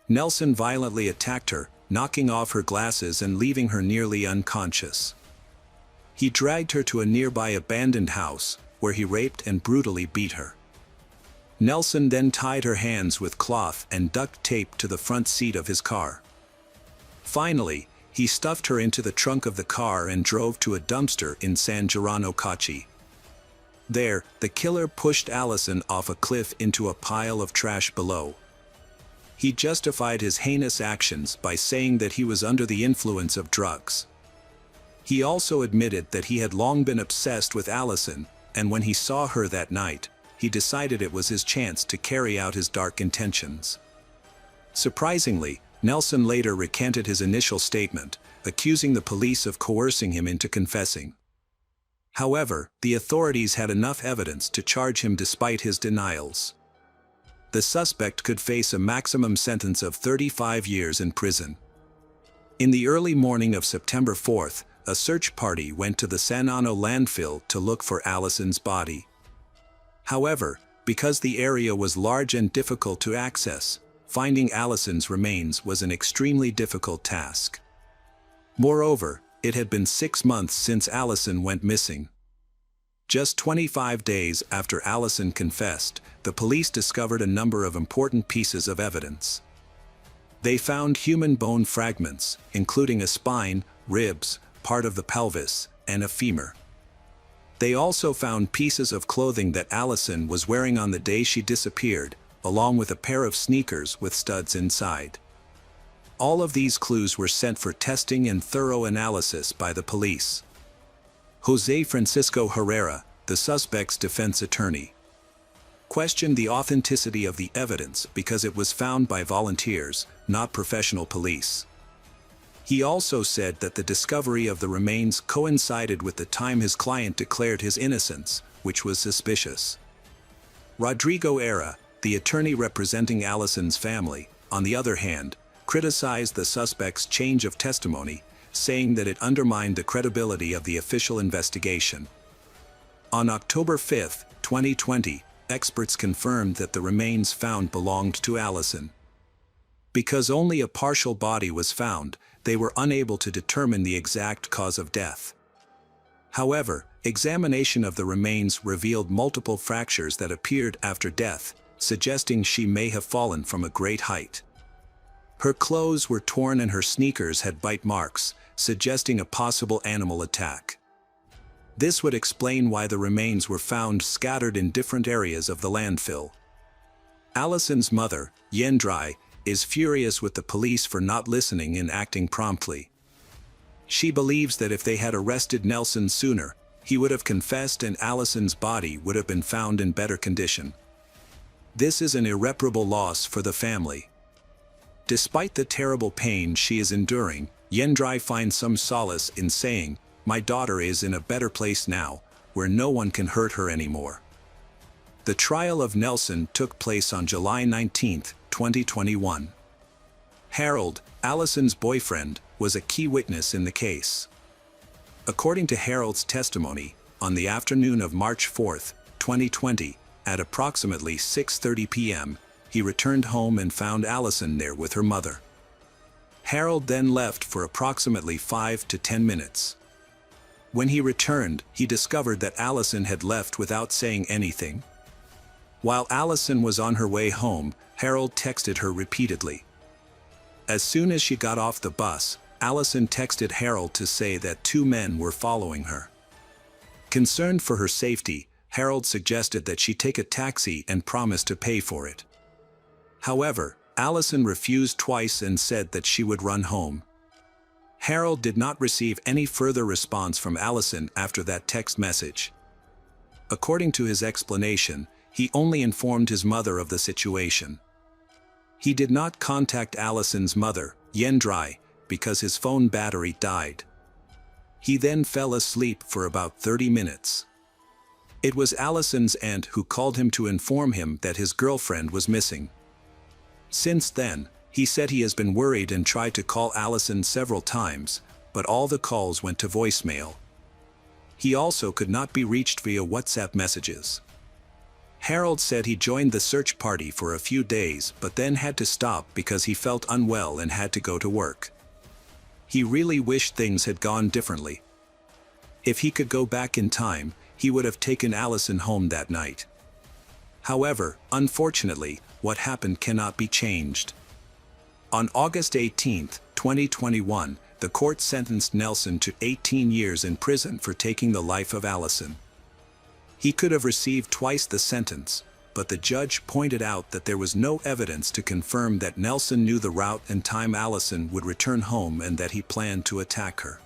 A: Nelson violently attacked her, knocking off her glasses and leaving her nearly unconscious. He dragged her to a nearby abandoned house, where he raped and brutally beat her. Nelson then tied her hands with cloth and duct tape to the front seat of his car. Finally, he stuffed her into the trunk of the car and drove to a dumpster in San Giorano Cacci. There, the killer pushed Allison off a cliff into a pile of trash below. He justified his heinous actions by saying that he was under the influence of drugs. He also admitted that he had long been obsessed with Allison, and when he saw her that night, he decided it was his chance to carry out his dark intentions. Surprisingly, Nelson later recanted his initial statement, accusing the police of coercing him into confessing. However, the authorities had enough evidence to charge him despite his denials. The suspect could face a maximum sentence of 35 years in prison. In the early morning of September 4th, a search party went to the San Anno landfill to look for Allison's body. However, because the area was large and difficult to access, finding Allison's remains was an extremely difficult task. Moreover, it had been 6 months since Allison went missing. Just 25 days after Allison confessed, the police discovered a number of important pieces of evidence. They found human bone fragments, including a spine, ribs, part of the pelvis, and a femur. They also found pieces of clothing that Allison was wearing on the day she disappeared, along with a pair of sneakers with studs inside. All of these clues were sent for testing and thorough analysis by the police. Jose Francisco Herrera, the suspect's defense attorney, questioned the authenticity of the evidence because it was found by volunteers, not professional police. He also said that the discovery of the remains coincided with the time his client declared his innocence, which was suspicious. Rodrigo Era, the attorney representing Allison's family, on the other hand, criticized the suspect's change of testimony, saying that it undermined the credibility of the official investigation. On October 5, 2020, experts confirmed that the remains found belonged to Allison. Because only a partial body was found, they were unable to determine the exact cause of death. However, examination of the remains revealed multiple fractures that appeared after death, suggesting she may have fallen from a great height. Her clothes were torn and her sneakers had bite marks, suggesting a possible animal attack. This would explain why the remains were found scattered in different areas of the landfill. Allison's mother, Yendrai, is furious with the police for not listening and acting promptly. She believes that if they had arrested Nelson sooner, he would have confessed and Allison's body would have been found in better condition. This is an irreparable loss for the family. Despite the terrible pain she is enduring, Yendrai finds some solace in saying, "My daughter is in a better place now, where no one can hurt her anymore." The trial of Nelson took place on July 19, 2021. Harold, Allison's boyfriend, was a key witness in the case. According to Harold's testimony, on the afternoon of March 4, 2020, at approximately 6:30 p.m., he returned home and found Allison there with her mother. Harold then left for approximately 5 to 10 minutes. When he returned, he discovered that Allison had left without saying anything. While Allison was on her way home, Harold texted her repeatedly. As soon as she got off the bus, Allison texted Harold to say that 2 men were following her. Concerned for her safety, Harold suggested that she take a taxi and promised to pay for it. However, Allison refused twice and said that she would run home. Harold did not receive any further response from Allison after that text message. According to his explanation, he only informed his mother of the situation. He did not contact Allison's mother, Yendrai, because his phone battery died. He then fell asleep for about 30 minutes. It was Allison's aunt who called him to inform him that his girlfriend was missing. Since then, he said he has been worried and tried to call Allison several times, but all the calls went to voicemail. He also could not be reached via WhatsApp messages. Harold said he joined the search party for a few days but then had to stop because he felt unwell and had to go to work. He really wished things had gone differently. If he could go back in time, he would have taken Allison home that night. However, unfortunately, what happened cannot be changed. On August 18, 2021, the court sentenced Nelson to 18 years in prison for taking the life of Allison. He could have received twice the sentence, but the judge pointed out that there was no evidence to confirm that Nelson knew the route and time Allison would return home and that he planned to attack her.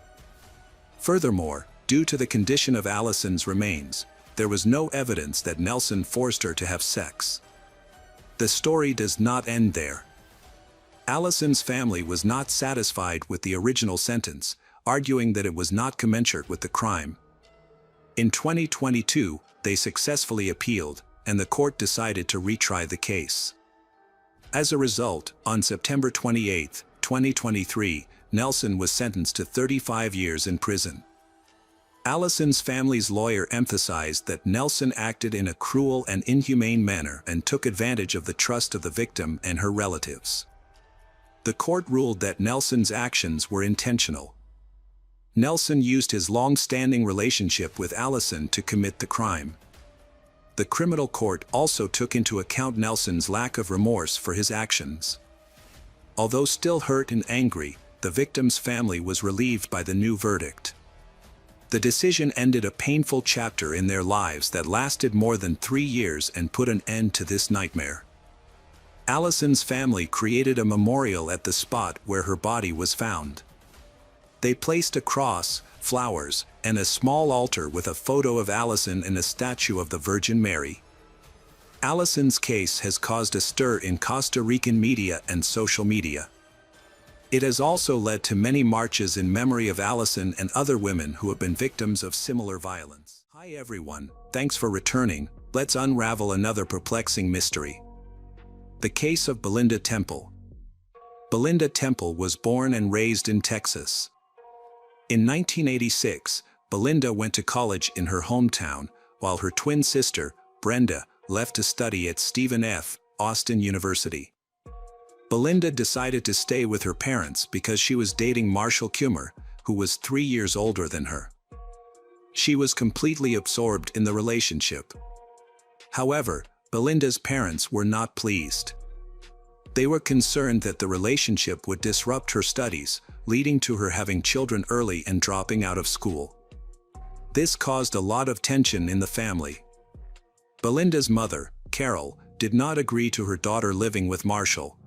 A: Furthermore, due to the condition of Allison's remains, there was no evidence that Nelson forced her to have sex. The story does not end there. Allison's family was not satisfied with the original sentence, arguing that it was not commensurate with the crime. In 2022, they successfully appealed, and the court decided to retry the case. As a result, on September 28, 2023, Nelson was sentenced to 35 years in prison. Allison's family's lawyer emphasized that Nelson acted in a cruel and inhumane manner and took advantage of the trust of the victim and her relatives. The court ruled that Nelson's actions were intentional. Nelson used his long-standing relationship with Allison to commit the crime. The criminal court also took into account Nelson's lack of remorse for his actions. Although still hurt and angry, the victim's family was relieved by the new verdict. The decision ended a painful chapter in their lives that lasted more than 3 years and put an end to this nightmare. Allison's family created a memorial at the spot where her body was found. They placed a cross, flowers, and a small altar with a photo of Allison and a statue of the Virgin Mary. Allison's case has caused a stir in Costa Rican media and social media. It has also led to many marches in memory of Allison and other women who have been victims of similar violence. Hi everyone, thanks for returning. Let's unravel another perplexing mystery. The case of Belinda Temple. Belinda Temple was born and raised in Texas. In 1986, Belinda went to college in her hometown, while her twin sister, Brenda, left to study at Stephen F. Austin University. Belinda decided to stay with her parents because she was dating Marshall Kummer, who was 3 years older than her. She was completely absorbed in the relationship. However, Belinda's parents were not pleased. They were concerned that the relationship would disrupt her studies, leading to her having children early and dropping out of school. This caused a lot of tension in the family. Belinda's mother, Carol, did not agree to her daughter living with Marshall.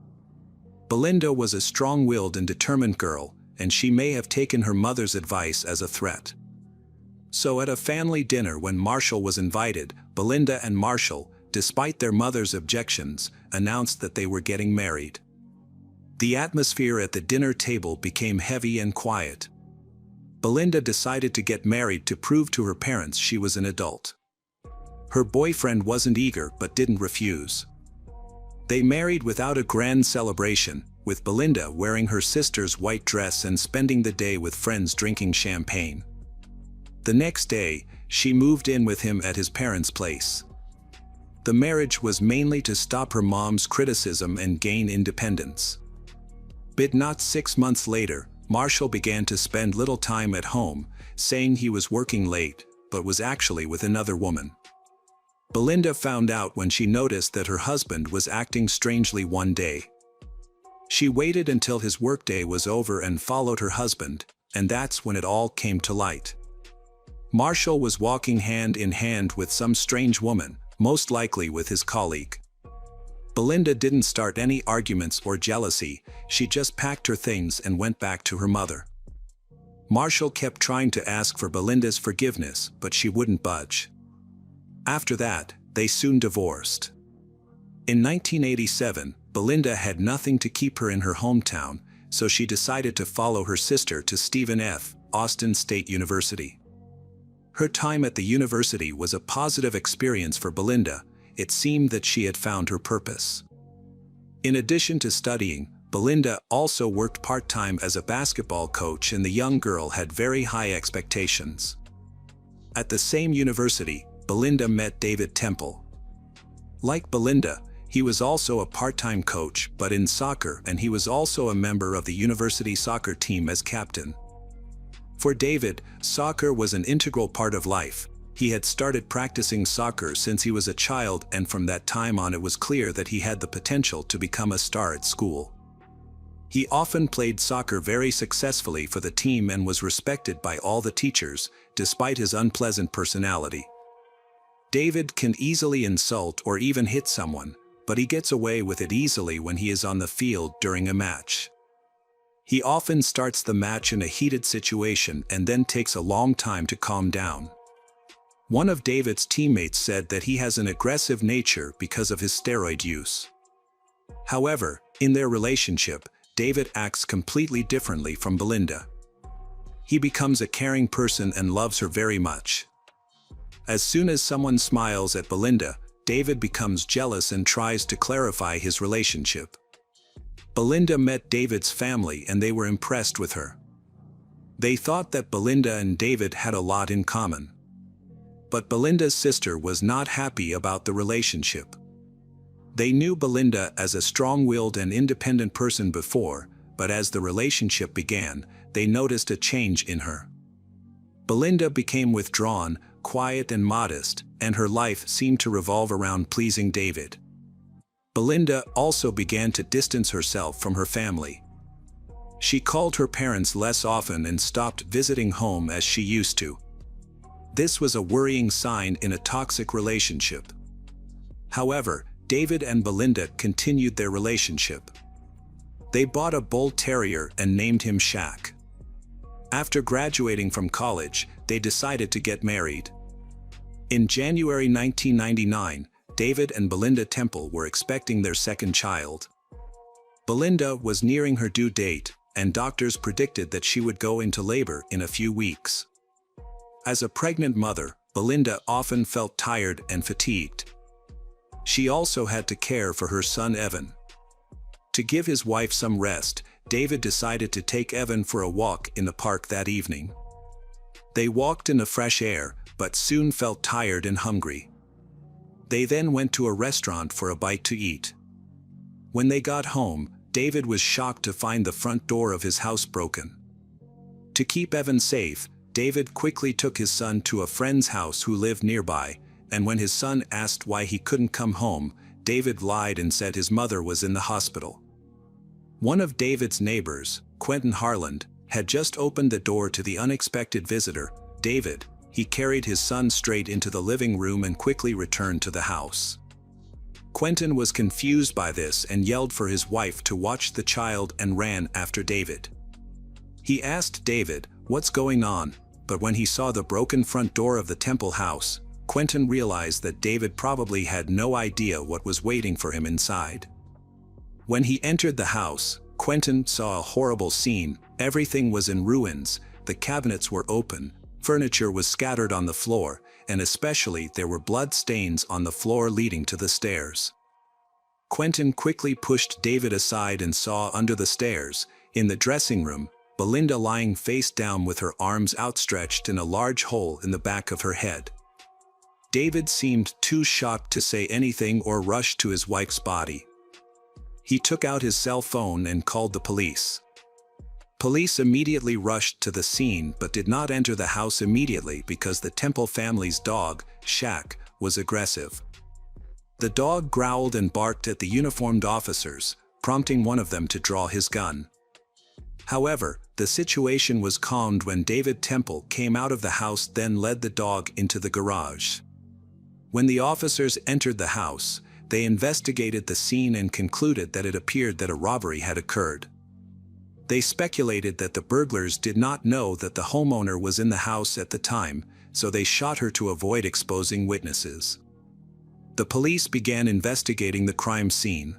A: Belinda was a strong-willed and determined girl, and she may have taken her mother's advice as a threat. So at a family dinner when Marshall was invited, Belinda and Marshall, despite their mother's objections, announced that they were getting married. The atmosphere at the dinner table became heavy and quiet. Belinda decided to get married to prove to her parents she was an adult. Her boyfriend wasn't eager but didn't refuse. They married without a grand celebration, with Belinda wearing her sister's white dress and spending the day with friends drinking champagne. The next day, she moved in with him at his parents' place. The marriage was mainly to stop her mom's criticism and gain independence. But not 6 months later, Marshall began to spend little time at home, saying he was working late, but was actually with another woman. Belinda found out when she noticed that her husband was acting strangely one day. She waited until his workday was over and followed her husband, and that's when it all came to light. Marshall was walking hand in hand with some strange woman, most likely with his colleague. Belinda didn't start any arguments or jealousy, she just packed her things and went back to her mother. Marshall kept trying to ask for Belinda's forgiveness, but she wouldn't budge. After that, they soon divorced. In 1987, Belinda had nothing to keep her in her hometown, so she decided to follow her sister to Stephen F. Austin State University. Her time at the university was a positive experience for Belinda. It seemed that she had found her purpose. In addition to studying, Belinda also worked part-time as a basketball coach, and the young girl had very high expectations. At the same university, Belinda met David Temple. Like Belinda, he was also a part-time coach, but in soccer, and he was also a member of the university soccer team as captain. For David, soccer was an integral part of life. He had started practicing soccer since he was a child, and from that time on it was clear that he had the potential to become a star at school. He often played soccer very successfully for the team and was respected by all the teachers, despite his unpleasant personality. David can easily insult or even hit someone, but he gets away with it easily when he is on the field during a match. He often starts the match in a heated situation and then takes a long time to calm down. One of David's teammates said that he has an aggressive nature because of his steroid use. However, in their relationship, David acts completely differently from Belinda. He becomes a caring person and loves her very much. As soon as someone smiles at Belinda, David becomes jealous and tries to clarify his relationship. Belinda met David's family and they were impressed with her. They thought that Belinda and David had a lot in common. But Belinda's sister was not happy about the relationship. They knew Belinda as a strong-willed and independent person before, but as the relationship began, they noticed a change in her. Belinda became withdrawn, quiet and modest, and her life seemed to revolve around pleasing David. Belinda also began to distance herself from her family. She called her parents less often and stopped visiting home as she used to. This was a worrying sign in a toxic relationship. However, David and Belinda continued their relationship. They bought a bull terrier and named him Shaq. After graduating from college, they decided to get married. In January 1999, David and Belinda Temple were expecting their second child. Belinda was nearing her due date, and doctors predicted that she would go into labor in a few weeks. As a pregnant mother, Belinda often felt tired and fatigued. She also had to care for her son Evan. To give his wife some rest, David decided to take Evan for a walk in the park that evening. They walked in the fresh air, but soon felt tired and hungry. They then went to a restaurant for a bite to eat. When they got home, David was shocked to find the front door of his house broken. To keep Evan safe, David quickly took his son to a friend's house who lived nearby, and when his son asked why he couldn't come home, David lied and said his mother was in the hospital. One of David's neighbors, Quentin Harland, had just opened the door to the unexpected visitor, David. He carried his son straight into the living room and quickly returned to the house. Quentin was confused by this and yelled for his wife to watch the child and ran after David. He asked David, "What's going on?" But when he saw the broken front door of the Temple house, Quentin realized that David probably had no idea what was waiting for him inside. When he entered the house, Quentin saw a horrible scene. Everything was in ruins, the cabinets were open, furniture was scattered on the floor, and especially there were blood stains on the floor leading to the stairs. Quentin quickly pushed David aside and saw under the stairs, in the dressing room, Belinda lying face down with her arms outstretched in a large hole in the back of her head. David seemed too shocked to say anything or rushed to his wife's body. He took out his cell phone and called the police. Police immediately rushed to the scene but did not enter the house immediately because the Temple family's dog, Shaq, was aggressive. The dog growled and barked at the uniformed officers, prompting one of them to draw his gun. However, the situation was calmed when David Temple came out of the house, then led the dog into the garage. When the officers entered the house, they investigated the scene and concluded that it appeared that a robbery had occurred. They speculated that the burglars did not know that the homeowner was in the house at the time, so they shot her to avoid exposing witnesses. The police began investigating the crime scene.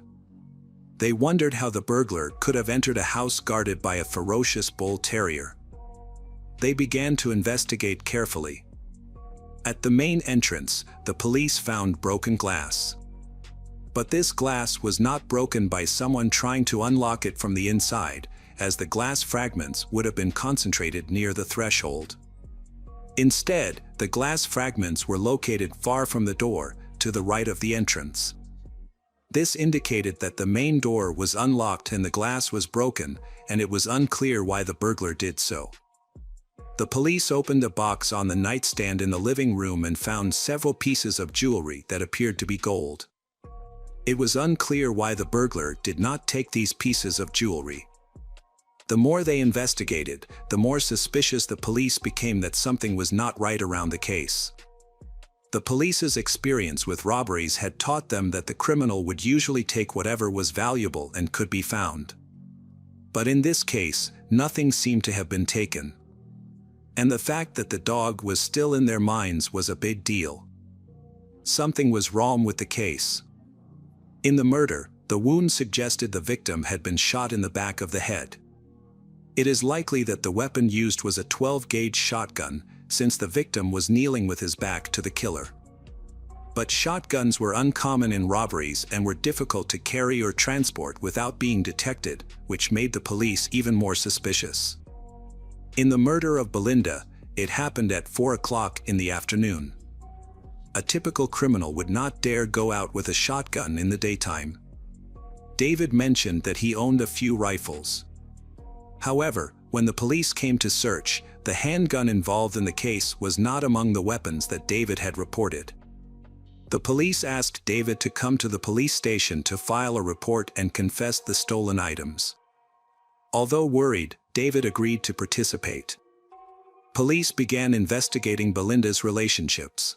A: They wondered how the burglar could have entered a house guarded by a ferocious bull terrier. They began to investigate carefully. At the main entrance, the police found broken glass. But this glass was not broken by someone trying to unlock it from the inside, as the glass fragments would have been concentrated near the threshold. Instead, the glass fragments were located far from the door, to the right of the entrance. This indicated that the main door was unlocked and the glass was broken, and it was unclear why the burglar did so. The police opened a box on the nightstand in the living room and found several pieces of jewelry that appeared to be gold. It was unclear why the burglar did not take these pieces of jewelry. The more they investigated, the more suspicious the police became that something was not right around the case. The police's experience with robberies had taught them that the criminal would usually take whatever was valuable and could be found. But in this case, nothing seemed to have been taken. And the fact that the dog was still in their minds was a big deal. Something was wrong with the case. In the murder, the wound suggested the victim had been shot in the back of the head. It is likely that the weapon used was a 12-gauge shotgun, since the victim was kneeling with his back to the killer. But shotguns were uncommon in robberies and were difficult to carry or transport without being detected, which made the police even more suspicious. In the murder of Belinda, it happened at 4 o'clock in the afternoon. A typical criminal would not dare go out with a shotgun in the daytime. David mentioned that he owned a few rifles. However, when the police came to search, the handgun involved in the case was not among the weapons that David had reported. The police asked David to come to the police station to file a report and confess the stolen items. Although worried, David agreed to participate. Police began investigating Belinda's relationships.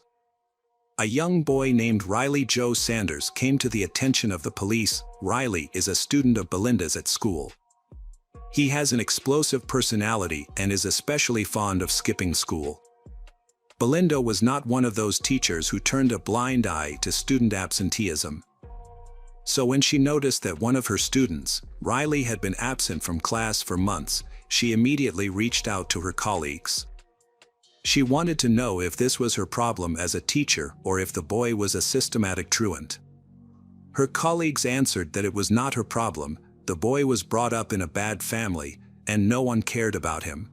A: A young boy named Riley Joe Sanders came to the attention of the police. Riley is a student of Belinda's at school. He has an explosive personality and is especially fond of skipping school. Belinda was not one of those teachers who turned a blind eye to student absenteeism. So when she noticed that one of her students, Riley, had been absent from class for months, she immediately reached out to her colleagues. She wanted to know if this was her problem as a teacher or if the boy was a systematic truant. Her colleagues answered that it was not her problem. The boy was brought up in a bad family, and no one cared about him.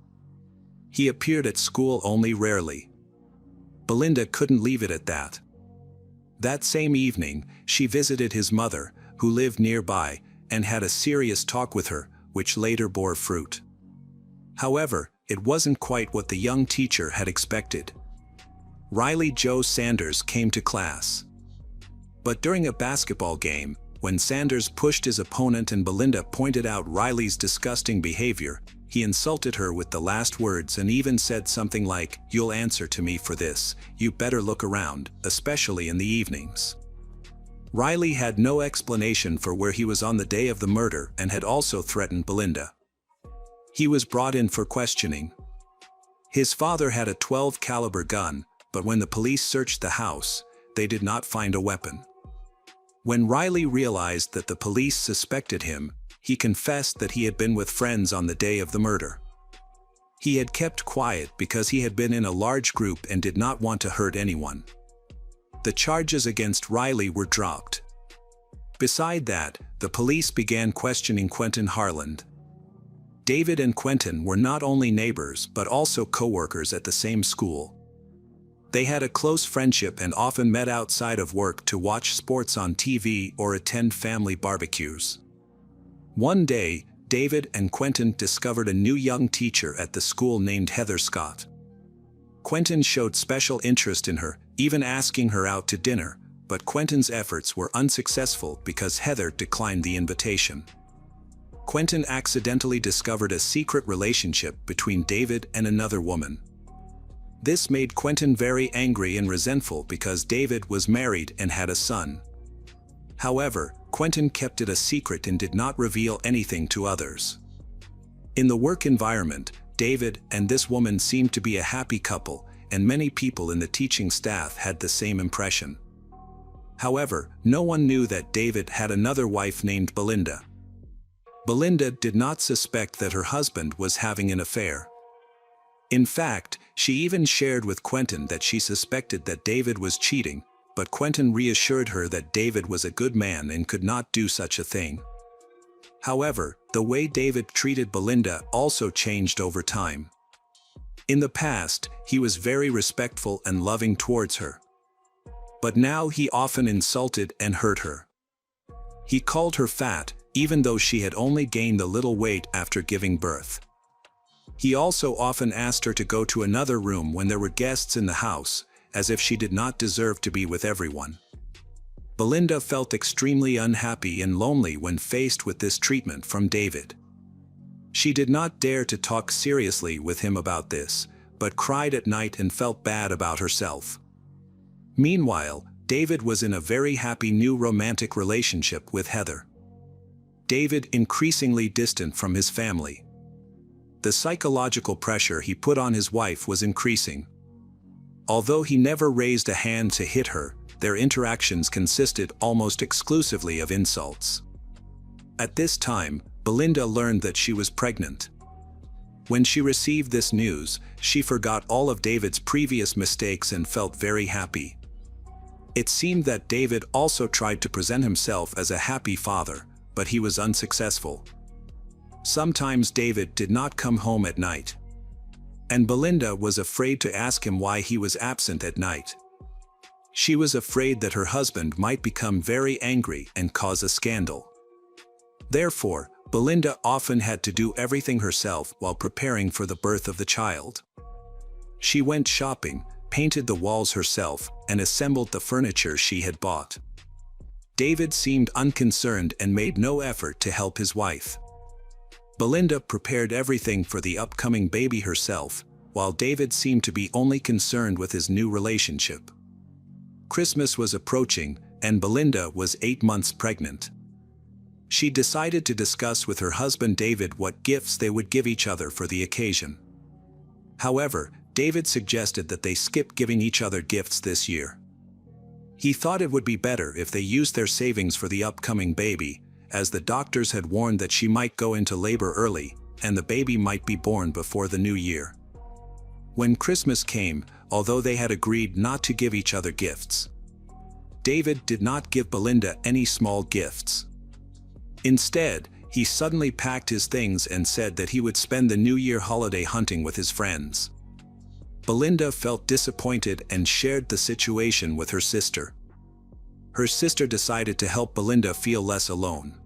A: He appeared at school only rarely. Belinda couldn't leave it at that. That same evening, she visited his mother, who lived nearby, and had a serious talk with her, which later bore fruit. However, it wasn't quite what the young teacher had expected. Riley Joe Sanders came to class. But during a basketball game, when Sanders pushed his opponent and Belinda pointed out Riley's disgusting behavior, he insulted her with the last words and even said something like, "You'll answer to me for this, you better look around, especially in the evenings." Riley had no explanation for where he was on the day of the murder and had also threatened Belinda. He was brought in for questioning. His father had a .12 caliber gun, but when the police searched the house, they did not find a weapon. When Riley realized that the police suspected him, he confessed that he had been with friends on the day of the murder. He had kept quiet because he had been in a large group and did not want to hurt anyone. The charges against Riley were dropped. Beside that, the police began questioning Quentin Harland. David and Quentin were not only neighbors but also co-workers at the same school. They had a close friendship and often met outside of work to watch sports on TV or attend family barbecues. One day, David and Quentin discovered a new young teacher at the school named Heather Scott. Quentin showed special interest in her, even asking her out to dinner, but Quentin's efforts were unsuccessful because Heather declined the invitation. Quentin accidentally discovered a secret relationship between David and another woman. This made Quentin very angry and resentful because David was married and had a son. However, Quentin kept it a secret and did not reveal anything to others. In the work environment, David and this woman seemed to be a happy couple, and many people in the teaching staff had the same impression. However, no one knew that David had another wife named Belinda. Belinda did not suspect that her husband was having an affair. In fact, she even shared with Quentin that she suspected that David was cheating, but Quentin reassured her that David was a good man and could not do such a thing. However, the way David treated Belinda also changed over time. In the past, he was very respectful and loving towards her. But now he often insulted and hurt her. He called her fat, even though she had only gained a little weight after giving birth. He also often asked her to go to another room when there were guests in the house, as if she did not deserve to be with everyone. Belinda felt extremely unhappy and lonely when faced with this treatment from David. She did not dare to talk seriously with him about this, but cried at night and felt bad about herself. Meanwhile, David was in a very happy new romantic relationship with Heather. David increasingly distant from his family. The psychological pressure he put on his wife was increasing. Although he never raised a hand to hit her, their interactions consisted almost exclusively of insults. At this time, Belinda learned that she was pregnant. When she received this news, she forgot all of David's previous mistakes and felt very happy. It seemed that David also tried to present himself as a happy father, but he was unsuccessful. Sometimes David did not come home at night, and Belinda was afraid to ask him why he was absent at night. She was afraid that her husband might become very angry and cause a scandal. Therefore, Belinda often had to do everything herself while preparing for the birth of the child. She went shopping, painted the walls herself, and assembled the furniture she had bought. David seemed unconcerned and made no effort to help his wife. Belinda prepared everything for the upcoming baby herself, while David seemed to be only concerned with his new relationship. Christmas was approaching, and Belinda was 8 months pregnant. She decided to discuss with her husband David what gifts they would give each other for the occasion. However, David suggested that they skip giving each other gifts this year. He thought it would be better if they used their savings for the upcoming baby, as the doctors had warned that she might go into labor early, and the baby might be born before the new year. When Christmas came, although they had agreed not to give each other gifts, David did not give Belinda any small gifts. Instead, he suddenly packed his things and said that he would spend the New Year holiday hunting with his friends. Belinda felt disappointed and shared the situation with her sister. Her sister decided to help Belinda feel less alone.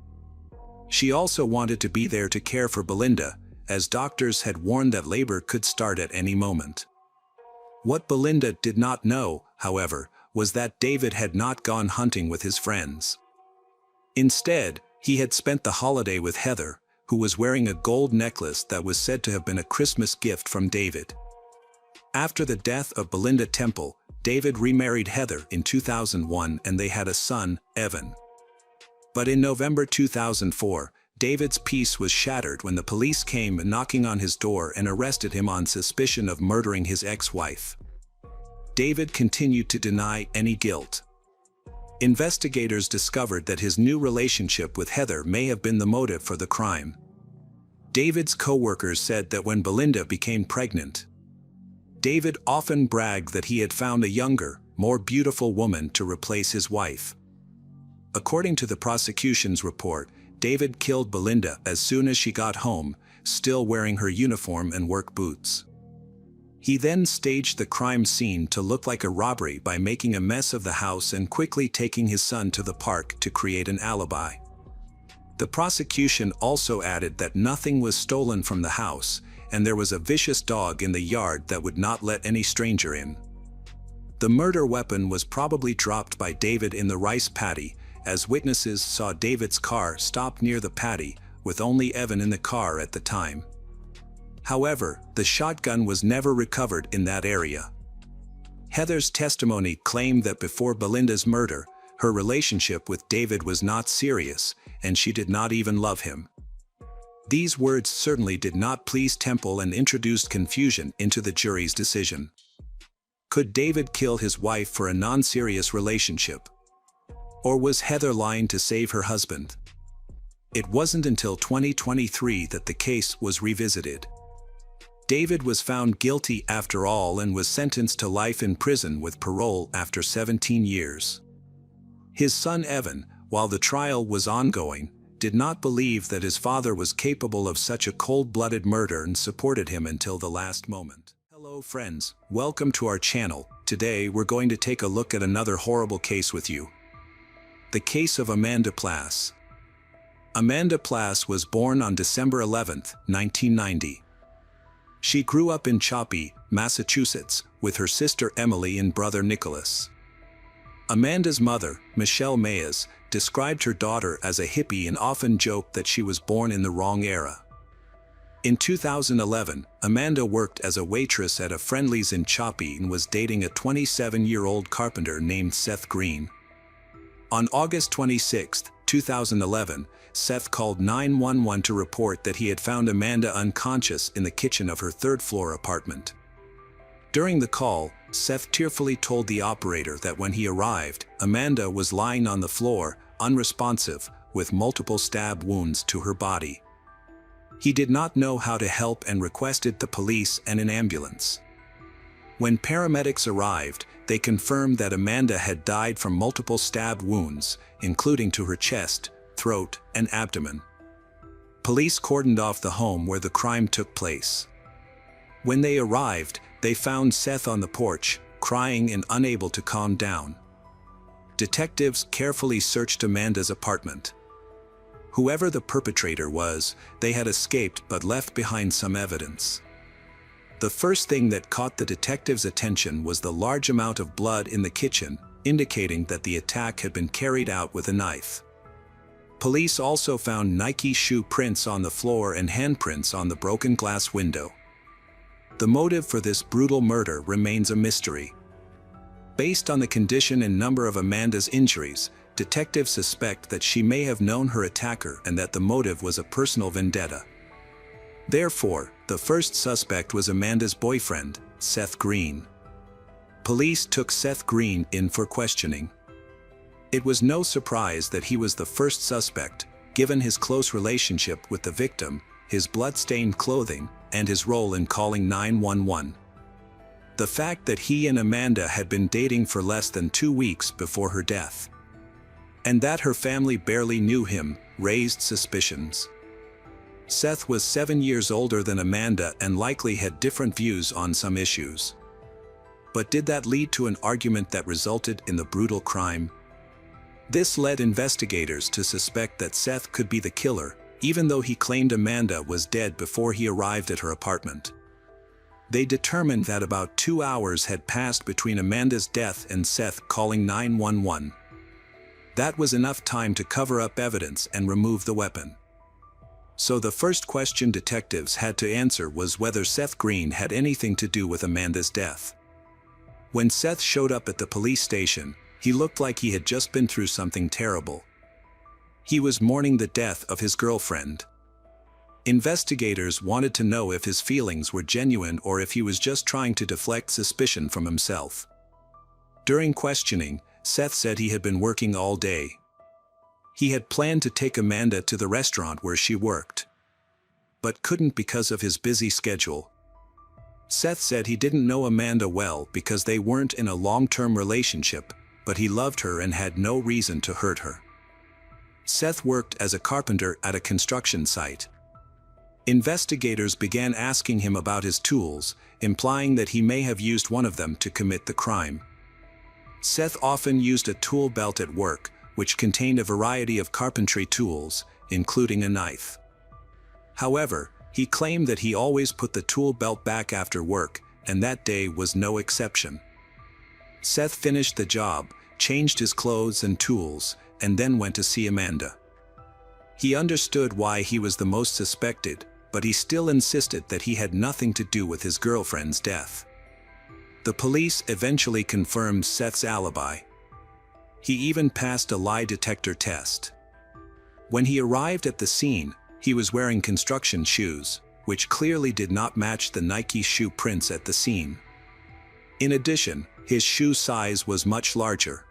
A: She also wanted to be there to care for Belinda, as doctors had warned that labor could start at any moment. What Belinda did not know, however, was that David had not gone hunting with his friends. Instead, he had spent the holiday with Heather, who was wearing a gold necklace that was said to have been a Christmas gift from David. After the death of Belinda Temple, David remarried Heather in 2001 and they had a son, Evan. But in November 2004, David's peace was shattered when the police came knocking on his door and arrested him on suspicion of murdering his ex-wife. David continued to deny any guilt. Investigators discovered that his new relationship with Heather may have been the motive for the crime. David's co-workers said that when Belinda became pregnant, David often bragged that he had found a younger, more beautiful woman to replace his wife. According to the prosecution's report, David killed Belinda as soon as she got home, still wearing her uniform and work boots. He then staged the crime scene to look like a robbery by making a mess of the house and quickly taking his son to the park to create an alibi. The prosecution also added that nothing was stolen from the house, and there was a vicious dog in the yard that would not let any stranger in. The murder weapon was probably dropped by David in the rice paddy, as witnesses saw David's car stop near the paddy, with only Evan in the car at the time. However, the shotgun was never recovered in that area. Heather's testimony claimed that before Belinda's murder, her relationship with David was not serious, and she did not even love him. These words certainly did not please Temple and introduced confusion into the jury's decision. Could David kill his wife for a non-serious relationship? Or was Heather lying to save her husband? It wasn't until 2023 that the case was revisited. David was found guilty after all and was sentenced to life in prison with parole after 17 years. His son Evan, while the trial was ongoing, did not believe that his father was capable of such a cold-blooded murder and supported him until the last moment. Hello friends, welcome to our channel. Today we're going to take a look at another horrible case with you. The case of Amanda Plass. Amanda Plass was born on December 11, 1990. She grew up in Choppy, Massachusetts, with her sister Emily and brother Nicholas. Amanda's mother, Michelle Mayes, described her daughter as a hippie and often joked that she was born in the wrong era. In 2011, Amanda worked as a waitress at a Friendly's in Choppy and was dating a 27-year-old carpenter named Seth Green. On August 26, 2011, Seth called 911 to report that he had found Amanda unconscious in the kitchen of her third-floor apartment. During the call, Seth tearfully told the operator that when he arrived, Amanda was lying on the floor, unresponsive, with multiple stab wounds to her body. He did not know how to help and requested the police and an ambulance. When paramedics arrived, they confirmed that Amanda had died from multiple stab wounds, including to her chest, throat, and abdomen. Police cordoned off the home where the crime took place. When they arrived, they found Seth on the porch, crying and unable to calm down. Detectives carefully searched Amanda's apartment. Whoever the perpetrator was, they had escaped but left behind some evidence. The first thing that caught the detectives' attention was the large amount of blood in the kitchen, indicating that the attack had been carried out with a knife. Police also found Nike shoe prints on the floor and handprints on the broken glass window. The motive for this brutal murder remains a mystery. Based on the condition and number of Amanda's injuries, detectives suspect that she may have known her attacker and that the motive was a personal vendetta. Therefore, the first suspect was Amanda's boyfriend, Seth Green. Police took Seth Green in for questioning. It was no surprise that he was the first suspect, given his close relationship with the victim, his blood-stained clothing, and his role in calling 911. The fact that he and Amanda had been dating for less than 2 weeks before her death, and that her family barely knew him, raised suspicions. Seth was 7 years older than Amanda and likely had different views on some issues. But did that lead to an argument that resulted in the brutal crime? This led investigators to suspect that Seth could be the killer, even though he claimed Amanda was dead before he arrived at her apartment. They determined that about 2 hours had passed between Amanda's death and Seth calling 911. That was enough time to cover up evidence and remove the weapon. So the first question detectives had to answer was whether Seth Green had anything to do with Amanda's death. When Seth showed up at the police station, he looked like he had just been through something terrible. He was mourning the death of his girlfriend. Investigators wanted to know if his feelings were genuine or if he was just trying to deflect suspicion from himself. During questioning, Seth said he had been working all day. He had planned to take Amanda to the restaurant where she worked, but couldn't because of his busy schedule. Seth said he didn't know Amanda well because they weren't in a long-term relationship, but he loved her and had no reason to hurt her. Seth worked as a carpenter at a construction site. Investigators began asking him about his tools, implying that he may have used one of them to commit the crime. Seth often used a tool belt at work, which contained a variety of carpentry tools, including a knife. However, he claimed that he always put the tool belt back after work, and that day was no exception. Seth finished the job, changed his clothes and tools, and then went to see Amanda. He understood why he was the most suspected, but he still insisted that he had nothing to do with his girlfriend's death. The police eventually confirmed Seth's alibi. He even passed a lie detector test. When he arrived at the scene, he was wearing construction shoes, which clearly did not match the Nike shoe prints at the scene. In addition, his shoe size was much larger,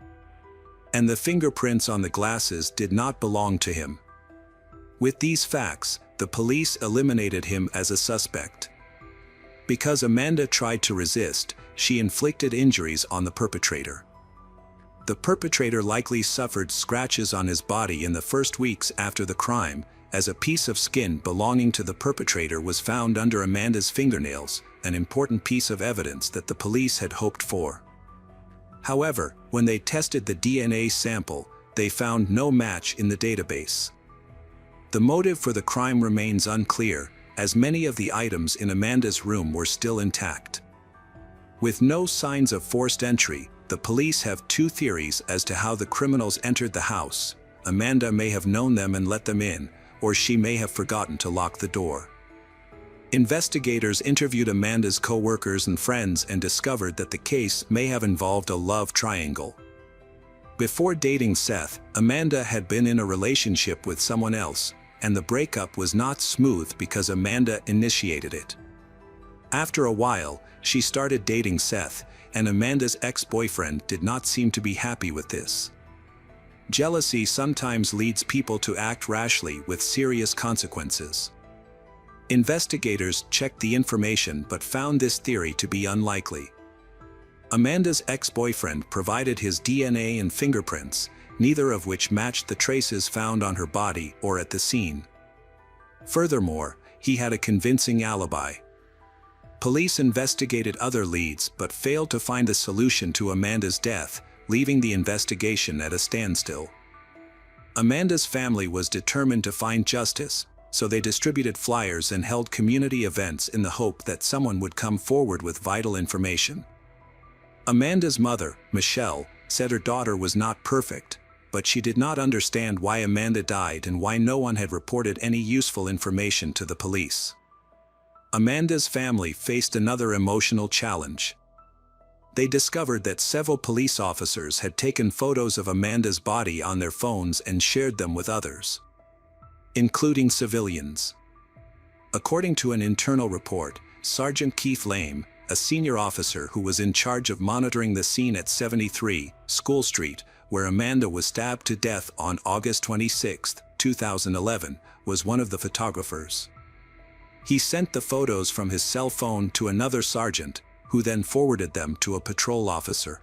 A: and the fingerprints on the glasses did not belong to him. With these facts, the police eliminated him as a suspect. Because Amanda tried to resist, she inflicted injuries on the perpetrator. The perpetrator likely suffered scratches on his body in the first weeks after the crime, as a piece of skin belonging to the perpetrator was found under Amanda's fingernails, an important piece of evidence that the police had hoped for. However, when they tested the DNA sample, they found no match in the database. The motive for the crime remains unclear, as many of the items in Amanda's room were still intact. With no signs of forced entry, the police have two theories as to how the criminals entered the house. Amanda may have known them and let them in, or she may have forgotten to lock the door. Investigators interviewed Amanda's co-workers and friends and discovered that the case may have involved a love triangle. Before dating Seth, Amanda had been in a relationship with someone else, and the breakup was not smooth because Amanda initiated it. After a while, she started dating Seth, and Amanda's ex-boyfriend did not seem to be happy with this. Jealousy sometimes leads people to act rashly with serious consequences. Investigators checked the information but found this theory to be unlikely. Amanda's ex-boyfriend provided his DNA and fingerprints, neither of which matched the traces found on her body or at the scene. Furthermore, he had a convincing alibi. Police investigated other leads but failed to find a solution to Amanda's death, leaving the investigation at a standstill. Amanda's family was determined to find justice, so they distributed flyers and held community events in the hope that someone would come forward with vital information. Amanda's mother, Michelle, said her daughter was not perfect, but she did not understand why Amanda died and why no one had reported any useful information to the police. Amanda's family faced another emotional challenge. They discovered that several police officers had taken photos of Amanda's body on their phones and shared them with others, including civilians. According to an internal report, Sergeant Keith Lame, a senior officer who was in charge of monitoring the scene at 73 School Street, where Amanda was stabbed to death on August 26, 2011, was one of the photographers. He sent the photos from his cell phone to another sergeant, who then forwarded them to a patrol officer.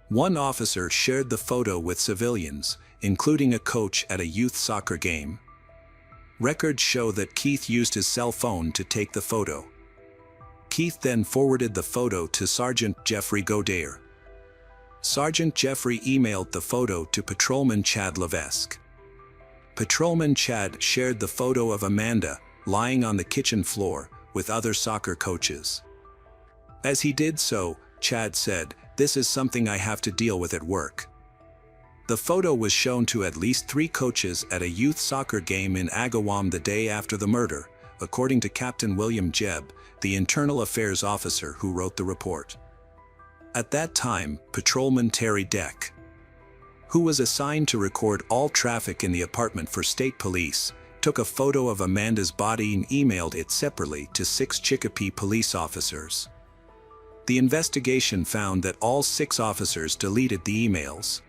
A: One officer shared the photo with civilians, including a coach at a youth soccer game. Records show that Keith used his cell phone to take the photo. Keith then forwarded the photo to Sergeant Jeffrey Godair. Sergeant Jeffrey emailed the photo to Patrolman Chad Levesque. Patrolman Chad shared the photo of Amanda, lying on the kitchen floor, with other soccer coaches. As he did so, Chad said, "This is something I have to deal with at work." The photo was shown to at least 3 coaches at a youth soccer game in Agawam the day after the murder, according to Captain William Jebb, the internal affairs officer who wrote the report. At that time, Patrolman Terry Deck, who was assigned to record all traffic in the apartment for state police, took a photo of Amanda's body and emailed it separately to 6 Chicopee police officers. The investigation found that all 6 officers deleted the emails.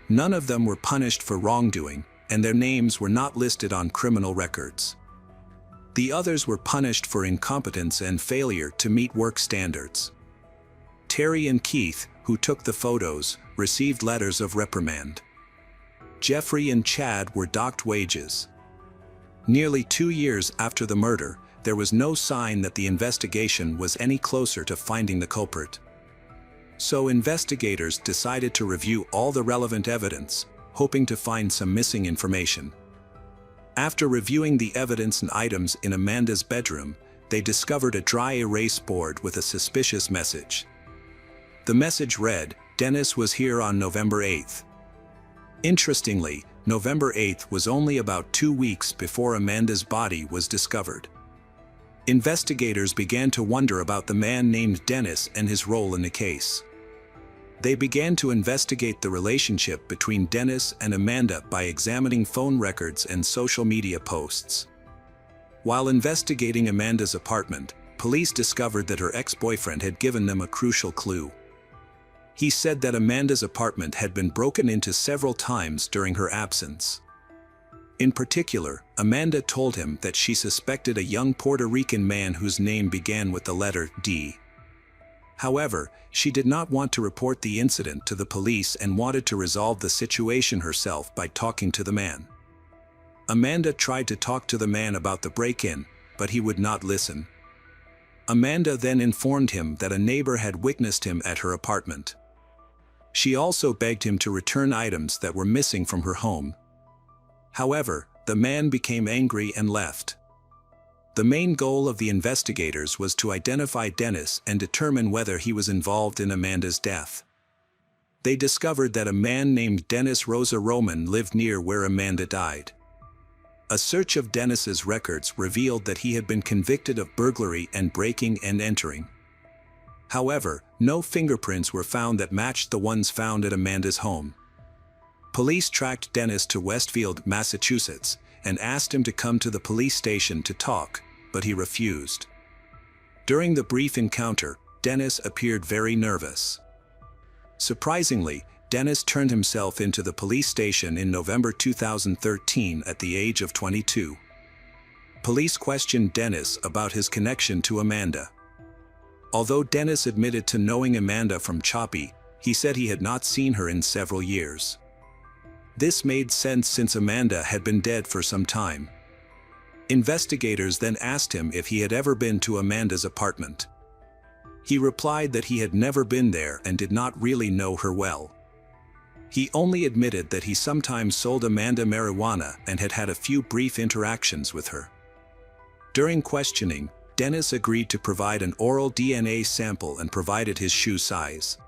A: None of them were punished for wrongdoing, and their names were not listed on criminal records. The others were punished for incompetence and failure to meet work standards. Terry and Keith, who took the photos, received letters of reprimand. Jeffrey and Chad were docked wages. Nearly 2 years after the murder, there was no sign that the investigation was any closer to finding the culprit. So investigators decided to review all the relevant evidence, hoping to find some missing information. After reviewing the evidence and items in Amanda's bedroom, they discovered a dry erase board with a suspicious message. The message read, "Dennis was here on November 8th. Interestingly, November 8th was only about 2 weeks before Amanda's body was discovered. Investigators began to wonder about the man named Dennis and his role in the case. They began to investigate the relationship between Dennis and Amanda by examining phone records and social media posts. While investigating Amanda's apartment, police discovered that her ex-boyfriend had given them a crucial clue. He said that Amanda's apartment had been broken into several times during her absence. In particular, Amanda told him that she suspected a young Puerto Rican man whose name began with the letter D. However, she did not want to report the incident to the police and wanted to resolve the situation herself by talking to the man. Amanda tried to talk to the man about the break-in, but he would not listen. Amanda then informed him that a neighbor had witnessed him at her apartment. She also begged him to return items that were missing from her home. However, the man became angry and left. The main goal of the investigators was to identify Dennis and determine whether he was involved in Amanda's death. They discovered that a man named Dennis Rosa Roman lived near where Amanda died. A search of Dennis's records revealed that he had been convicted of burglary and breaking and entering. However, no fingerprints were found that matched the ones found at Amanda's home. Police tracked Dennis to Westfield, Massachusetts, and asked him to come to the police station to talk, but he refused. During the brief encounter, Dennis appeared very nervous. Surprisingly, Dennis turned himself into the police station in November 2013 at the age of 22. Police questioned Dennis about his connection to Amanda. Although Dennis admitted to knowing Amanda from Choppy, he said he had not seen her in several years. This made sense since Amanda had been dead for some time. Investigators then asked him if he had ever been to Amanda's apartment. He replied that he had never been there and did not really know her well. He only admitted that he sometimes sold Amanda marijuana and had had a few brief interactions with her. During questioning, Dennis agreed to provide an oral DNA sample and provided his shoe size.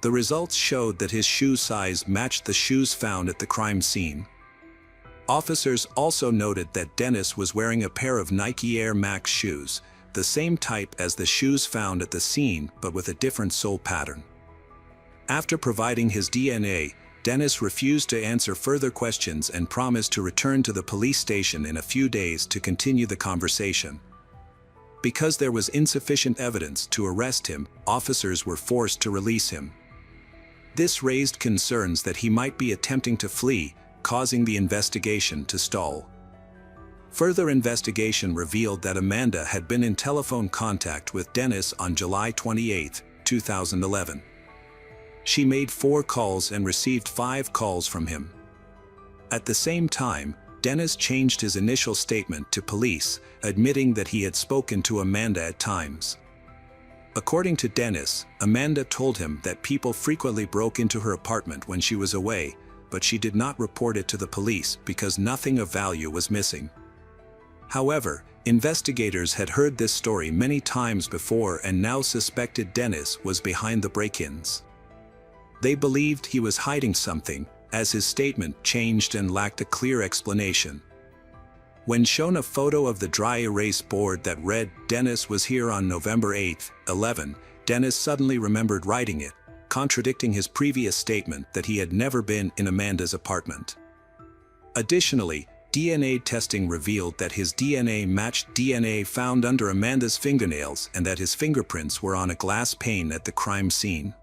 A: The results showed that his shoe size matched the shoes found at the crime scene. Officers also noted that Dennis was wearing a pair of Nike Air Max shoes, the same type as the shoes found at the scene but with a different sole pattern. After providing his DNA, Dennis refused to answer further questions and promised to return to the police station in a few days to continue the conversation. Because there was insufficient evidence to arrest him, officers were forced to release him. This raised concerns that he might be attempting to flee, causing the investigation to stall. Further investigation revealed that Amanda had been in telephone contact with Dennis on July 28, 2011. She made 4 calls and received 5 calls from him. At the same time, Dennis changed his initial statement to police, admitting that he had spoken to Amanda at times. According to Dennis, Amanda told him that people frequently broke into her apartment when she was away, but she did not report it to the police because nothing of value was missing. However, investigators had heard this story many times before and now suspected Dennis was behind the break-ins. They believed he was hiding something, as his statement changed and lacked a clear explanation. When shown a photo of the dry erase board that read, "Dennis was here on November 8, 11, Dennis suddenly remembered writing it, contradicting his previous statement that he had never been in Amanda's apartment. Additionally, DNA testing revealed that his DNA matched DNA found under Amanda's fingernails and that his fingerprints were on a glass pane at the crime scene.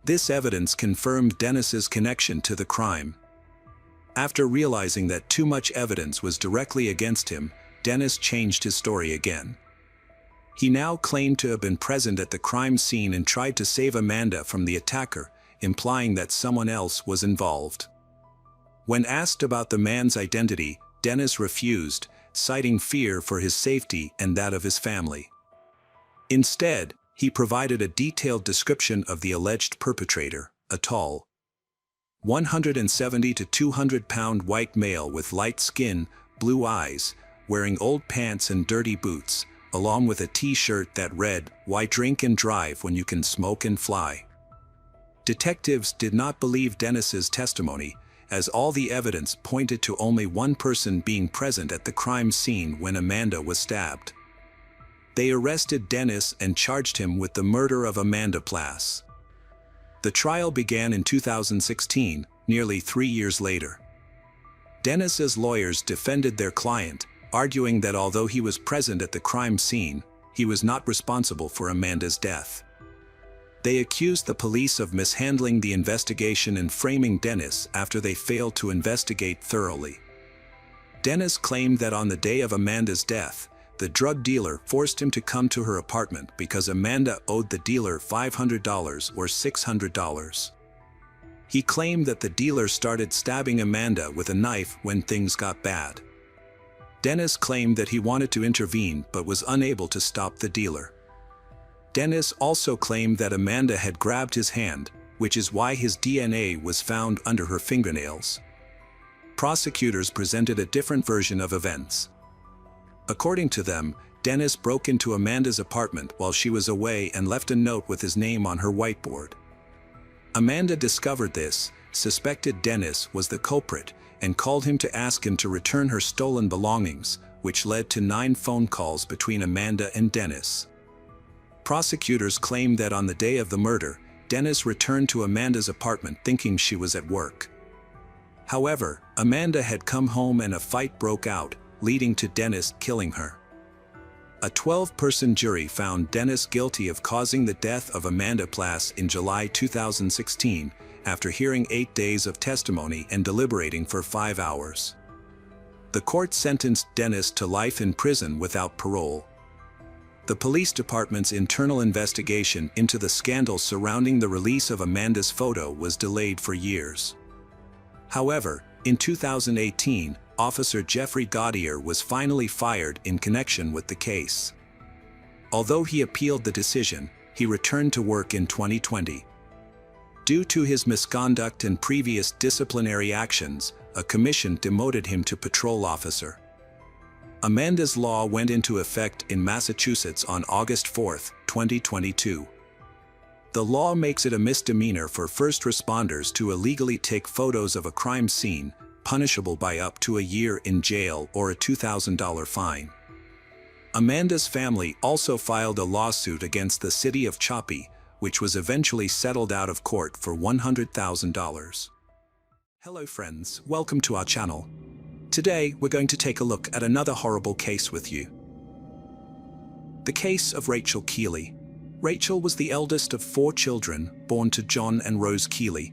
A: This evidence confirmed Dennis's connection to the crime. After realizing that too much evidence was directly against him, Dennis changed his story again. He now claimed to have been present at the crime scene and tried to save Amanda from the attacker, implying that someone else was involved. When asked about the man's identity, Dennis refused, citing fear for his safety and that of his family. Instead, he provided a detailed description of the alleged perpetrator, a tall, 170 to 200-pound white male with light skin, blue eyes, wearing old pants and dirty boots, along with a t-shirt that read, "Why drink and drive when you can smoke and fly?" Detectives did not believe Dennis's testimony, as all the evidence pointed to only one person being present at the crime scene when Amanda was stabbed. They arrested Dennis and charged him with the murder of Amanda Plass. The trial began in 2016, nearly 3 years later. Dennis's lawyers defended their client, arguing that although he was present at the crime scene, he was not responsible for Amanda's death. They accused the police of mishandling the investigation and framing Dennis after they failed to investigate thoroughly. Dennis claimed that on the day of Amanda's death, the drug dealer forced him to come to her apartment because Amanda owed the dealer $500 or $600. He claimed that the dealer started stabbing Amanda with a knife when things got bad. Dennis claimed that he wanted to intervene but was unable to stop the dealer. Dennis also claimed that Amanda had grabbed his hand, which is why his DNA was found under her fingernails. Prosecutors presented a different version of events. According to them, Dennis broke into Amanda's apartment while she was away and left a note with his name on her whiteboard. Amanda discovered this, suspected Dennis was the culprit, and called him to ask him to return her stolen belongings, which led to 9 phone calls between Amanda and Dennis. Prosecutors claimed that on the day of the murder, Dennis returned to Amanda's apartment thinking she was at work. However, Amanda had come home and a fight broke out, leading to Dennis killing her. A 12-person jury found Dennis guilty of causing the death of Amanda Plass in July 2016, after hearing 8 days of testimony and deliberating for 5 hours. The court sentenced Dennis to life in prison without parole. The police department's internal investigation into the scandal surrounding the release of Amanda's photo was delayed for years. However, in 2018, Officer Jeffrey Gaudier was finally fired in connection with the case. Although he appealed the decision, he returned to work in 2020. Due to his misconduct and previous disciplinary actions, a commission demoted him to patrol officer. Amanda's law went into effect in Massachusetts on August 4, 2022. The law makes it a misdemeanor for first responders to illegally take photos of a crime scene, punishable by up to a year in jail or a $2,000 fine. Amanda's family also filed a lawsuit against the city of Choppy, which was eventually settled out of court for $100,000. Hello friends, welcome to our channel. Today we're going to take a look at another horrible case with you. The case of Rachel Keeley. Rachel was the eldest of 4 children born to John and Rose Keeley.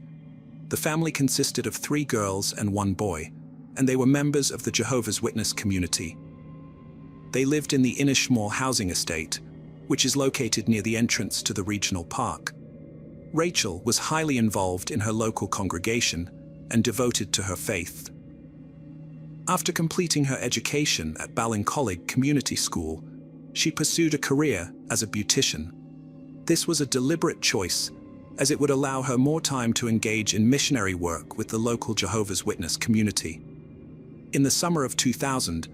A: The family consisted of 3 girls and 1 boy, and they were members of the Jehovah's Witness community. They lived in the Inishmore housing estate, which is located near the entrance to the regional park. Rachel was highly involved in her local congregation and devoted to her faith. After completing her education at Ballincollig Community School, she pursued a career as a beautician. This was a deliberate choice, as it would allow her more time to engage in missionary work with the local Jehovah's Witness community. In the summer of 2000,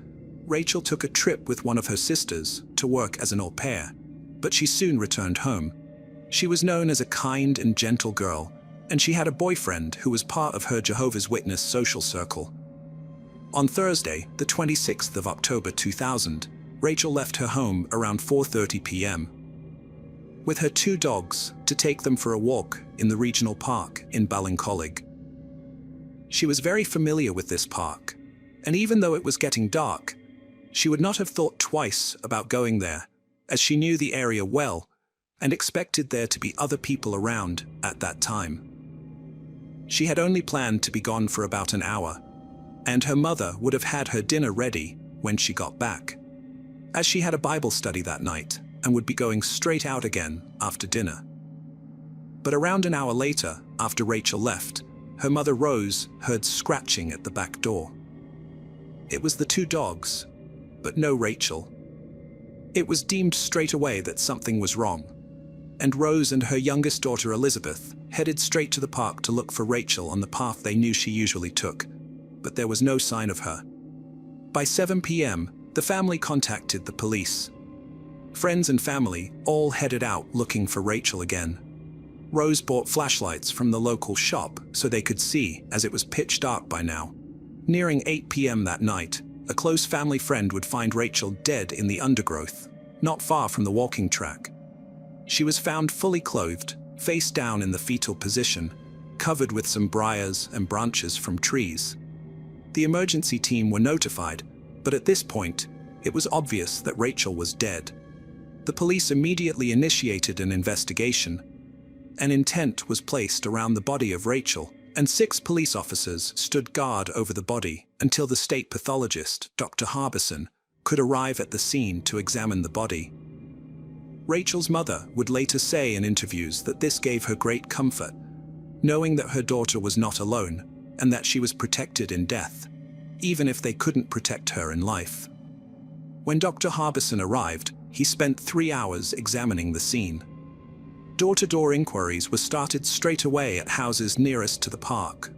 A: Rachel took a trip with one of her sisters to work as an au pair, but she soon returned home. She was known as a kind and gentle girl, and she had a boyfriend who was part of her Jehovah's Witness social circle. On Thursday, the 26th of October 2000, Rachel left her home around 4:30 p.m. with her 2 dogs to take them for a walk in the regional park in Ballincollig. She was very familiar with this park, and even though it was getting dark, she would not have thought twice about going there, as she knew the area well and expected there to be other people around at that time. She had only planned to be gone for about an hour, and her mother would have had her dinner ready when she got back, as she had a Bible study that night and would be going straight out again after dinner. But around an hour later, after Rachel left, her mother Rose heard scratching at the back door. It was the 2 dogs, but no Rachel. It was deemed straight away that something was wrong, and Rose and her youngest daughter Elizabeth headed straight to the park to look for Rachel on the path they knew she usually took, but there was no sign of her. By 7 p.m., the family contacted the police. Friends and family all headed out looking for Rachel again. Rose bought flashlights from the local shop so they could see, as it was pitch dark by now. Nearing 8 p.m. that night, a close family friend would find Rachel dead in the undergrowth, not far from the walking track. She was found fully clothed, face down in the fetal position, covered with some briars and branches from trees. The emergency team were notified, but at this point, it was obvious that Rachel was dead. The police immediately initiated an investigation. An intent was placed around the body of Rachel, and 6 police officers stood guard over the body until the state pathologist, Dr. Harbison, could arrive at the scene to examine the body. Rachel's mother would later say in interviews that this gave her great comfort, knowing that her daughter was not alone and that she was protected in death, even if they couldn't protect her in life. When Dr. Harbison arrived, he spent 3 hours examining the scene. Door-to-door inquiries were started straight away at houses nearest to the park.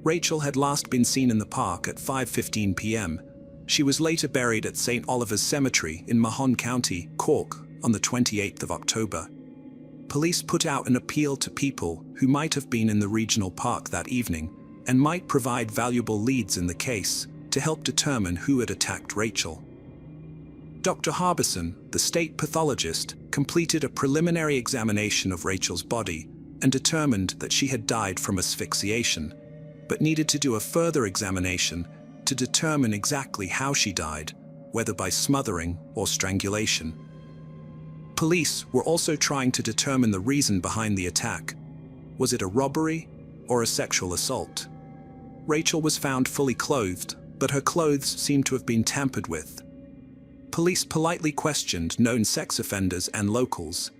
A: Rachel had last been seen in the park at 5:15 p.m., She was later buried at St. Oliver's Cemetery in Mahon County, Cork, on the 28th of October. Police put out an appeal to people who might have been in the regional park that evening and might provide valuable leads in the case to help determine who had attacked Rachel. Dr. Harbison, the state pathologist, completed a preliminary examination of Rachel's body and determined that she had died from asphyxiation, but needed to do a further examination to determine exactly how she died, whether by smothering or strangulation. Police were also trying to determine the reason behind the attack. Was it a robbery or a sexual assault? Rachel was found fully clothed, but her clothes seemed to have been tampered with. Police politely questioned known sex offenders and locals,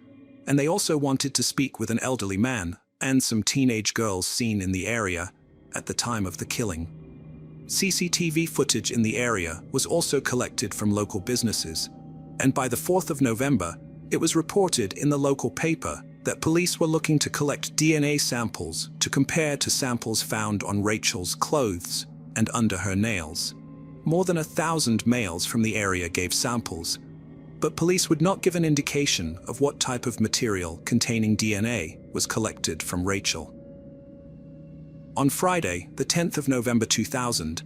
A: and they also wanted to speak with an elderly man and some teenage girls seen in the area at the time of the killing. CCTV footage in the area was also collected from local businesses, and by the 4th of November, it was reported in the local paper that police were looking to collect DNA samples to compare to samples found on Rachel's clothes and under her nails. More than 1,000 males from the area gave samples, but police would not give an indication of what type of material containing DNA was collected from Rachel. On Friday, the 10th of November 2000,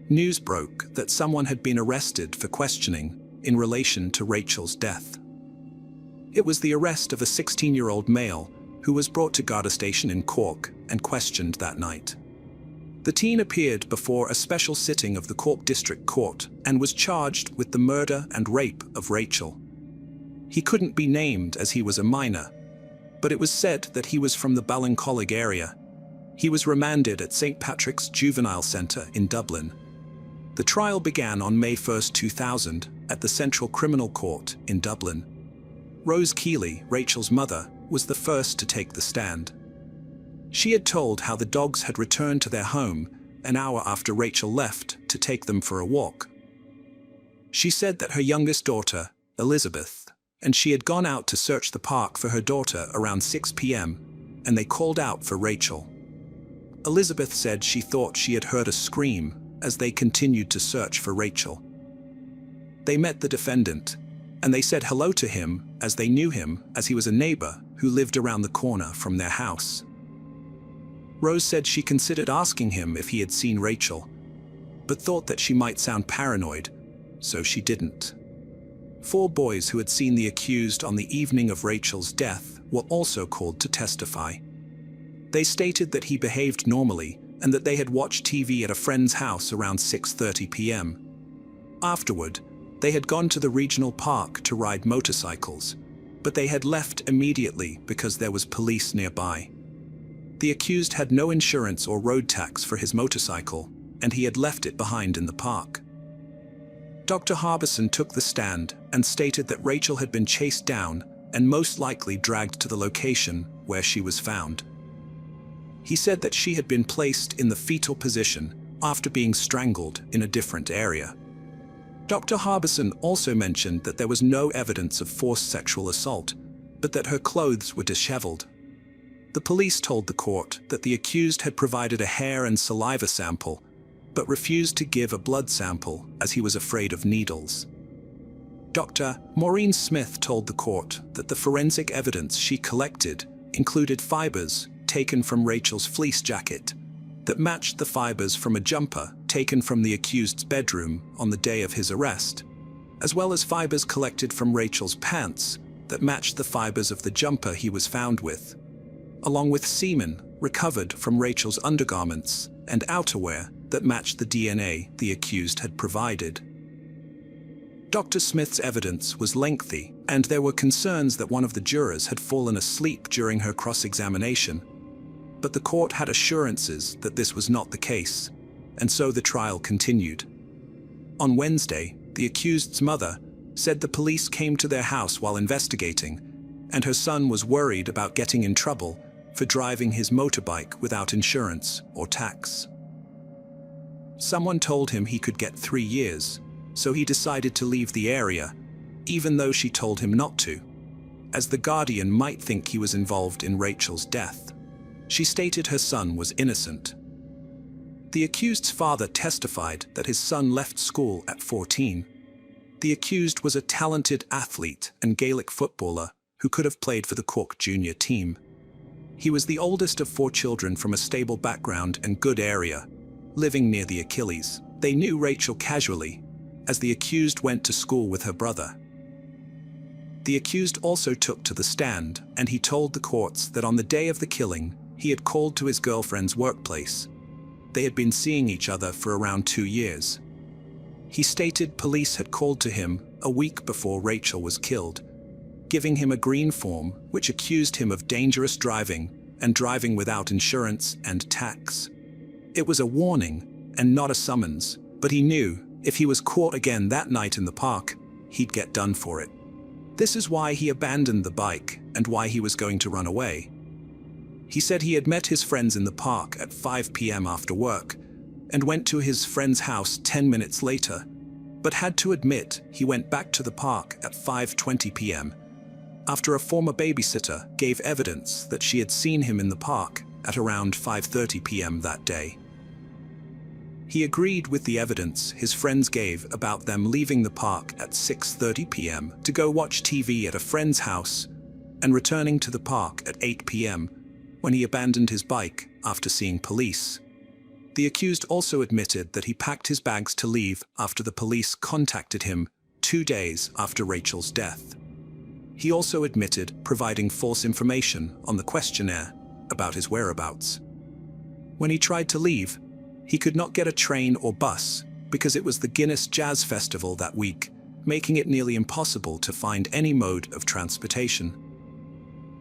A: news broke that someone had been arrested for questioning in relation to Rachel's death. It was the arrest of a 16-year-old male who was brought to Garda Station in Cork and questioned that night. The teen appeared before a special sitting of the Cork District Court and was charged with the murder and rape of Rachel. He couldn't be named as he was a minor, but it was said that he was from the Ballincollig area. He was remanded at St. Patrick's Juvenile Centre in Dublin. The trial began on May 1, 2000, at the Central Criminal Court in Dublin. Rose Keeley, Rachel's mother, was the first to take the stand. She had told how the dogs had returned to their home an hour after Rachel left to take them for a walk. She said that her youngest daughter, Elizabeth, and she had gone out to search the park for her daughter around 6 p.m, and they called out for Rachel. Elizabeth said she thought she had heard a scream as they continued to search for Rachel. They met the defendant, and they said hello to him as they knew him as he was a neighbor who lived around the corner from their house. Rose said she considered asking him if he had seen Rachel, but thought that she might sound paranoid, so she didn't. 4 boys who had seen the accused on the evening of Rachel's death were also called to testify. They stated that he behaved normally and that they had watched TV at a friend's house around 6:30 p.m. Afterward, they had gone to the regional park to ride motorcycles, but they had left immediately because there was police nearby. The accused had no insurance or road tax for his motorcycle, and he had left it behind in the park. Dr. Harbison took the stand and stated that Rachel had been chased down and most likely dragged to the location where she was found. He said that she had been placed in the fetal position after being strangled in a different area. Dr. Harbison also mentioned that there was no evidence of forced sexual assault, but that her clothes were disheveled. The police told the court that the accused had provided a hair and saliva sample, but refused to give a blood sample as he was afraid of needles. Dr. Maureen Smith told the court that the forensic evidence she collected included fibers taken from Rachel's fleece jacket that matched the fibers from a jumper taken from the accused's bedroom on the day of his arrest, as well as fibers collected from Rachel's pants that matched the fibers of the jumper he was found with, along with semen recovered from Rachel's undergarments and outerwear that matched the DNA the accused had provided. Dr. Smith's evidence was lengthy, and there were concerns that one of the jurors had fallen asleep during her cross-examination, but the court had assurances that this was not the case, and so the trial continued. On Wednesday, the accused's mother said the police came to their house while investigating, and her son was worried about getting in trouble for driving his motorbike without insurance or tax. Someone told him he could get 3 years, so he decided to leave the area, even though she told him not to, as the guardian might think he was involved in Rachel's death. She stated her son was innocent. The accused's father testified that his son left school at 14. The accused was a talented athlete and Gaelic footballer who could have played for the Cork junior team. He was the oldest of 4 children from a stable background and good area, living near the Achilles. They knew Rachel casually, as the accused went to school with her brother. The accused also took to the stand, and he told the courts that on the day of the killing, he had called to his girlfriend's workplace. They had been seeing each other for around 2 years. He stated police had called to him a week before Rachel was killed, giving him a green form which accused him of dangerous driving and driving without insurance and tax. It was a warning and not a summons, but he knew if he was caught again that night in the park, he'd get done for it. This is why he abandoned the bike and why he was going to run away. He said he had met his friends in the park at 5 p.m. after work and went to his friend's house 10 minutes later, but had to admit he went back to the park at 5:20 p.m. after a former babysitter gave evidence that she had seen him in the park at around 5:30 p.m. that day. He agreed with the evidence his friends gave about them leaving the park at 6:30 p.m. to go watch TV at a friend's house and returning to the park at 8 p.m. when he abandoned his bike after seeing police. The accused also admitted that he packed his bags to leave after the police contacted him 2 days after Rachel's death. He also admitted providing false information on the questionnaire about his whereabouts. When he tried to leave, he could not get a train or bus because it was the Guinness Jazz Festival that week, making it nearly impossible to find any mode of transportation.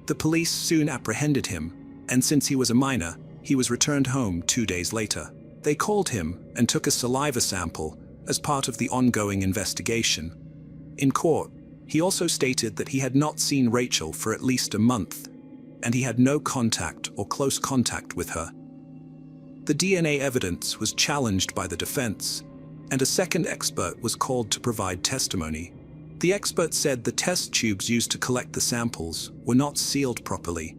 A: The police soon apprehended him, and since he was a minor, he was returned home 2 days later. They called him and took a saliva sample as part of the ongoing investigation. In court, he also stated that he had not seen Rachel for at least a month, and he had no contact or close contact with her. The DNA evidence was challenged by the defense, and a second expert was called to provide testimony. The expert said the test tubes used to collect the samples were not sealed properly,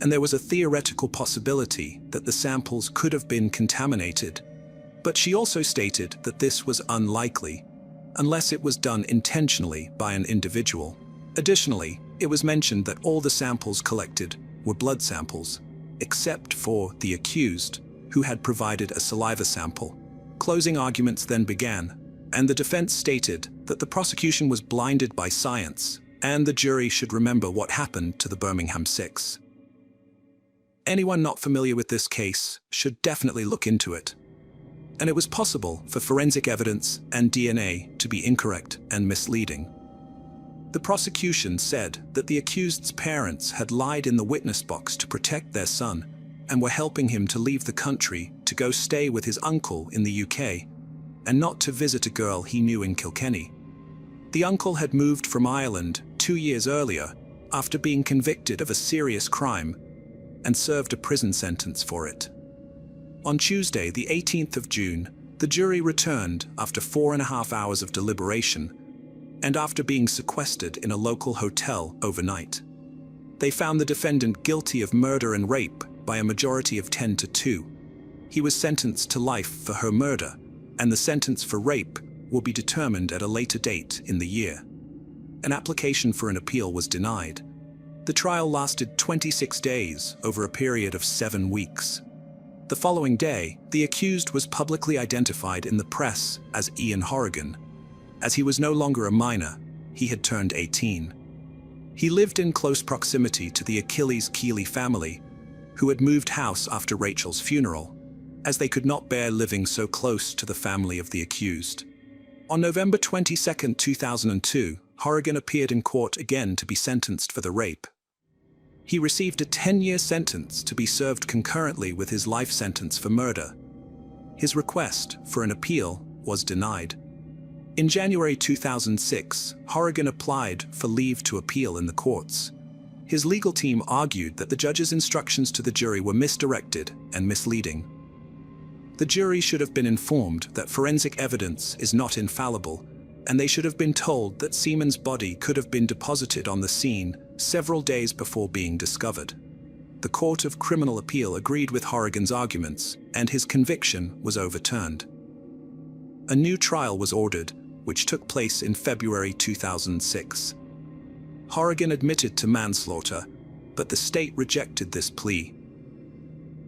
A: and there was a theoretical possibility that the samples could have been contaminated. But she also stated that this was unlikely, unless it was done intentionally by an individual. Additionally, it was mentioned that all the samples collected were blood samples, except for the accused, who had provided a saliva sample. Closing arguments then began, and the defense stated that the prosecution was blinded by science, and the jury should remember what happened to the Birmingham Six. Anyone not familiar with this case should definitely look into it. And it was possible for forensic evidence and DNA to be incorrect and misleading. The prosecution said that the accused's parents had lied in the witness box to protect their son and were helping him to leave the country to go stay with his uncle in the UK and not to visit a girl he knew in Kilkenny. The uncle had moved from Ireland 2 years earlier after being convicted of a serious crime and served a prison sentence for it. On Tuesday, the 18th of June, the jury returned after 4.5 hours of deliberation and after being sequestered in a local hotel overnight. They found the defendant guilty of murder and rape by a majority of 10-2. He was sentenced to life for her murder, and the sentence for rape will be determined at a later date in the year. An application for an appeal was denied. The trial lasted 26 days over a period of 7 weeks. The following day, the accused was publicly identified in the press as Ian Horrigan. As he was no longer a minor, he had turned 18. He lived in close proximity to the Achilles Keeley family, who had moved house after Rachel's funeral, as they could not bear living so close to the family of the accused. On November 22, 2002, Horrigan appeared in court again to be sentenced for the rape. He received a 10-year sentence to be served concurrently with his life sentence for murder. His request for an appeal was denied. In January 2006, Horrigan applied for leave to appeal in the courts. His legal team argued that the judge's instructions to the jury were misdirected and misleading. The jury should have been informed that forensic evidence is not infallible, and they should have been told that Seaman's body could have been deposited on the scene several days before being discovered. the Court of Criminal Appeal agreed with Horrigan's arguments, and his conviction was overturned. A new trial was ordered, which took place in February 2006. Horrigan admitted to manslaughter, but the state rejected this plea.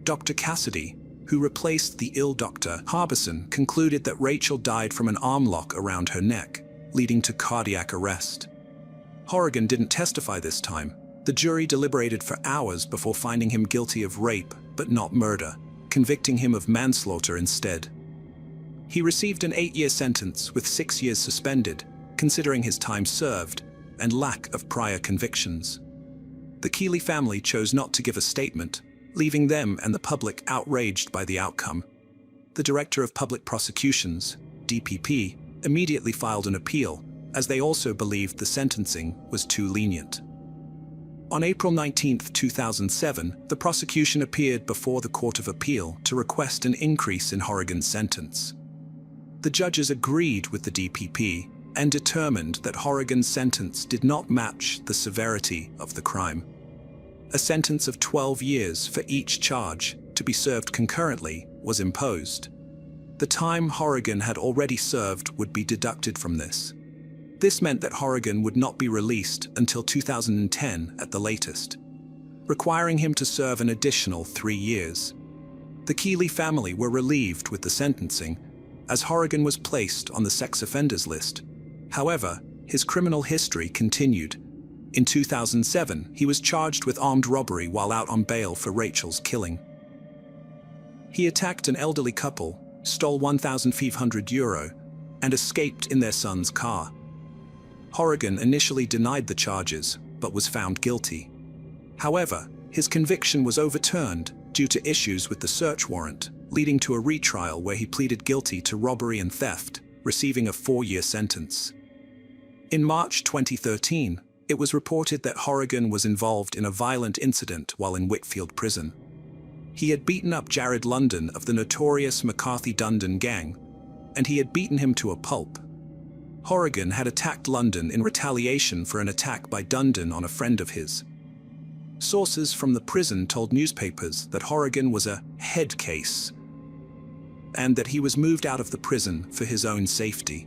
A: Dr. Cassidy, who replaced the ill Dr. Harbison, concluded that Rachel died from an arm lock around her neck, leading to cardiac arrest. Horrigan didn't testify this time. The jury deliberated for hours before finding him guilty of rape, but not murder, convicting him of manslaughter instead. He received an 8-year sentence with 6 years suspended, considering his time served and lack of prior convictions. The Keeley family chose not to give a statement, leaving them and the public outraged by the outcome. The Director of Public Prosecutions, DPP, immediately filed an appeal, as they also believed the sentencing was too lenient. On April 19, 2007, the prosecution appeared before the Court of Appeal to request an increase in Horrigan's sentence. The judges agreed with the DPP and determined that Horrigan's sentence did not match the severity of the crime. A sentence of 12 years for each charge, to be served concurrently, was imposed. The time Horrigan had already served would be deducted from this. This meant that Horrigan would not be released until 2010 at the latest, requiring him to serve an additional 3 years. The Keeley family were relieved with the sentencing, as Horrigan was placed on the sex offenders list. However, his criminal history continued. In 2007, he was charged with armed robbery while out on bail for Rachel's killing. He attacked an elderly couple, stole €1,500, and escaped in their son's car. Horrigan initially denied the charges, but was found guilty. However, his conviction was overturned due to issues with the search warrant, leading to a retrial where he pleaded guilty to robbery and theft, receiving a 4-year sentence. In March 2013, it was reported that Horrigan was involved in a violent incident while in Whitfield Prison. He had beaten up Jared London of the notorious McCarthy-Dundon gang, and he had beaten him to a pulp. Horrigan had attacked London in retaliation for an attack by Dundon on a friend of his. Sources from the prison told newspapers that Horrigan was a head case, and that he was moved out of the prison for his own safety.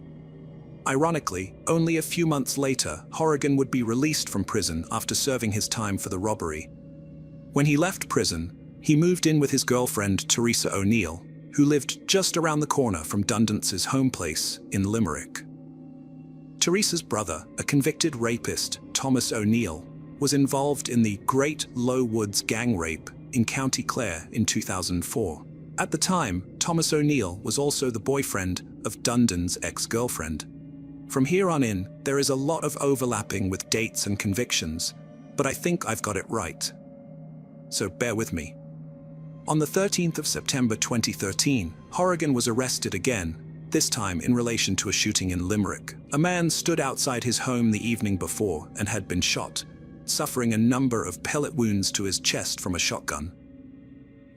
A: Ironically, only a few months later, Horrigan would be released from prison after serving his time for the robbery. When he left prison, he moved in with his girlfriend Teresa O'Neill, who lived just around the corner from Dundon's home place in Limerick. Teresa's brother, a convicted rapist, Thomas O'Neill, was involved in the Great Low Woods gang rape in County Clare in 2004. At the time, Thomas O'Neill was also the boyfriend of Dundon's ex-girlfriend. From here on in, there is a lot of overlapping with dates and convictions, but I think I've got it right. So bear with me. On the 13th of September 2013, Horrigan was arrested again, this time in relation to a shooting in Limerick. A man stood outside his home the evening before and had been shot, suffering a number of pellet wounds to his chest from a shotgun.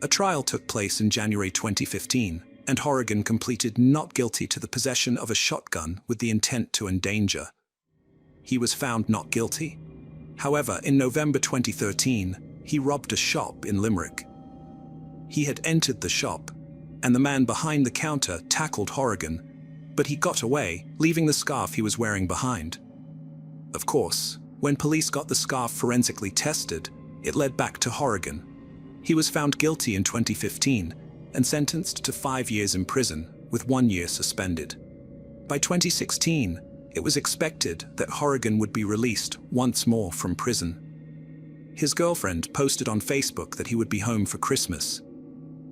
A: A trial took place in January 2015, and Horrigan completed not guilty to the possession of a shotgun with the intent to endanger. He was found not guilty. However, in November 2013, he robbed a shop in Limerick. He had entered the shop, and the man behind the counter tackled Horrigan, but he got away, leaving the scarf he was wearing behind. Of course, when police got the scarf forensically tested, it led back to Horrigan. He was found guilty in 2015 and sentenced to 5 years in prison, with 1 year suspended. By 2016, it was expected that Horrigan would be released once more from prison. His girlfriend posted on Facebook that he would be home for Christmas.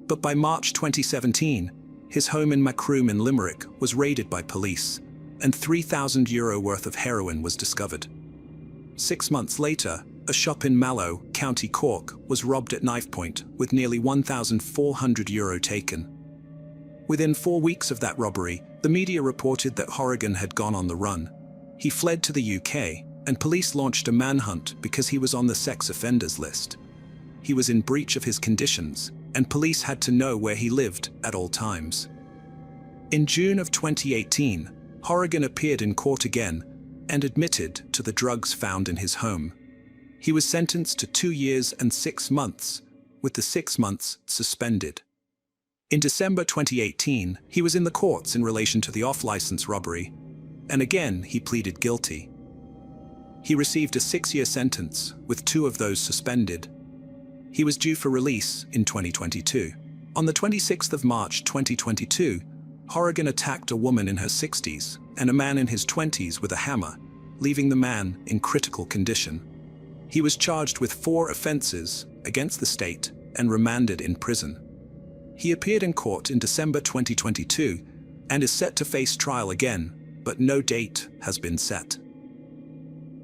A: But by March 2017, his home in Macroom in Limerick was raided by police, and €3,000 worth of heroin was discovered. 6 months later, a shop in Mallow, County Cork, was robbed at knifepoint, with nearly €1,400 taken. Within 4 weeks of that robbery, the media reported that Horrigan had gone on the run. He fled to the UK, and police launched a manhunt because he was on the sex offenders list. He was in breach of his conditions, and police had to know where he lived at all times. In June of 2018, Horrigan appeared in court again and admitted to the drugs found in his home. He was sentenced to 2 years and 6 months, with the 6 months suspended. In December 2018, he was in the courts in relation to the off-license robbery, and again he pleaded guilty. He received a 6-year sentence, with 2 of those suspended. He was due for release in 2022. On the 26th of March 2022, Horrigan attacked a woman in her 60s and a man in his 20s with a hammer, leaving the man in critical condition. He was charged with 4 offenses against the state and remanded in prison. He appeared in court in December 2022 and is set to face trial again, but no date has been set.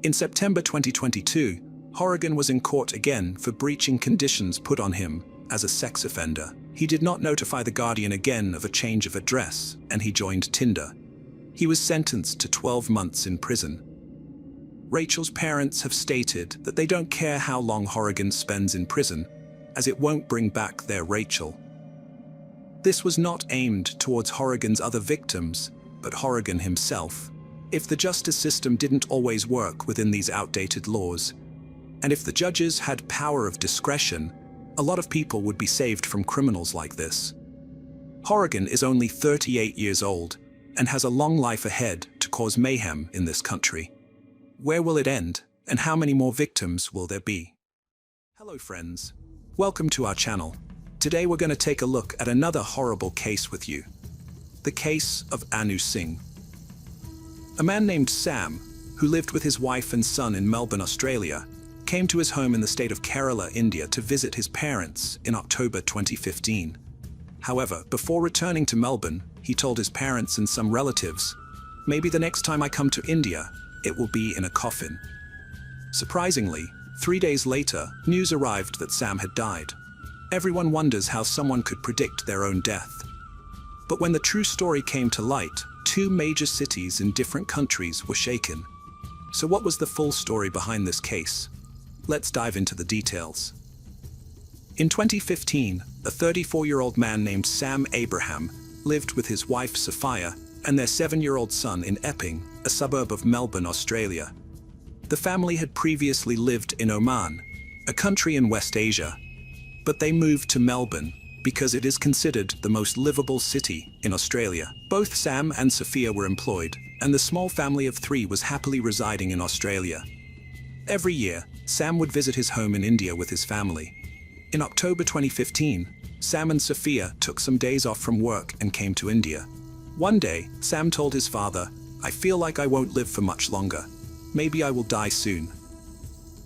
A: In September 2022, Horrigan was in court again for breaching conditions put on him as a sex offender. He did not notify the Guardian again of a change of address, and he joined Tinder. He was sentenced to 12 months in prison. Rachel's parents have stated that they don't care how long Horrigan spends in prison, as it won't bring back their Rachel. This was not aimed towards Horrigan's other victims, but Horrigan himself. If the justice system didn't always work within these outdated laws, and if the judges had power of discretion, a lot of people would be saved from criminals like this. Horrigan is only 38 years old and has a long life ahead to cause mayhem in this country. Where will it end, and how many more victims will there be? Hello friends, welcome to our channel. Today we're going to take a look at another horrible case with you. The case of Anu Singh. A man named Sam, who lived with his wife and son in Melbourne, Australia, came to his home in the state of Kerala, India to visit his parents in October 2015. However, before returning to Melbourne, he told his parents and some relatives, "Maybe the next time I come to India, it will be in a coffin." Surprisingly, 3 days later, news arrived that Sam had died. Everyone wonders how someone could predict their own death. But when the true story came to light, 2 major cities in different countries were shaken. So what was the full story behind this case? Let's dive into the details. In 2015, a 34-year-old man named Sam Abraham lived with his wife Sophia and their 7-year-old son in Epping, a suburb of Melbourne, Australia. The family had previously lived in Oman, a country in West Asia, but they moved to Melbourne because it is considered the most livable city in Australia. Both Sam and Sophia were employed, and the small family of 3 was happily residing in Australia. Every year, Sam would visit his home in India with his family. In October 2015, Sam and Sophia took some days off from work and came to India. One day, Sam told his father, "I feel like I won't live for much longer. Maybe I will die soon."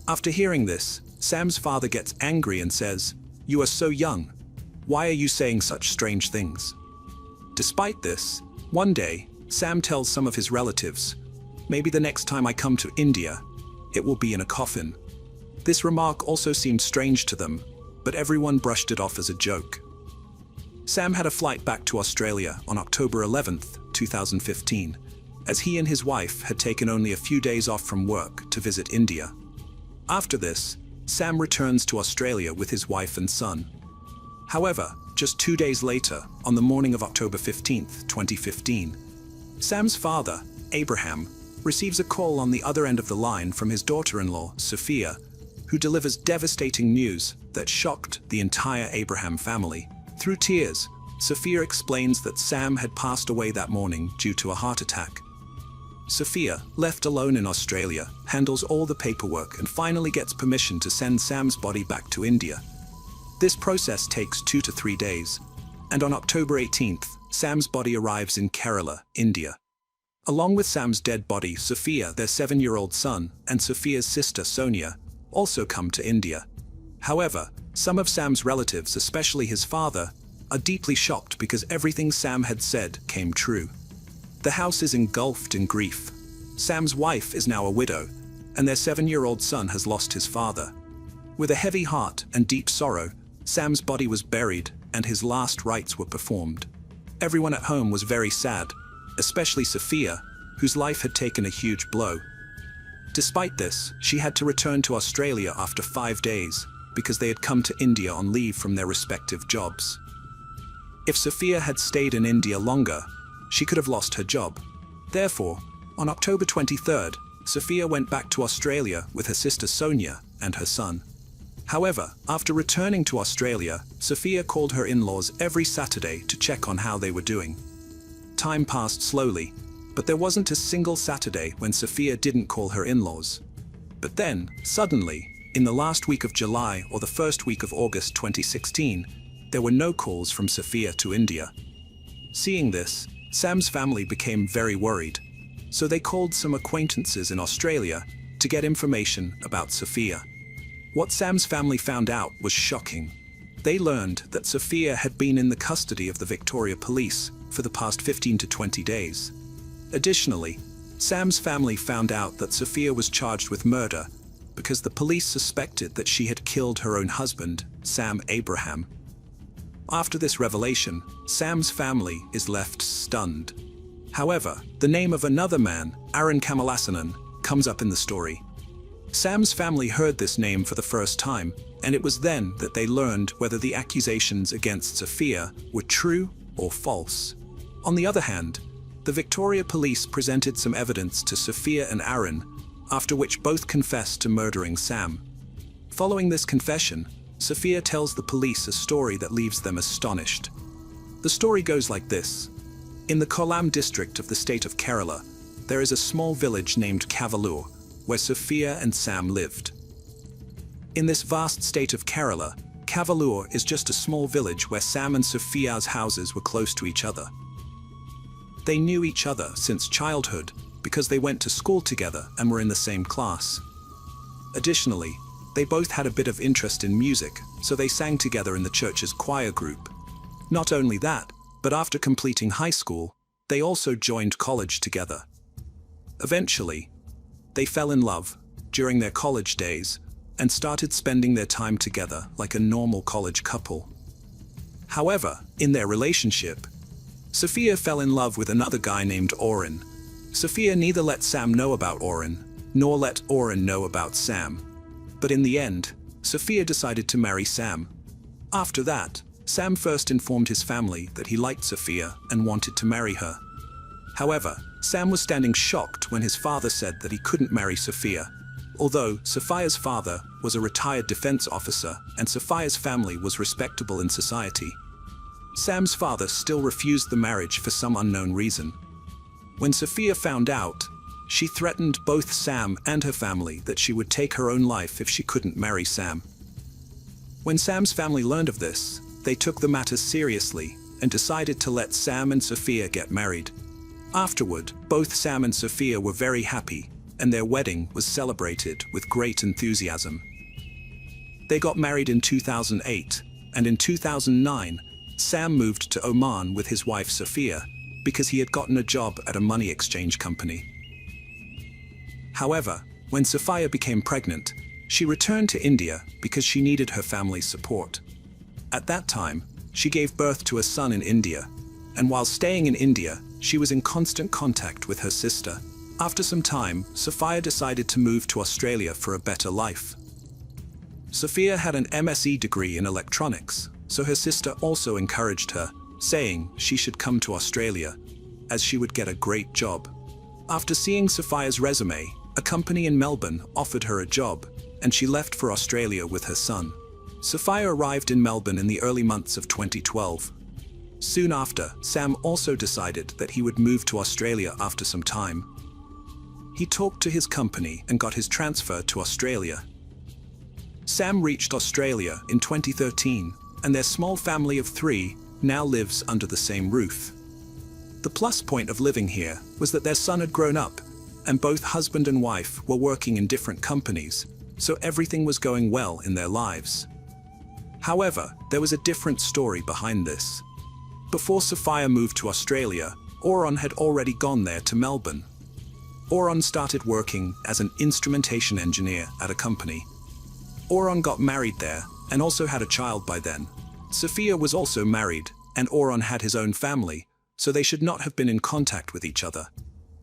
A: After hearing this, Sam's father gets angry and says, "You are so young. Why are you saying such strange things?" Despite this, one day, Sam tells some of his relatives, "Maybe the next time I come to India, it will be in a coffin." This remark also seemed strange to them, but everyone brushed it off as a joke. Sam had a flight back to Australia on October 11th, 2015, as he and his wife had taken only a few days off from work to visit India. After this, Sam returns to Australia with his wife and son. However, just 2 days later, on the morning of October 15th, 2015, Sam's father, Abraham, receives a call on the other end of the line from his daughter-in-law, Sophia, who delivers devastating news that shocked the entire Abraham family. Through tears, Sophia explains that Sam had passed away that morning due to a heart attack. Sophia, left alone in Australia, handles all the paperwork and finally gets permission to send Sam's body back to India. This process takes 2 to 3 days, and on October 18th, Sam's body arrives in Kerala, India. Along with Sam's dead body, Sophia, their 7-year-old son, and Sophia's sister Sonia also come to India. However, some of Sam's relatives, especially his father, are deeply shocked because everything Sam had said came true. The house is engulfed in grief. Sam's wife is now a widow, and their 7-year-old son has lost his father. With a heavy heart and deep sorrow, Sam's body was buried and his last rites were performed. Everyone at home was very sad, especially Sophia, whose life had taken a huge blow. Despite this, she had to return to Australia after 5 days because they had come to India on leave from their respective jobs. If Sophia had stayed in India longer, she could have lost her job. Therefore, on October 23rd, Sophia went back to Australia with her sister Sonia and her son. However, after returning to Australia, Sophia called her in-laws every Saturday to check on how they were doing. Time passed slowly, but there wasn't a single Saturday when Sophia didn't call her in-laws. But then, suddenly, in the last week of July or the first week of August 2016, there were no calls from Sophia to India. Seeing this, Sam's family became very worried, so they called some acquaintances in Australia to get information about Sophia. What Sam's family found out was shocking. They learned that Sophia had been in the custody of the Victoria Police for the past 15 to 20 days. Additionally, Sam's family found out that Sophia was charged with murder because the police suspected that she had killed her own husband, Sam Abraham. After this revelation, Sam's family is left stunned. However, the name of another man, Aaron Kamalasanan, comes up in the story. Sam's family heard this name for the first time, and it was then that they learned whether the accusations against Sophia were true or false. On the other hand, the Victoria Police presented some evidence to Sophia and Aaron, after which both confessed to murdering Sam. Following this confession, Sophia tells the police a story that leaves them astonished. The story goes like this. In the Kollam district of the state of Kerala, there is a small village named Kavalur, where Sophia and Sam lived. In this vast state of Kerala, Kavalur is just a small village where Sam and Sophia's houses were close to each other. They knew each other since childhood because they went to school together and were in the same class. Additionally, they both had a bit of interest in music, so they sang together in the church's choir group. Not only that, but after completing high school, they also joined college together. Eventually, they fell in love during their college days and started spending their time together like a normal college couple. However, in their relationship, Sophia fell in love with another guy named Oren. Sophia neither let Sam know about Oren, nor let Oren know about Sam. But in the end, Sophia decided to marry Sam. After that, Sam first informed his family that he liked Sophia and wanted to marry her. However, Sam was standing shocked when his father said that he couldn't marry Sophia, although Sophia's father was a retired defense officer and Sophia's family was respectable in society. Sam's father still refused the marriage for some unknown reason. When Sophia found out, she threatened both Sam and her family that she would take her own life if she couldn't marry Sam. When Sam's family learned of this, they took the matter seriously and decided to let Sam and Sophia get married. Afterward, both Sam and Sophia were very happy, and their wedding was celebrated with great enthusiasm. They got married in 2008, and in 2009, Sam moved to Oman with his wife Sophia because he had gotten a job at a money exchange company. However, when Sophia became pregnant, she returned to India because she needed her family's support. At that time, she gave birth to a son in India, and while staying in India, she was in constant contact with her sister. After some time, Sophia decided to move to Australia for a better life. Sophia had an MSc degree in electronics, so her sister also encouraged her, saying she should come to Australia, as she would get a great job. After seeing Sophia's resume, a company in Melbourne offered her a job, and she left for Australia with her son. Sophia arrived in Melbourne in the early months of 2012. Soon after, Sam also decided that he would move to Australia after some time. He talked to his company and got his transfer to Australia. Sam reached Australia in 2013, and their small family of 3 now lives under the same roof. The plus point of living here was that their son had grown up, and both husband and wife were working in different companies, so everything was going well in their lives. However, there was a different story behind this. Before Sophia moved to Australia, Oren had already gone there to Melbourne. Oren started working as an instrumentation engineer at a company. Oren got married there and also had a child by then. Sophia was also married, and Oren had his own family, so they should not have been in contact with each other.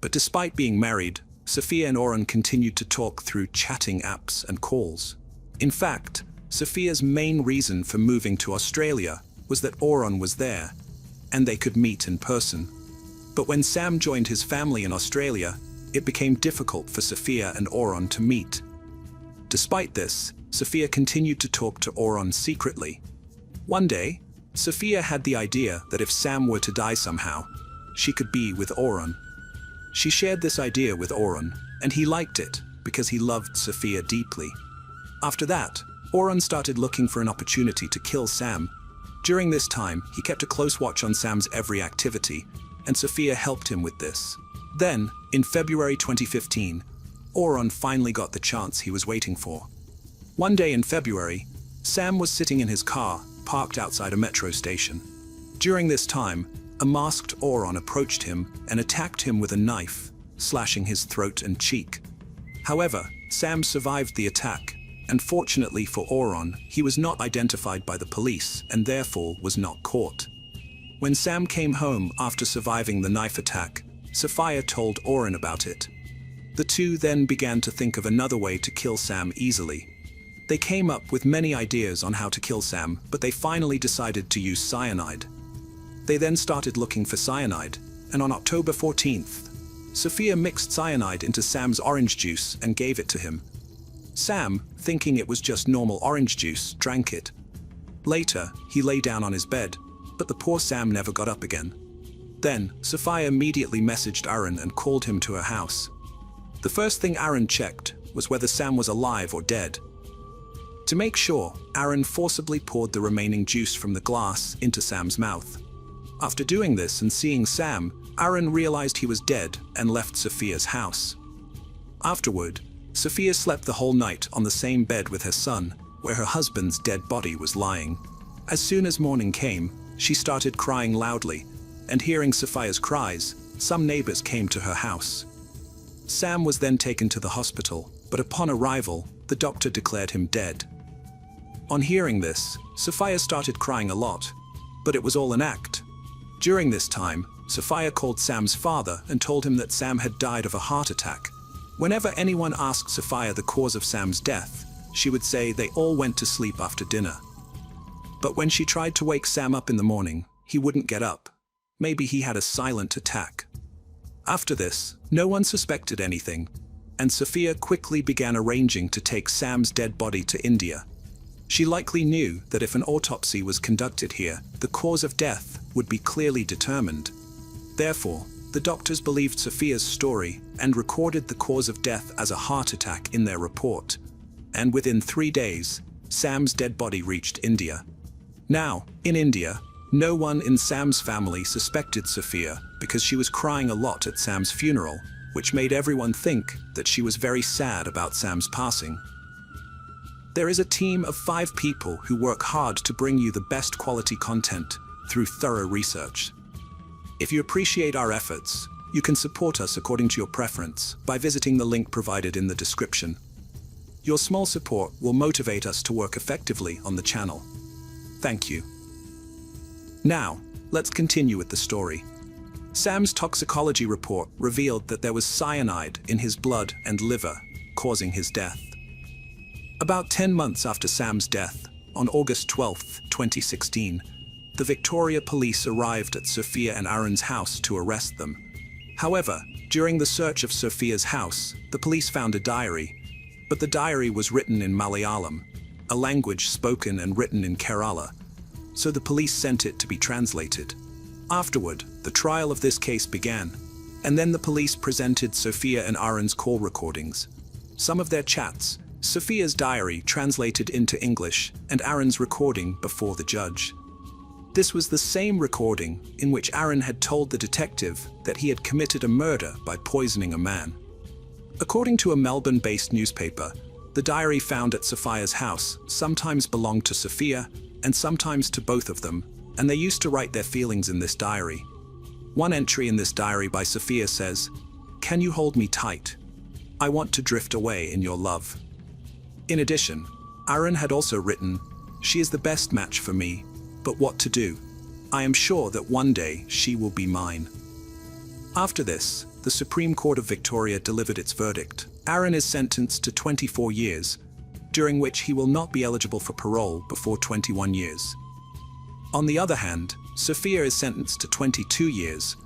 A: But despite being married, Sophia and Oren continued to talk through chatting apps and calls. In fact, Sophia's main reason for moving to Australia was that Oren was there, and they could meet in person. But when Sam joined his family in Australia, it became difficult for Sophia and Oren to meet. Despite this, Sophia continued to talk to Oron secretly. One day, Sophia had the idea that if Sam were to die somehow, she could be with Oron. She shared this idea with Oron, and he liked it because he loved Sophia deeply. After that, Oron started looking for an opportunity to kill Sam. During this time, he kept a close watch on Sam's every activity, and Sophia helped him with this. Then, in February 2015, Oron finally got the chance he was waiting for. One day in February, Sam was sitting in his car, parked outside a metro station. During this time, a masked Oron approached him and attacked him with a knife, slashing his throat and cheek. However, Sam survived the attack, and fortunately for Oron, he was not identified by the police and therefore was not caught. When Sam came home after surviving the knife attack, Sophia told Oron about it. The two then began to think of another way to kill Sam easily. They came up with many ideas on how to kill Sam, but they finally decided to use cyanide. They then started looking for cyanide, and on October 14th, Sophia mixed cyanide into Sam's orange juice and gave it to him. Sam, thinking it was just normal orange juice, drank it. Later, he lay down on his bed, but the poor Sam never got up again. Then, Sophia immediately messaged Aaron and called him to her house. The first thing Aaron checked was whether Sam was alive or dead. To make sure, Aaron forcibly poured the remaining juice from the glass into Sam's mouth. After doing this and seeing Sam, Aaron realized he was dead and left Sophia's house. Afterward, Sophia slept the whole night on the same bed with her son, where her husband's dead body was lying. As soon as morning came, she started crying loudly, and hearing Sophia's cries, some neighbors came to her house. Sam was then taken to the hospital, but upon arrival, the doctor declared him dead. On hearing this, Sophia started crying a lot, but it was all an act. During this time, Sophia called Sam's father and told him that Sam had died of a heart attack. Whenever anyone asked Sophia the cause of Sam's death, she would say they all went to sleep after dinner. But when she tried to wake Sam up in the morning, he wouldn't get up. Maybe he had a silent attack. After this, no one suspected anything, and Sophia quickly began arranging to take Sam's dead body to India. She likely knew that if an autopsy was conducted here, the cause of death would be clearly determined. Therefore, the doctors believed Sophia's story and recorded the cause of death as a heart attack in their report. And within 3 days, Sam's dead body reached India. Now, in India, no one in Sam's family suspected Sophia because she was crying a lot at Sam's funeral, which made everyone think that she was very sad about Sam's passing. There is a team of 5 people who work hard to bring you the best quality content through thorough research. If you appreciate our efforts, you can support us according to your preference by visiting the link provided in the description. Your small support will motivate us to work effectively on the channel. Thank you. Now, let's continue with the story. Sam's toxicology report revealed that there was cyanide in his blood and liver, causing his death. About 10 months after Sam's death, on August 12, 2016, the Victoria police arrived at Sophia and Aaron's house to arrest them. However, during the search of Sophia's house, the police found a diary, but the diary was written in Malayalam, a language spoken and written in Kerala, so the police sent it to be translated. Afterward, the trial of this case began, and then the police presented Sophia and Aaron's call recordings. Some of their chats, Sophia's diary translated into English, and Aaron's recording before the judge. This was the same recording in which Aaron had told the detective that he had committed a murder by poisoning a man. According to a Melbourne-based newspaper, the diary found at Sophia's house sometimes belonged to Sophia and sometimes to both of them, and they used to write their feelings in this diary. One entry in this diary by Sophia says, "Can you hold me tight? I want to drift away in your love." In addition, Aaron had also written, "She is the best match for me, but what to do? I am sure that one day she will be mine." After this, the Supreme Court of Victoria delivered its verdict. Aaron is sentenced to 24 years, during which he will not be eligible for parole before 21 years. On the other hand, Sophia is sentenced to 22 years,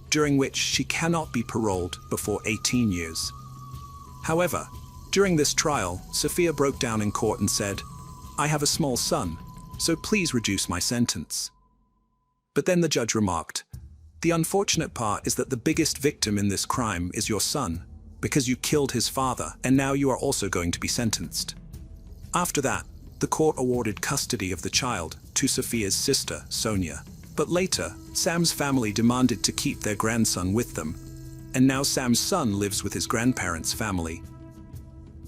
A: during which she cannot be paroled before 18 years. However, During this trial, Sophia broke down in court and said, "I have a small son, so please reduce my sentence." But then the judge remarked, "The unfortunate part is that the biggest victim in this crime is your son, because you killed his father, and now you are also going to be sentenced." After that, the court awarded custody of the child to Sophia's sister, Sonia. But later, Sam's family demanded to keep their grandson with them, and now Sam's son lives with his grandparents' family.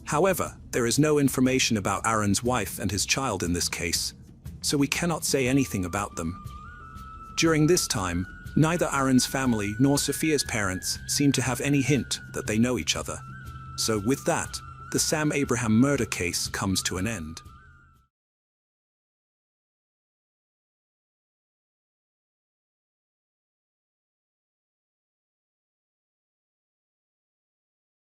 A: However, there is no information about Aaron's wife and his child in this case, so we cannot say anything about them. During this time, neither Aaron's family nor Sophia's parents seem to have any hint that they know each other. So with that, the Sam Abraham murder case comes to an end.